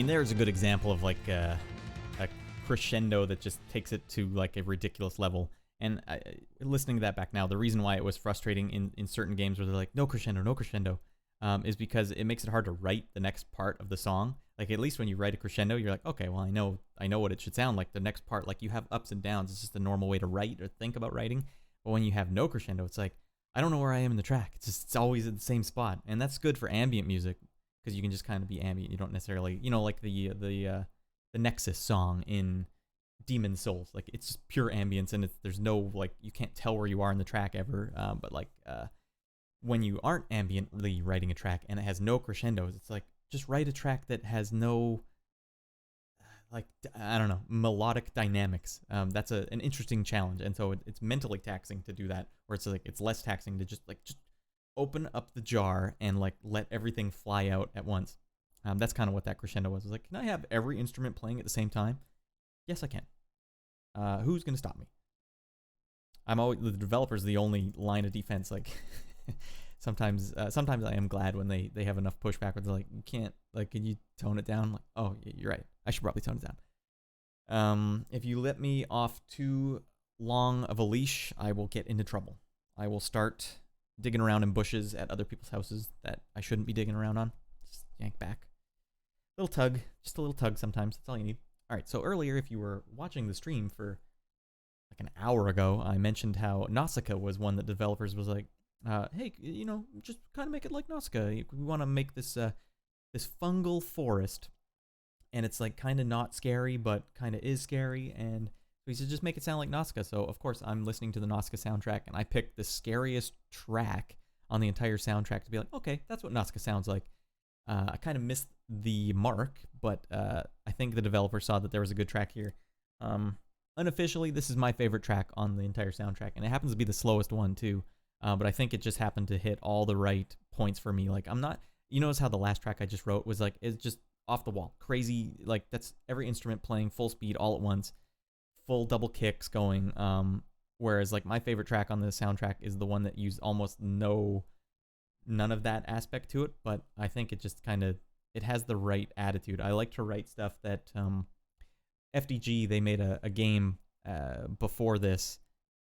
There's a good example of like a crescendo that just takes it to like a ridiculous level. And listening to that back now, the reason why it was frustrating in certain games where they're like, no crescendo, is because it makes it hard to write the next part of the song. Like at least when you write a crescendo, you're like, okay, well I know what it should sound like. The next part, like you have ups and downs. It's just a normal way to write or think about writing. But when you have no crescendo, it's like, I don't know where I am in the track. It's always at the same spot. And that's good for ambient music, because you can just kind of be ambient. You don't necessarily, like the Nexus song in Demon Souls. Like it's just pure ambience, and there's no like you can't tell where you are in the track ever. But like when you aren't ambiently writing a track and it has no crescendos, it's like just write a track that has no like I don't know melodic dynamics. That's an interesting challenge, and so it's mentally taxing to do that. Where it's like it's less taxing to just open up the jar and like let everything fly out at once. That's kind of what that crescendo was. It was like, can I have every instrument playing at the same time? Yes, I can. Who's gonna stop me? The developer's the only line of defense. Like sometimes I am glad when they have enough pushback where they're like, you can't, like, can you tone it down? I'm like, oh, you're right. I should probably tone it down. If you let me off too long of a leash, I will get into trouble. I will start digging around in bushes at other people's houses that I shouldn't be digging around on. Just yank back. Little tug. Just a little tug sometimes. That's all you need. All right, so earlier, if you were watching the stream for like an hour ago, I mentioned how Nausicaa was one that developers was like, hey, just kind of make it like Nausicaa. We want to make this this fungal forest, and it's like kind of not scary, but kind of is scary, and he said, just make it sound like Nausicaa. So, of course, I'm listening to the Nausicaa soundtrack, and I picked the scariest track on the entire soundtrack to be like, okay, that's what Nausicaa sounds like. I kind of missed the mark, but I think the developer saw that there was a good track here. Unofficially, this is my favorite track on the entire soundtrack, and it happens to be the slowest one, too. But I think it just happened to hit all the right points for me. Like, I'm not... You notice how the last track I just wrote was, like, it's just off the wall. Crazy, like, that's every instrument playing full speed all at once. Full double kicks going, whereas like my favorite track on the soundtrack is the one that used almost no none of that aspect to it, but I think it just kind of, it has the right attitude. I like to write stuff that FDG, they made a game before this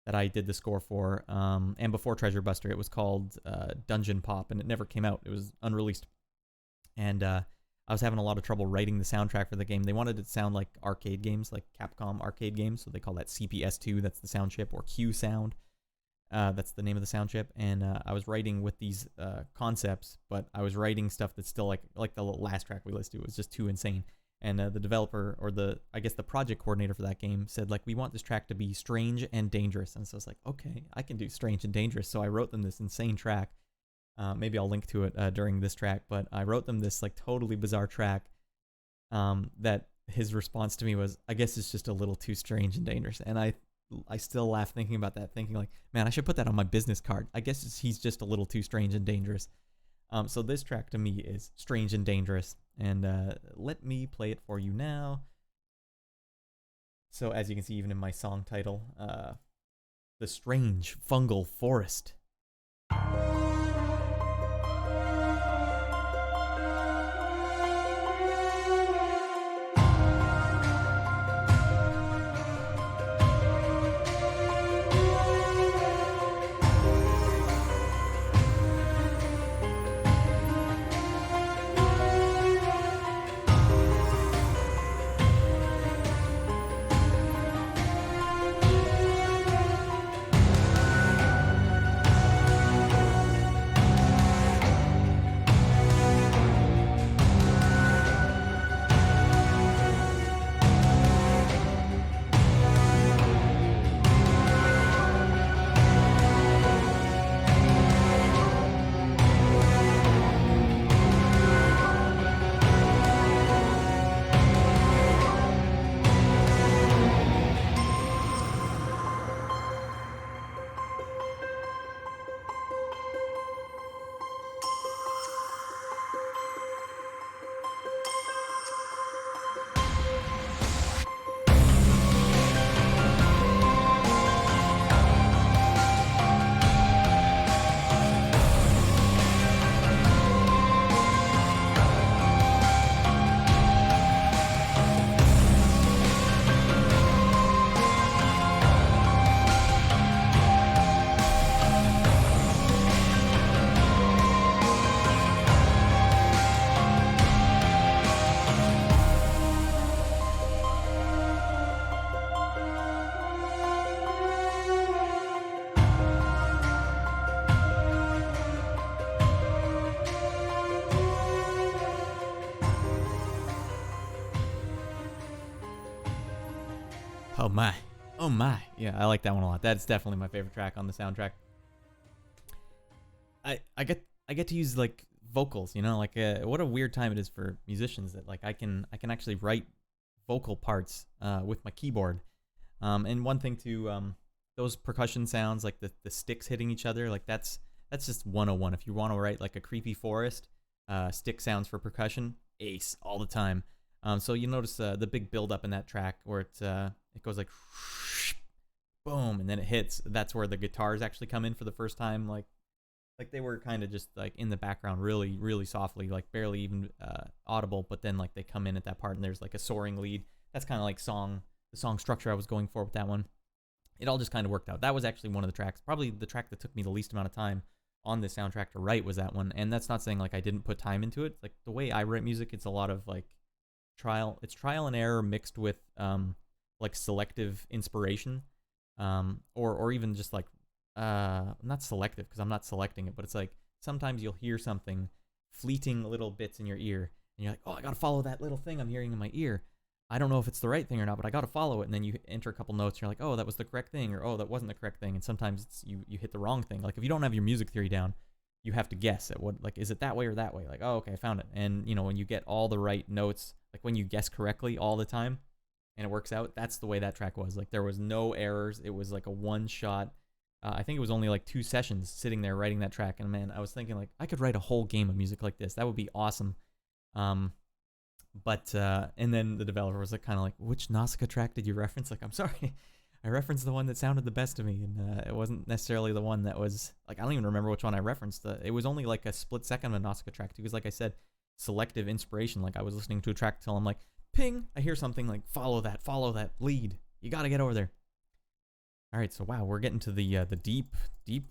that I did the score for, and before Treasure Buster. It was called Dungeon Pop, and it never came out. It was unreleased. And I was having a lot of trouble writing the soundtrack for the game. They wanted it to sound like arcade games, like Capcom arcade games, so they call that CPS2, that's the sound chip, or Q Sound. That's the name of the sound chip. And I was writing with these concepts, but I was writing stuff that's still like the last track we listened to. It was just too insane. And the developer, or the project coordinator for that game, said, like, we want this track to be strange and dangerous. And so I was like, okay, I can do strange and dangerous. So I wrote them this insane track. Maybe I'll link to it during this track, but I wrote them this like totally bizarre track that his response to me was, I guess it's just a little too strange and dangerous. And I still laugh thinking about that, thinking like, man, I should put that on my business card. I guess he's just a little too strange and dangerous. So this track to me is strange and dangerous, and let me play it for you now. So as you can see, even in my song title, The Strange Fungal Forest. Oh my. Oh my. Yeah, I like that one a lot. That's definitely my favorite track on the soundtrack. I get to use like vocals, you know, like what a weird time it is for musicians that like I can actually write vocal parts with my keyboard. And one thing too, those percussion sounds, like the sticks hitting each other, like that's just 101. If you want to write like a creepy forest, stick sounds for percussion, ace all the time. So you notice the big build up in that track where it goes like boom, and then it hits. That's where the guitars actually come in for the first time. Like they were kind of just like in the background, really, really softly, like barely even audible. But then like they come in at that part, and there's like a soaring lead. That's kind of like the song structure I was going for with that one. It all just kind of worked out. That was actually one of the tracks, probably the track that took me the least amount of time on the soundtrack to write was that one. And that's not saying like I didn't put time into it. Like the way I write music, it's a lot of like trial and error mixed with like selective inspiration, or even just like not selective because I'm not selecting it, but it's like sometimes you'll hear something, fleeting little bits in your ear, and you're like, oh, I gotta follow that little thing I'm hearing in my ear. I don't know if it's the right thing or not, but I gotta follow it. And then you enter a couple notes, and you're like, oh, that was the correct thing, or oh, that wasn't the correct thing. And sometimes it's, you hit the wrong thing. Like if you don't have your music theory down, you have to guess at what, like, is it that way or that way? Like, oh, okay, I found it. And you know, when you get all the right notes, like when you guess correctly all the time, and it works out, that's the way that track was. Like there was no errors. It was like a one shot. I think it was only like 2 sessions sitting there writing that track. And man, I was thinking like I could write a whole game of music like this. That would be awesome. But and then the developer was like kind of like, which Nausicaa track did you reference? Like, I'm sorry, I referenced the one that sounded the best to me, and it wasn't necessarily the one that was, like, I don't even remember which one I referenced. It was only like a split second of a Nausicaa track, too, because like I said, selective inspiration. Like, I was listening to a track till I'm like, ping, I hear something, like, follow that lead. You gotta get over there. All right, so wow, we're getting to the deep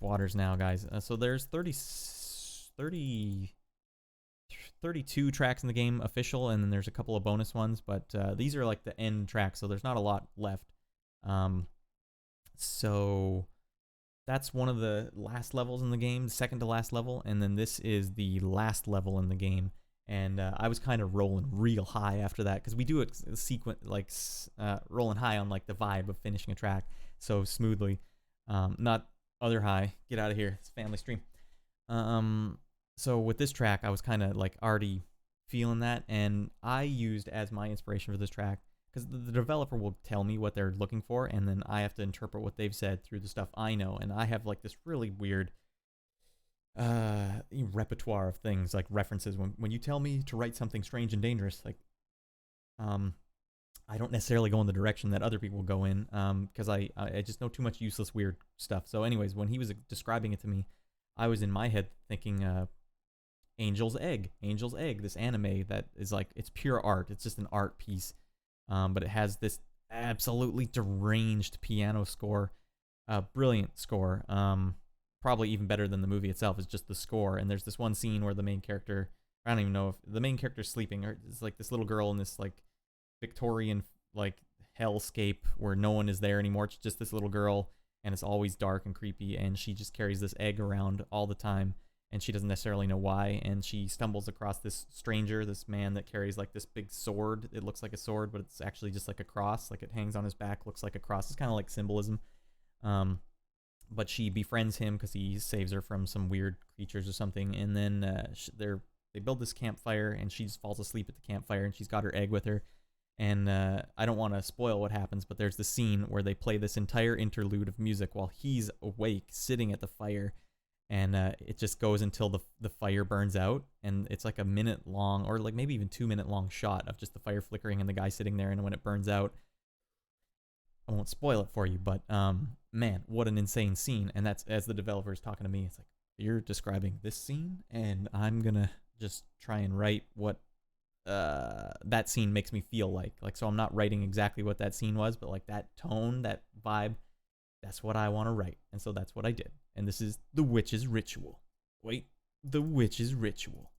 waters now, guys. So there's 32 tracks in the game official, and then there's a couple of bonus ones, but these are like the end tracks, so there's not a lot left. So that's one of the last levels in the game, the second to last level, and then this is the last level in the game. And I was kind of rolling real high after that, because we do a sequence, like rolling high on like the vibe of finishing a track so smoothly. Not other high. Get out of here. It's a family stream. So with this track, I was kind of like already feeling that, and I used as my inspiration for this track, because the developer will tell me what they're looking for, and then I have to interpret what they've said through the stuff I know, and I have like this really weird repertoire of things, like references. When you tell me to write something strange and dangerous, like I don't necessarily go in the direction that other people go in, because I just know too much useless weird stuff. So anyways, when he was describing it to me, I was in my head thinking Angel's Egg, this anime that is like, it's pure art, it's just an art piece, but it has this absolutely deranged piano score, brilliant score, probably even better than the movie itself, is just the score. And there's this one scene where the main character, I don't even know if the main character's sleeping, or it's like this little girl in this like Victorian like hellscape where no one is there anymore. It's just this little girl, and it's always dark and creepy, and she just carries this egg around all the time, and she doesn't necessarily know why, and she stumbles across this stranger, this man that carries like this big sword. It looks like a sword, but it's actually just like a cross, like it hangs on his back, looks like a cross. It's kind of like symbolism. But she befriends him because he saves her from some weird creatures or something, and then they build this campfire, and she just falls asleep at the campfire, and she's got her egg with her. And I don't want to spoil what happens, but there's the scene where they play this entire interlude of music while he's awake, sitting at the fire, and it just goes until the fire burns out, and it's like a minute long, or like maybe even 2 minute long shot of just the fire flickering and the guy sitting there, and when it burns out, I won't spoil it for you, but man, what an insane scene. And that's, as the developer is talking to me, it's like, you're describing this scene, and I'm gonna just try and write what that scene makes me feel like. So I'm not writing exactly what that scene was, but like that tone, that vibe, that's what I want to write. And so that's what I did. And this is The Witch's Ritual. Wait, The Witch's Ritual.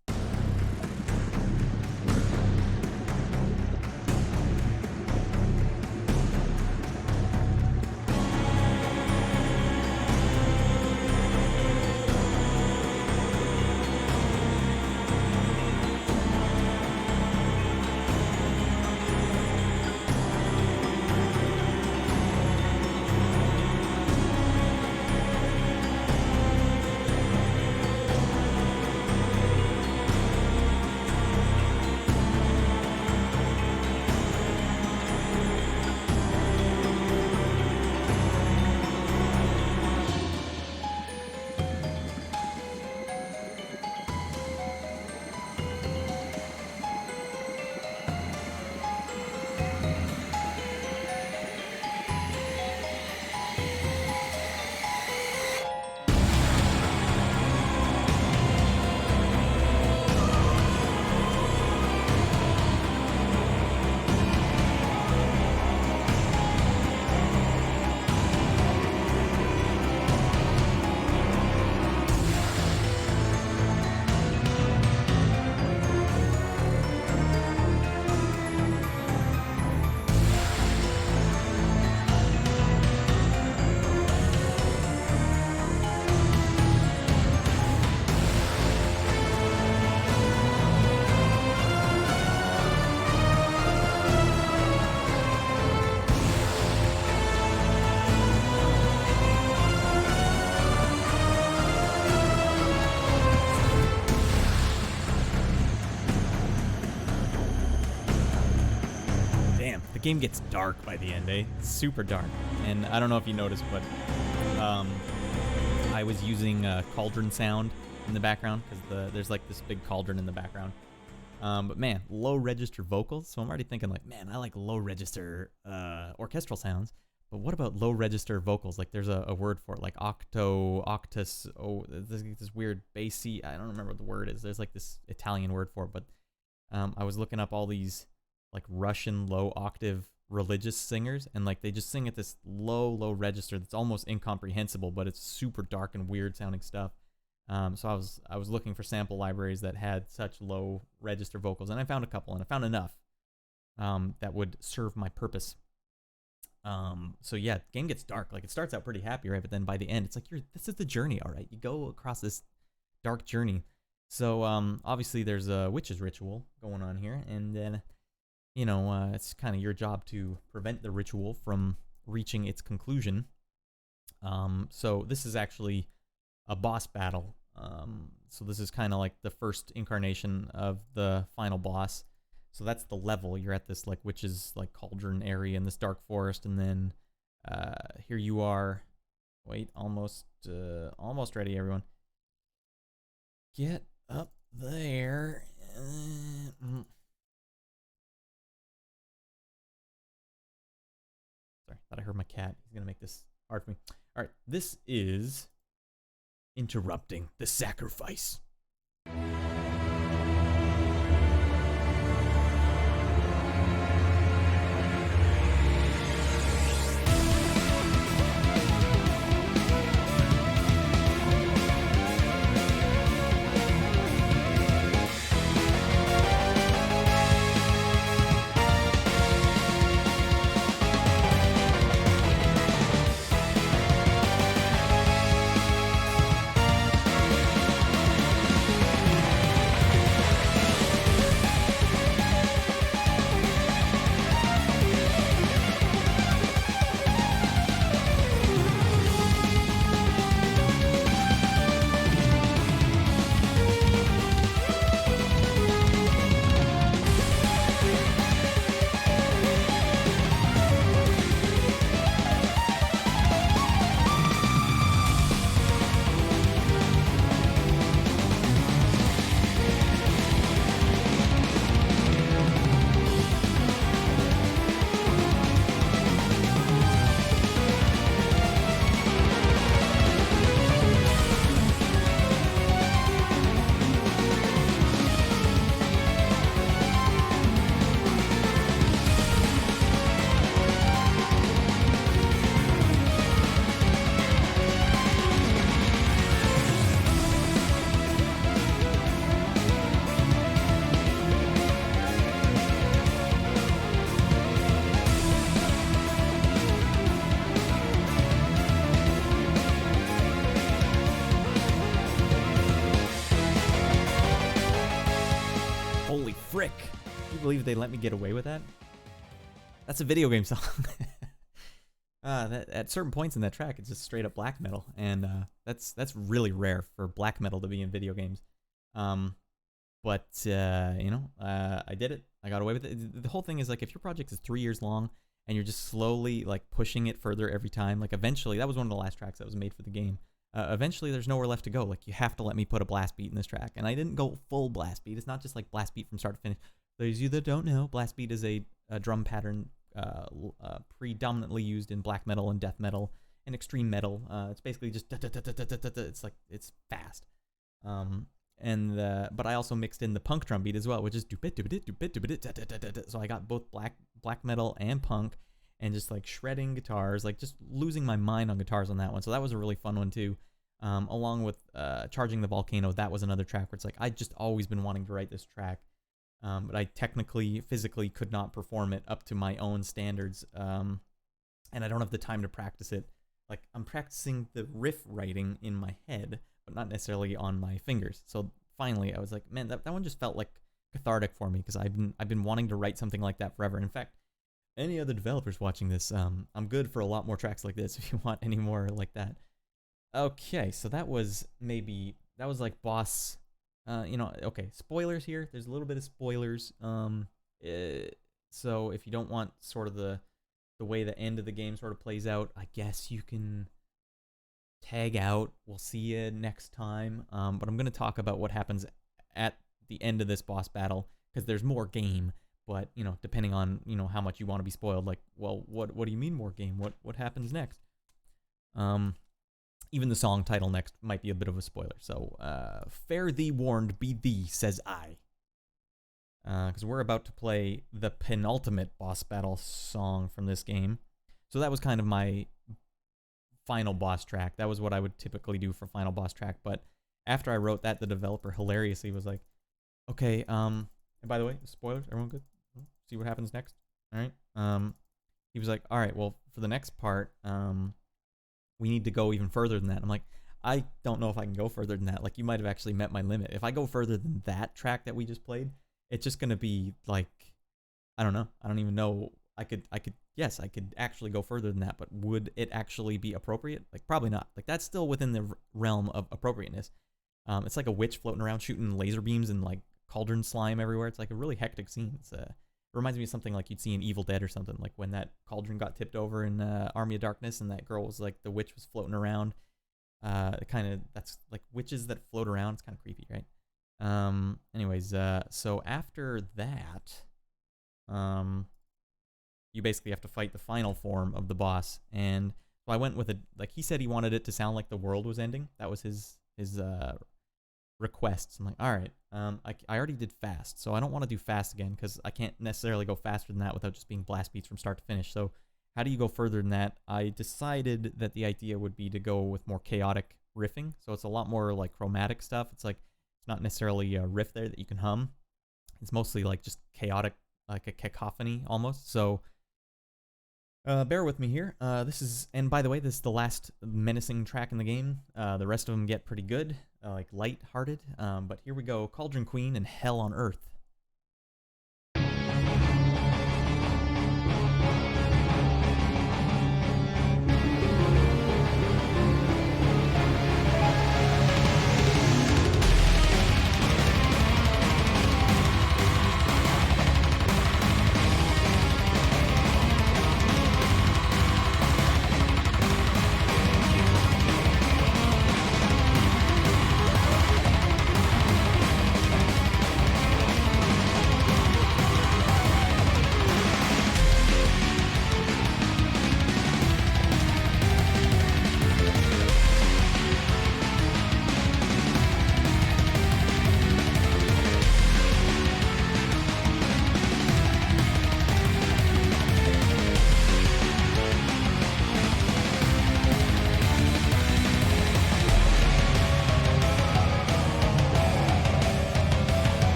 Game gets dark by the end, It's super dark. And I don't know if you noticed, but I was using Cauldron sound in the background, because there's like this big cauldron in the background. But man, low register vocals, so I'm already thinking like, man, I like low register orchestral sounds. But what about low register vocals? Like there's a word for it, like octus. Oh, this weird bassy. I don't remember what the word is. There's like this Italian word for it. But I was looking up all these like Russian low octave religious singers, and like they just sing at this low register that's almost incomprehensible, but it's super dark and weird sounding stuff. So I was looking for sample libraries that had such low register vocals, and I found a couple, and I found enough that would serve my purpose. So yeah, the game gets dark. Like it starts out pretty happy, right? But then by the end, it's like this is the journey, all right? You go across this dark journey. So obviously there's a witch's ritual going on here, and then it's kind of your job to prevent the ritual from reaching its conclusion. So this is actually a boss battle. So this is kind of like the first incarnation of the final boss. So that's the level. You're at this like witch's like cauldron area in this dark forest, and then here you are. Wait, almost ready, everyone. Get up there. Sorry, thought I heard my cat. He's gonna make this hard for me. All right, this is interrupting the sacrifice. Frick. Can you believe they let me get away with that? That's a video game song. At certain points in that track, it's just straight up black metal, and that's really rare for black metal to be in video games. But I did it. I got away with it. The whole thing is like if your project is 3 years long and you're just slowly like pushing it further every time, like eventually that was one of the last tracks that was made for the game. Eventually there's nowhere left to go. Like you have to let me put a blast beat in this track, and I didn't go full blast beat. It's not just like blast beat from start to finish. Those of you that don't know, blast beat is a drum pattern predominantly used in black metal and death metal and extreme metal. It's basically just it's like it's fast. But I also mixed in the punk drum beat as well, which is so I got both black metal and punk, and just like shredding guitars, like just losing my mind on guitars on that one. So that was a really fun one too. Along with Charging the Volcano, that was another track where it's like I'd just always been wanting to write this track, but I physically could not perform it up to my own standards, and I don't have the time to practice it. Like I'm practicing the riff writing in my head, but not necessarily on my fingers. So finally I was like, man, that one just felt like cathartic for me, because I've been wanting to write something like that forever. In fact, any other developers watching this, I'm good for a lot more tracks like this if you want any more like that. Okay, so that was like boss, okay, spoilers here. There's a little bit of spoilers. So if you don't want sort of the way the end of the game sort of plays out, I guess you can tag out. We'll see you next time. But I'm going to talk about what happens at the end of this boss battle, because there's more game, but you know, depending on how much you want to be spoiled, like, well, what do you mean more game? What happens next? Even the song title next might be a bit of a spoiler. So, fare thee warned be thee, says I. Because we're about to play the penultimate boss battle song from this game. So that was kind of my final boss track. That was what I would typically do for final boss track. But after I wrote that, the developer hilariously was like, okay, and by the way, spoilers, everyone good? See what happens next? All right. He was like, all right, well, for the next part, we need to go even further than that. I'm like, I don't know if I can go further than that. Like, you might have actually met my limit. If I go further than that track that we just played, it's just going to be like, I don't know. I don't even know. Yes, I could actually go further than that, but would it actually be appropriate? Like, probably not. Like, that's still within the realm of appropriateness. It's like a witch floating around shooting laser beams and like cauldron slime everywhere. It's like a really hectic scene. It reminds me of something like you'd see in Evil Dead or something, like when that cauldron got tipped over in Army of Darkness and that girl was like, the witch was floating around. That's like witches that float around. It's kind of creepy, right? Anyways, so after that, you basically have to fight the final form of the boss. And so I went with like, he said he wanted it to sound like the world was ending. That was his requests. I'm like, all right, I already did fast, so I don't want to do fast again because I can't necessarily go faster than that without just being blast beats from start to finish. So how do you go further than that? I decided that the idea would be to go with more chaotic riffing. So it's a lot more like chromatic stuff. It's like, it's not necessarily a riff there that you can hum. It's mostly like just chaotic, like a cacophony almost. So bear with me here. And by the way, this is the last menacing track in the game. The rest of them get pretty good, like light-hearted. But here we go, Cauldron Queen and Hell on Earth.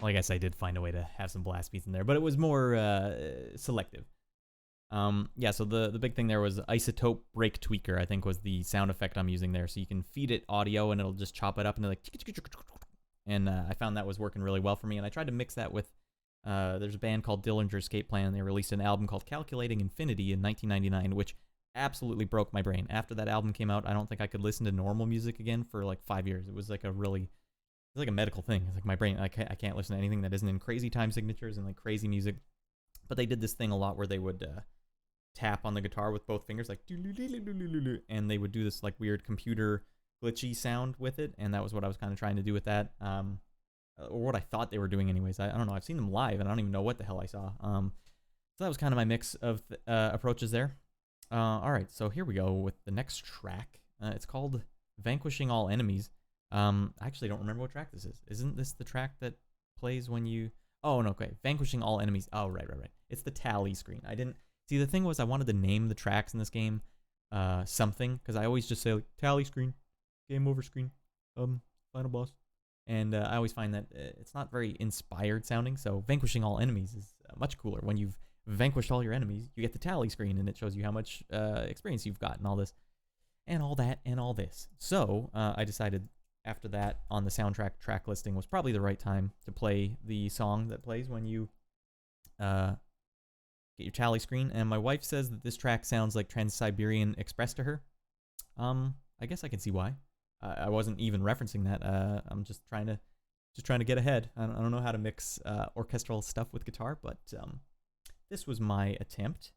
Well, I guess I did find a way to have some blast beats in there, but it was more selective. Yeah, so the big thing there was Isotope Break Tweaker, I think was the sound effect I'm using there. So you can feed it audio and it'll just chop it up into like, and I found that was working really well for me. And I tried to mix that with, there's a band called Dillinger Escape Plan, and they released an album called Calculating Infinity in 1999, which absolutely broke my brain. After that album came out, I don't think I could listen to normal music again for like 5 years. It was like it's like a medical thing. It's like my brain, I can't listen to anything that isn't in crazy time signatures and like crazy music. But they did this thing a lot where they would tap on the guitar with both fingers, like, and they would do this like weird computer glitchy sound with it, and that was what I was kind of trying to do with that, or what I thought they were doing anyways. I don't know. I've seen them live, and I don't even know what the hell I saw. So that was kind of my mix of approaches there. All right, so here we go with the next track. It's called Vanquishing All Enemies. I actually don't remember what track this is. Isn't this the track that plays when you... Oh, no, okay. Vanquishing All Enemies. Oh, right. It's the tally screen. I didn't... See, the thing was I wanted to name the tracks in this game something, because I always just say, like, tally screen, game over screen, final boss. And I always find that it's not very inspired sounding. So Vanquishing All Enemies is much cooler. When you've vanquished all your enemies, you get the tally screen, and it shows you how much experience you've got and all this. And all that and all this. So I decided after that on the soundtrack track listing was probably the right time to play the song that plays when you get your tally screen. And my wife says that this track sounds like Trans-Siberian Express to her. I guess I can see why. I wasn't even referencing that. I'm just trying to get ahead. I don't know how to mix orchestral stuff with guitar, but this was my attempt.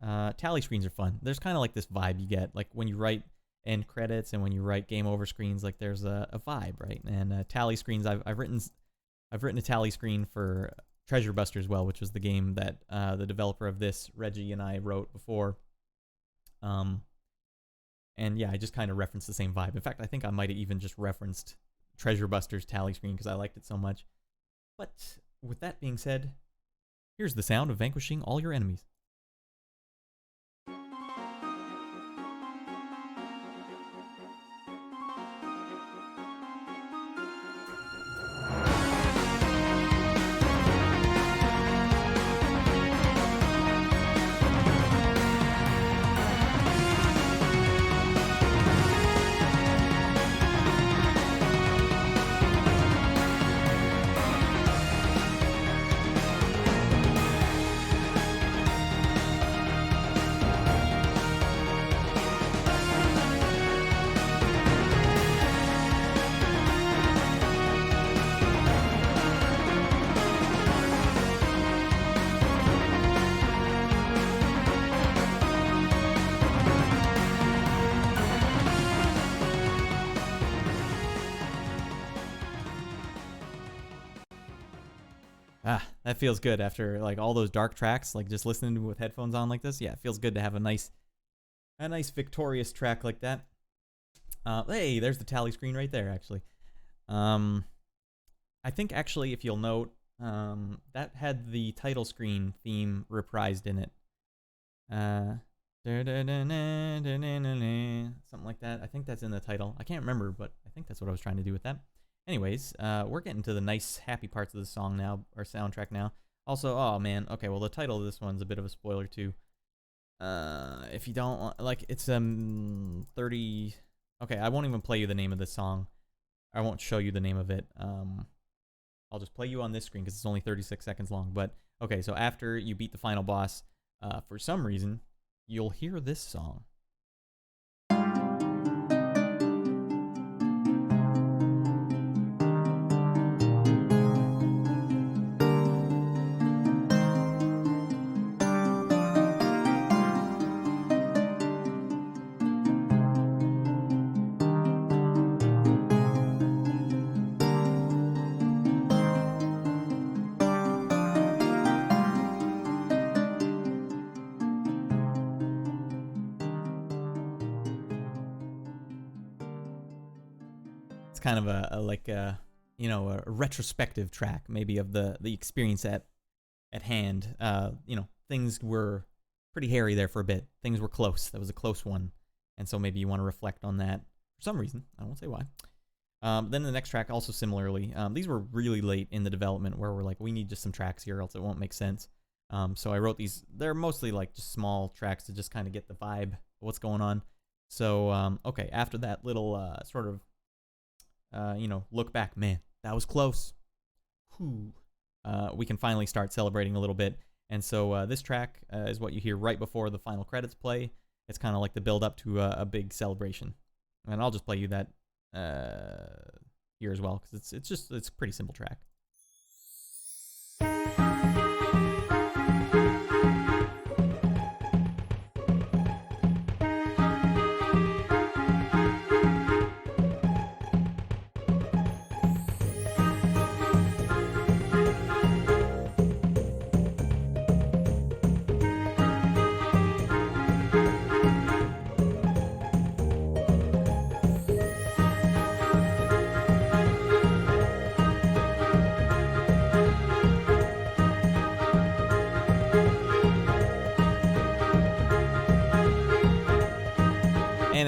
Tally screens are fun. There's kind of like this vibe you get, like when you write end credits and when you write game over screens. Like there's a vibe, right? And tally screens. I've written a tally screen for Treasure Buster as well, which was the game that the developer of this, Reggie, and I wrote before. And yeah, I just kind of referenced the same vibe. In fact, I think I might have even just referenced Treasure Buster's tally screen because I liked it so much. But with that being said, here's the sound of vanquishing all your enemies. That feels good after like all those dark tracks, like just listening to it with headphones on like this. Yeah, it feels good to have a nice victorious track like that. Hey, there's the tally screen right there, actually. I think actually, if you'll note, that had the title screen theme reprised in it. Something like that. I think that's in the title. I can't remember, but I think that's what I was trying to do with that. Anyways, we're getting to the nice, happy parts of the song now, or soundtrack now. Also, oh man, okay, well the title of this one's a bit of a spoiler too. If you don't want, like, it's 30. Okay, I won't even play you the name of this song. I won't show you the name of it. I'll just play you on this screen because it's only 36 seconds long. But okay, so after you beat the final boss, for some reason, you'll hear this song. Kind of a retrospective track maybe of the experience at hand. Things were pretty hairy there for a bit. Things were close. That was a close one, and so maybe you want to reflect on that for some reason. I won't say why. Then the next track, also similarly, these were really late in the development where we're like, we need just some tracks here, else it won't make sense. So I wrote these. They're mostly like just small tracks to just kind of get the vibe of what's going on. So okay, after that little sort of look back, man, that was close. Whew. We can finally start celebrating a little bit. And so this track is what you hear right before the final credits play. It's kind of like the build up to a big celebration. And I'll just play you that here as well, because it's a pretty simple track.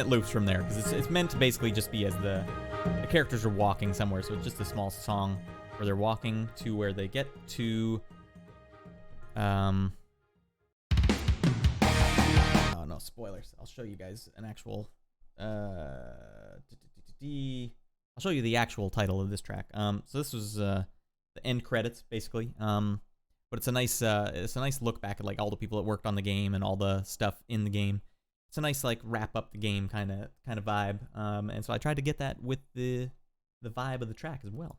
it loops from there, because it's meant to basically just be as the characters are walking somewhere, so it's just a small song where they're walking to where they get to, oh no, spoilers. I'll show you guys an actual, I'll show you the actual title of this track. So this was, the end credits, basically. But it's a nice look back at like all the people that worked on the game and all the stuff in the game. It's a nice like wrap up the game kind of vibe. And so I tried to get that with the vibe of the track as well.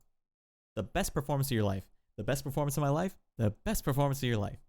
The best performance of your life. The best performance of my life. The best performance of your life.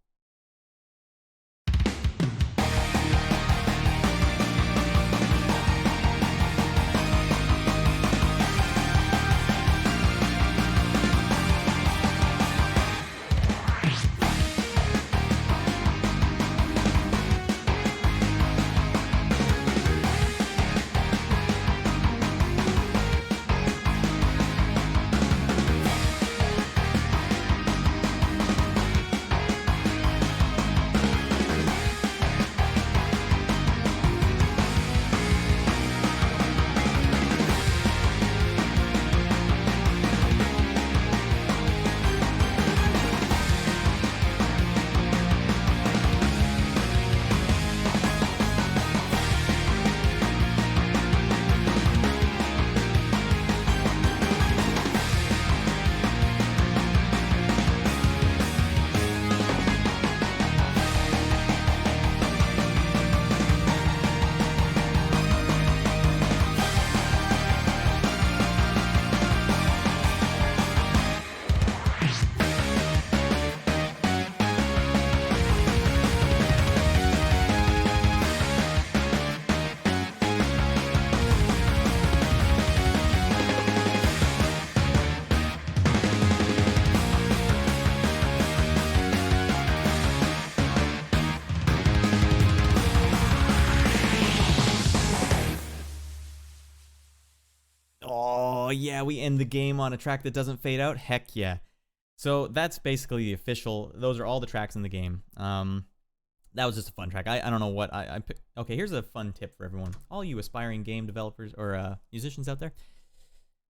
Oh, yeah, we end the game on a track that doesn't fade out? Heck yeah. So that's basically the official, those are all the tracks in the game. That was just a fun track. I don't know what I picked. Okay, here's a fun tip for everyone. All you aspiring game developers or musicians out there.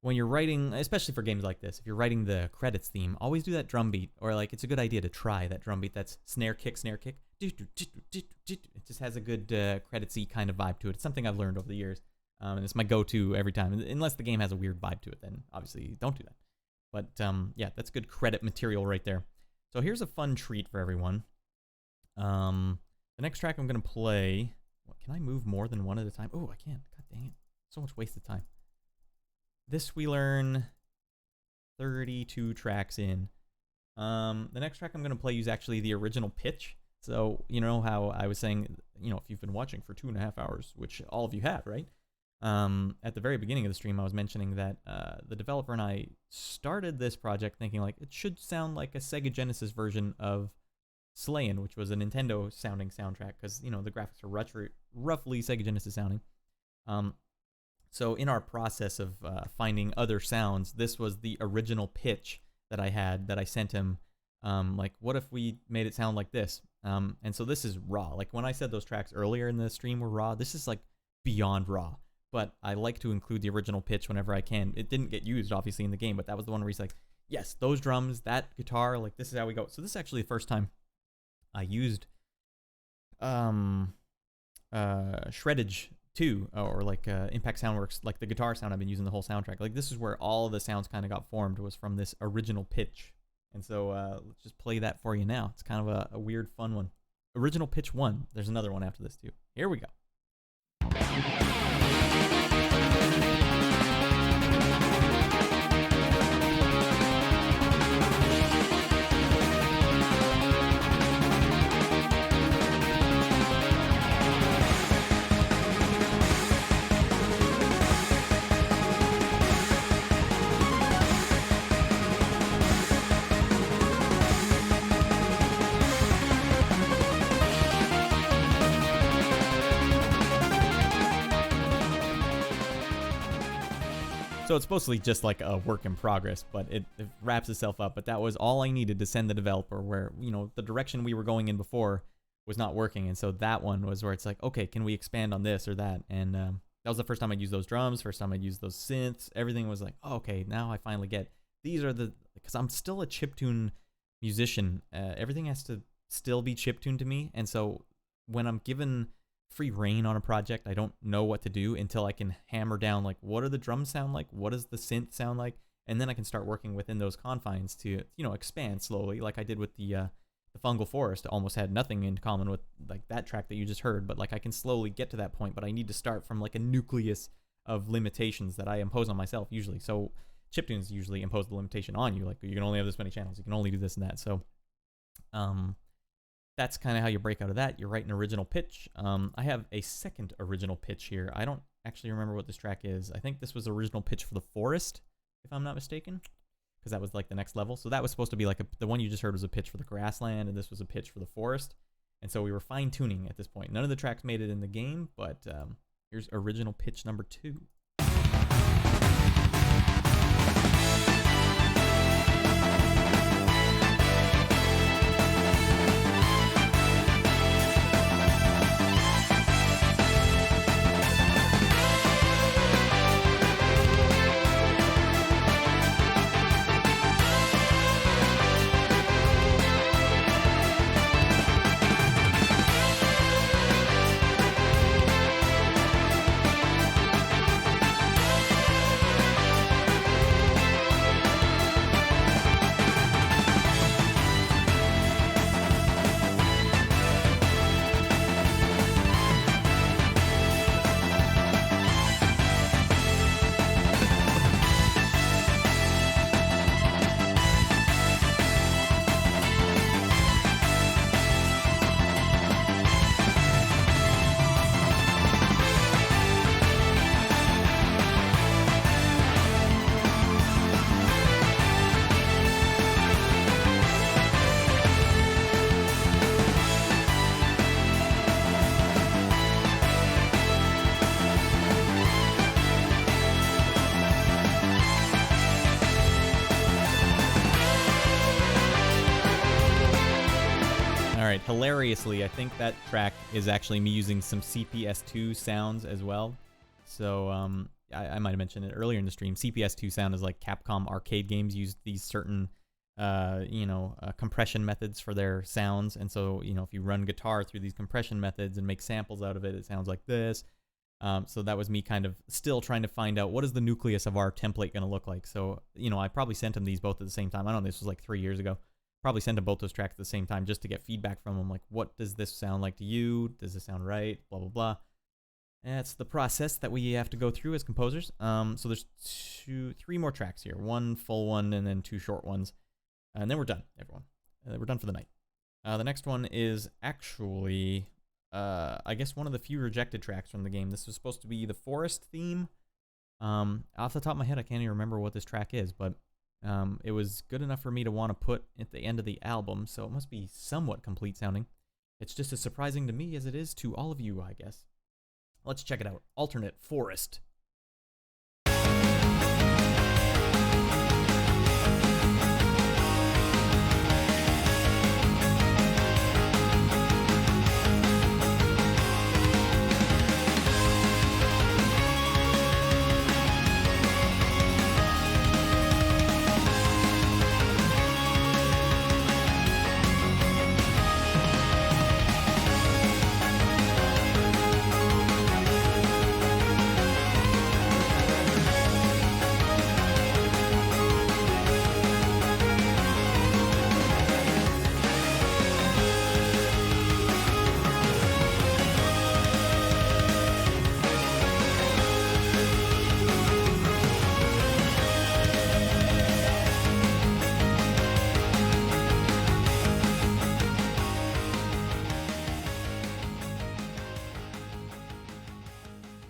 When you're writing, especially for games like this, if you're writing the credits theme, always do that drum beat. Or like, it's a good idea to try that drum beat that's snare kick, snare kick. It just has a good creditsy kind of vibe to it. It's something I've learned over the years. And it's my go-to every time. Unless the game has a weird vibe to it, then obviously don't do that. But yeah, that's good credit material right there. So here's a fun treat for everyone. The next track I'm going to play... What, can I move more than one at a time? Oh, I can't. God dang it. So much wasted time. This we learn 32 tracks in. The next track I'm going to play is actually the original pitch. So, you know how I was saying, you know, if you've been watching for 2.5 hours, which all of you have, right? At the very beginning of the stream, I was mentioning that the developer and I started this project thinking like it should sound like a Sega Genesis version of Slayin, which was a Nintendo sounding soundtrack, because you know the graphics are roughly Sega Genesis sounding. So in our process of finding other sounds, this was the original pitch that I had that I sent him. Like, what if we made it sound like this? And so this is raw. Like when I said those tracks earlier in the stream were raw, this is like beyond raw. But I like to include the original pitch whenever I can. It didn't get used, obviously, in the game, but that was the one where he's like, yes, those drums, that guitar, like, this is how we go. So this is actually the first time I used shreddage too, or like Impact Soundworks, like the guitar sound I've been using the whole soundtrack. Like, this is where all of the sounds kind of got formed, was from this original pitch. And so let's just play that for you now. It's kind of a weird, fun one. Original pitch 1. There's another one after this too. Here we go. So it's mostly just like a work in progress, but it wraps itself up. But that was all I needed to send the developer, where, you know, the direction we were going in before was not working. And so that one was where it's like, okay, can we expand on this or that? And that was the first time I'd used those drums, first time I'd used those synths. Everything was like, oh, okay, now I finally get, these are the, because I'm still a chiptune musician. Everything has to still be chiptune to me. And so when I'm given free reign on a project, I don't know what to do until I can hammer down, like, what do the drums sound like? What does the synth sound like? And then I can start working within those confines to, you know, expand slowly, like I did with the Fungal Forest. Almost had nothing in common with like that track that you just heard, but like I can slowly get to that point, but I need to start from like a nucleus of limitations that I impose on myself usually. So chiptunes usually impose the limitation on you, like you can only have this many channels, you can only do this and that. So that's kind of how you break out of that. You write an original pitch. I have a second original pitch here. I don't actually remember what this track is. I think this was original pitch for the Forest, if I'm not mistaken, because that was like the next level. So that was supposed to be like the one you just heard was a pitch for the Grassland, and this was a pitch for the Forest. And so we were fine-tuning at this point. None of the tracks made it in the game, but here's original pitch number 2. Hilariously, I think that track is actually me using some CPS2 sounds as well. So I might have mentioned it earlier in the stream. CPS2 sound is like Capcom arcade games use these certain compression methods for their sounds. And so, you know, if you run guitar through these compression methods and make samples out of it, it sounds like this. So that was me kind of still trying to find out what is the nucleus of our template going to look like. So, you know, I probably sent him these both at the same time. I don't know, this was like 3 years ago. Probably send them both those tracks at the same time just to get feedback from them. Like, what does this sound like to you? Does this sound right? Blah, blah, blah. And that's the process that we have to go through as composers. So there's 3 more tracks here. 1 full one and then 2 short ones. And then we're done, everyone. We're done for the night. The next one is actually, I guess, one of the few rejected tracks from the game. This was supposed to be the Forest theme. Off the top of my head, I can't even remember what this track is, but it was good enough for me to want to put at the end of the album, so it must be somewhat complete sounding. It's just as surprising to me as it is to all of you, I guess. Let's check it out. Alternate Forest.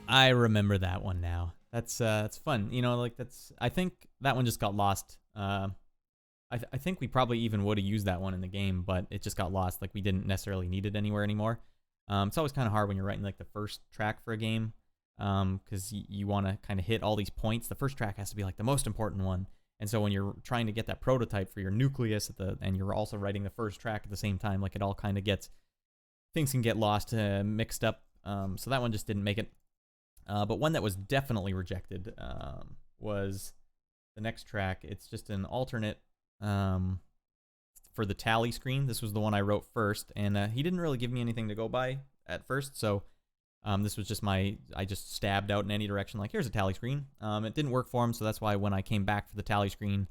I remember that one now. That's fun. You know, like I think that one just got lost. I think we probably even would have used that one in the game, but it just got lost. Like we didn't necessarily need it anywhere anymore. It's always kind of hard when you're writing like the first track for a game, because you want to kind of hit all these points. The first track has to be like the most important one. And so when you're trying to get that prototype for your nucleus and you're also writing the first track at the same time, like it all kind of things can get lost, mixed up. So that one just didn't make it. But one that was definitely rejected was the next track. It's just an alternate for the tally screen. This was the one I wrote first, and he didn't really give me anything to go by at first, so this was just I just stabbed out in any direction, like, here's a tally screen. It didn't work for him, so that's why when I came back for the tally screen,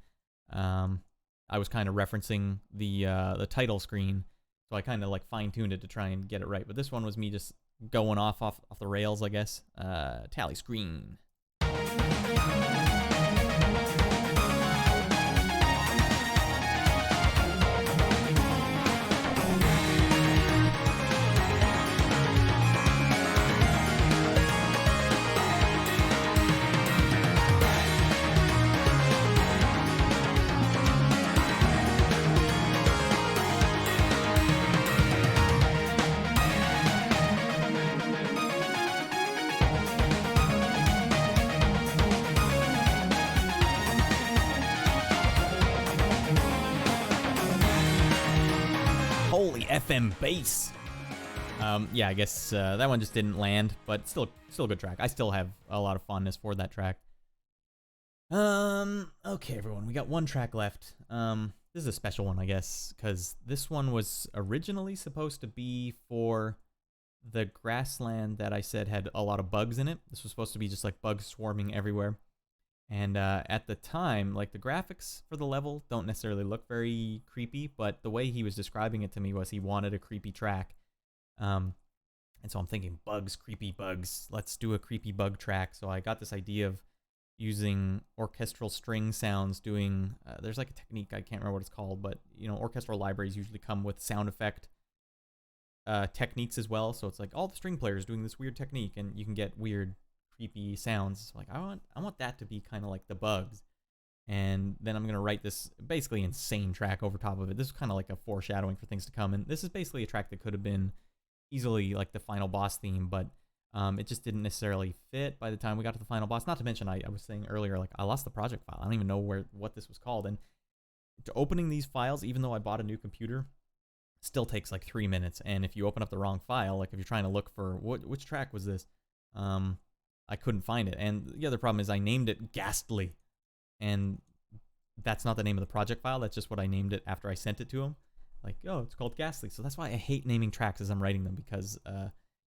I was kind of referencing the title screen, so I kind of like fine-tuned it to try and get it right. But this one was me just going off the rails, I guess. Tally screen. FM bass. Yeah, I guess that one just didn't land, but still a good track. I still have a lot of fondness for that track. Okay, everyone, we got one track left. This is a special one, I guess, because this one was originally supposed to be for the Grassland that I said had a lot of bugs in it. This was supposed to be just like bugs swarming everywhere. And at the time, like, the graphics for the level don't necessarily look very creepy, but the way he was describing it to me was he wanted a creepy track. And so I'm thinking, bugs, creepy bugs, let's do a creepy bug track. So I got this idea of using orchestral string sounds, doing, there's like a technique, I can't remember what it's called, but, you know, orchestral libraries usually come with sound effect techniques as well. So it's like all the string players doing this weird technique, and you can get weird creepy sounds. Like, I want that to be kind of like the bugs, and then I'm gonna write this basically insane track over top of it. This is kind of like a foreshadowing for things to come, and this is basically a track that could have been easily like the final boss theme, but it just didn't necessarily fit by the time we got to the final boss. Not to mention, I was saying earlier, like, I lost the project file. I don't even know what this was called, and to opening these files, even though I bought a new computer, still takes like 3 minutes. And if you open up the wrong file, like if you're trying to look for which track was this, I couldn't find it. And the other problem is I named it Ghastly, and that's not the name of the project file. That's just what I named it after I sent it to him. Like, oh, it's called Ghastly. So that's why I hate naming tracks as I'm writing them, because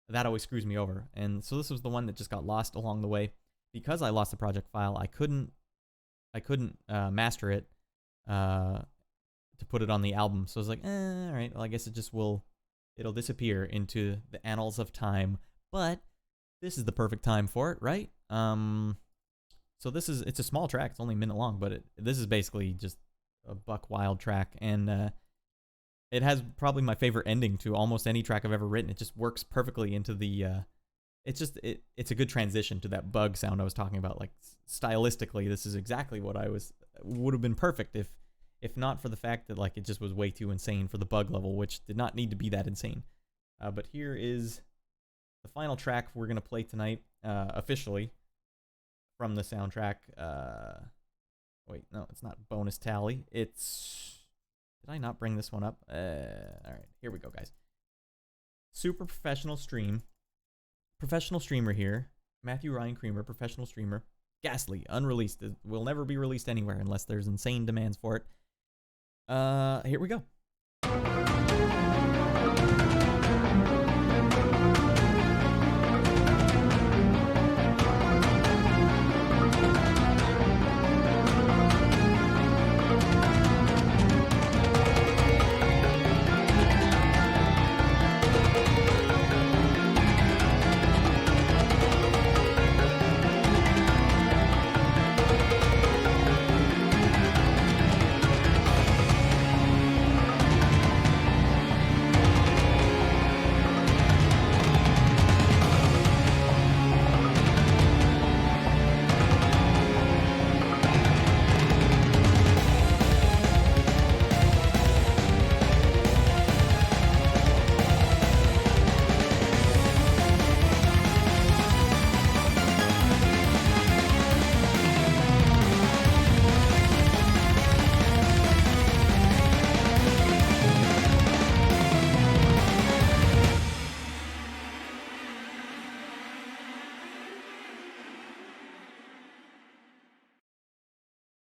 that always screws me over. And so this was the one that just got lost along the way. Because I lost the project file, I couldn't master it to put it on the album. So I was like, all right, well, I guess it'll disappear into the annals of time. But this is the perfect time for it, right? So it's a small track. It's only a minute long, but this is basically just a buck wild track, and it has probably my favorite ending to almost any track I've ever written. It just works perfectly into the. It's a good transition to that bug sound I was talking about. Like, stylistically, this is exactly what would have been perfect if not for the fact that, like, it just was way too insane for the bug level, which did not need to be that insane. But here is the final track we're going to play tonight, officially, from the soundtrack. Wait, no, it's not bonus tally. It's... Did I not bring this one up? All right, here we go, guys. Super professional stream. Professional streamer here. Matthew Ryan Creamer, professional streamer. Ghastly, unreleased. It will never be released anywhere unless there's insane demands for it. Here we go.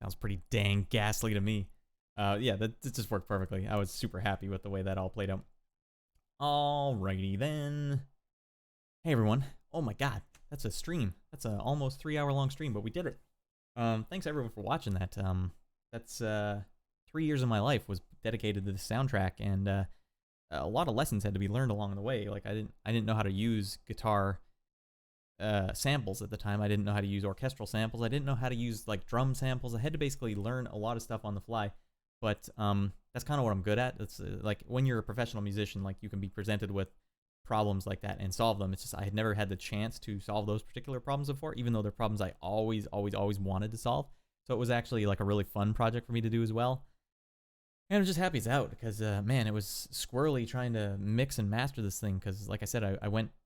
Sounds pretty dang ghastly to me. Yeah, that just worked perfectly. I was super happy with the way that all played out. Alrighty then. Hey everyone. Oh my god, that's a stream. That's a almost 3-hour long stream, but we did it. Thanks everyone for watching that. That's 3 years of my life was dedicated to the soundtrack, and a lot of lessons had to be learned along the way. Like I didn't know how to use guitar samples at the time. I didn't know how to use orchestral samples. I didn't know how to use like drum samples. I had to basically learn a lot of stuff on the fly. But that's kind of what I'm good at. It's like when you're a professional musician, like you can be presented with problems like that and solve them. It's just I had never had the chance to solve those particular problems before, even though they're problems I always wanted to solve. So it was actually like a really fun project for me to do as well. And I'm just happy it's out because, man, it was squirrely trying to mix and master this thing because, like I said, I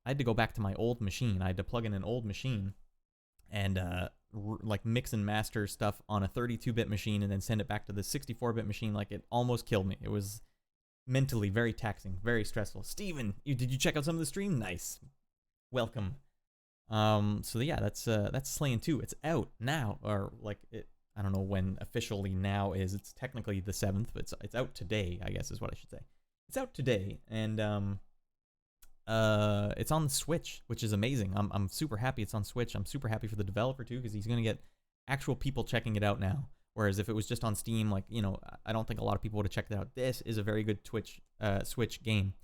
had to go back to my old machine. I had to plug in an old machine and like mix and master stuff on a 32-bit machine and then send it back to the 64-bit machine. Like it almost killed me. It was mentally very taxing, very stressful. Steven, did you check out some of the stream? Nice. Welcome. So yeah, that's Slayin 2. It's out now, or like it. I don't know when officially now is. It's technically the 7th, but it's out today, I guess is what I should say. It's out today, and it's on the Switch, which is amazing. I'm super happy it's on Switch. I'm super happy for the developer too, because he's gonna get actual people checking it out now. Whereas if it was just on Steam, like, you know, I don't think a lot of people would have checked it out. This is a very good Switch game,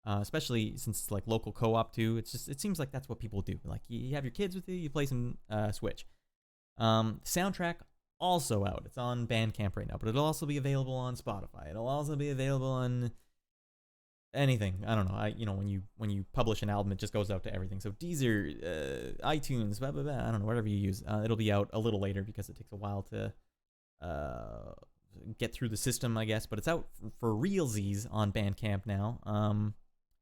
especially since it's like local co-op too. It seems like that's what people do. Like you have your kids with you, you play some Switch. Soundtrack also out. It's on Bandcamp right now, but it'll also be available on Spotify. It'll also be available on anything. I don't know. You know, when you publish an album, it just goes out to everything. So Deezer, iTunes, blah blah blah. I don't know, whatever you use. It'll be out a little later because it takes a while to get through the system, I guess. But it's out for realsies on Bandcamp now.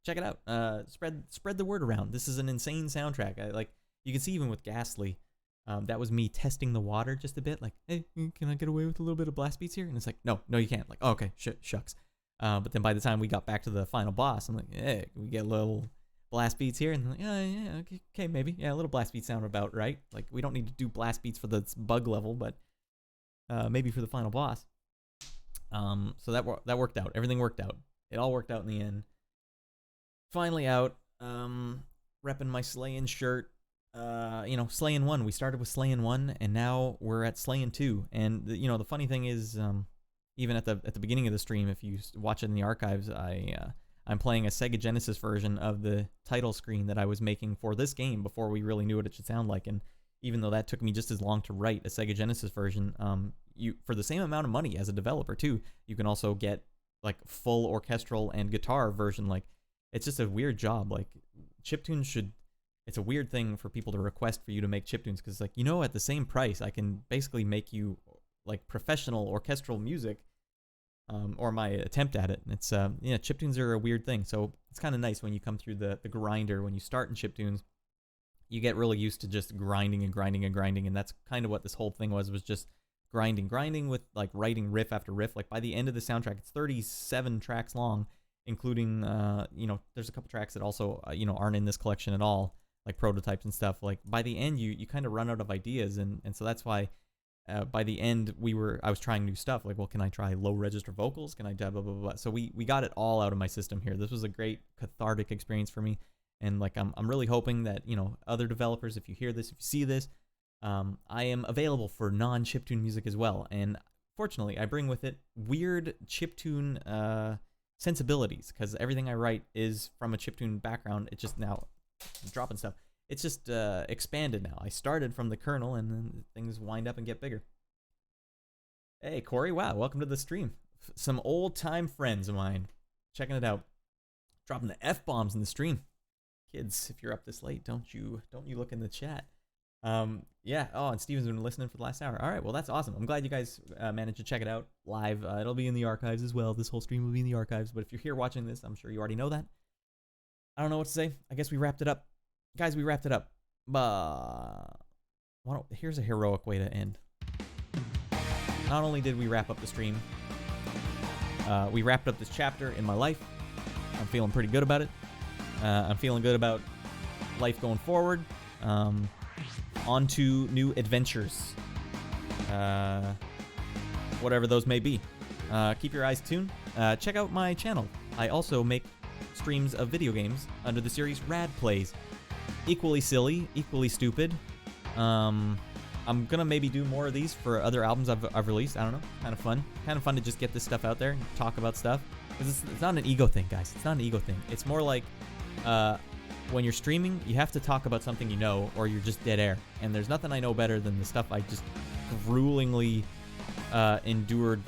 Check it out. Spread the word around. This is an insane soundtrack. Like you can see even with Ghastly. That was me testing the water just a bit, like, hey, can I get away with a little bit of blast beats here? And it's like, no, you can't. Like, oh, okay, shucks. But then by the time we got back to the final boss, I'm like, hey, can we get a little blast beats here? And they're like, yeah, okay, maybe. Yeah, a little blast beat sound about right. Like, we don't need to do blast beats for the bug level, but maybe for the final boss. So that worked out. Everything worked out. It all worked out in the end. Finally out. Repping my Slayin shirt. You know, Slayin 1. We started with Slayin 1, and now we're at Slayin 2. And you know, the funny thing is, even at the beginning of the stream, if you watch it in the archives, I'm playing a Sega Genesis version of the title screen that I was making for this game before we really knew what it should sound like. And even though that took me just as long to write a Sega Genesis version, you for the same amount of money as a developer too, you can also get like full orchestral and guitar version. Like it's just a weird job. Like Chiptune should. It's a weird thing for people to request for you to make chiptunes because, like, you know, at the same price, I can basically make you like professional orchestral music, or my attempt at it. And it's yeah, chiptunes are a weird thing. So it's kind of nice when you come through the grinder. When you start in chiptunes, you get really used to just grinding, and that's kind of what this whole thing was just grinding with like writing riff after riff. Like by the end of the soundtrack, it's 37 tracks long, including you know, there's a couple tracks that also you know, aren't in this collection at all. Like prototypes and stuff. Like by the end you kind of run out of ideas, and so that's why by the end I was trying new stuff. Like, well, can I try low register vocals? Can I blah blah blah? So we got it all out of my system here. This was a great cathartic experience for me, and like I'm really hoping that, you know, other developers, if you hear this, if you see this, I am available for non-chiptune music as well. And fortunately, I bring with it weird chiptune sensibilities because everything I write is from a chiptune background. It's just now. Dropping stuff. It's just expanded now. I started from the kernel, and then things wind up and get bigger. Hey, Corey, wow, welcome to the stream. Some old-time friends of mine. Checking it out. Dropping the F-bombs in the stream. Kids, if you're up this late, don't you look in the chat. Yeah, oh, and Steven's been listening for the last hour. All right, well, that's awesome. I'm glad you guys managed to check it out live. It'll be in the archives as well. This whole stream will be in the archives, but if you're here watching this, I'm sure you already know that. I don't know what to say. I guess we wrapped it up. Guys, we wrapped it up. Here's a heroic way to end. Not only did we wrap up the stream, we wrapped up this chapter in my life. I'm feeling pretty good about it. I'm feeling good about life going forward. On to new adventures. whatever those may be. Keep your eyes tuned. Check out my channel. I also make streams of video games under the series Rad Plays. Equally silly, equally stupid. I'm gonna maybe do more of these for other albums I've released. I don't know. Kind of fun. Kind of fun to just get this stuff out there and talk about stuff. Because it's not an ego thing, guys. It's not an ego thing. It's more like when you're streaming, you have to talk about something you know, or you're just dead air. And there's nothing I know better than the stuff I just gruelingly endured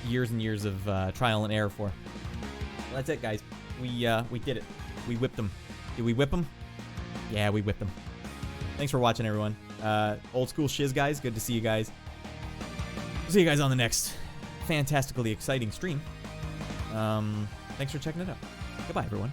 years and years of trial and error for. Well, that's it, guys. We did it. We whipped them. Did we whip them? Yeah, we whipped them. Thanks for watching, everyone. Old school shiz, guys. Good to see you guys. See you guys on the next fantastically exciting stream. Thanks for checking it out. Goodbye, everyone.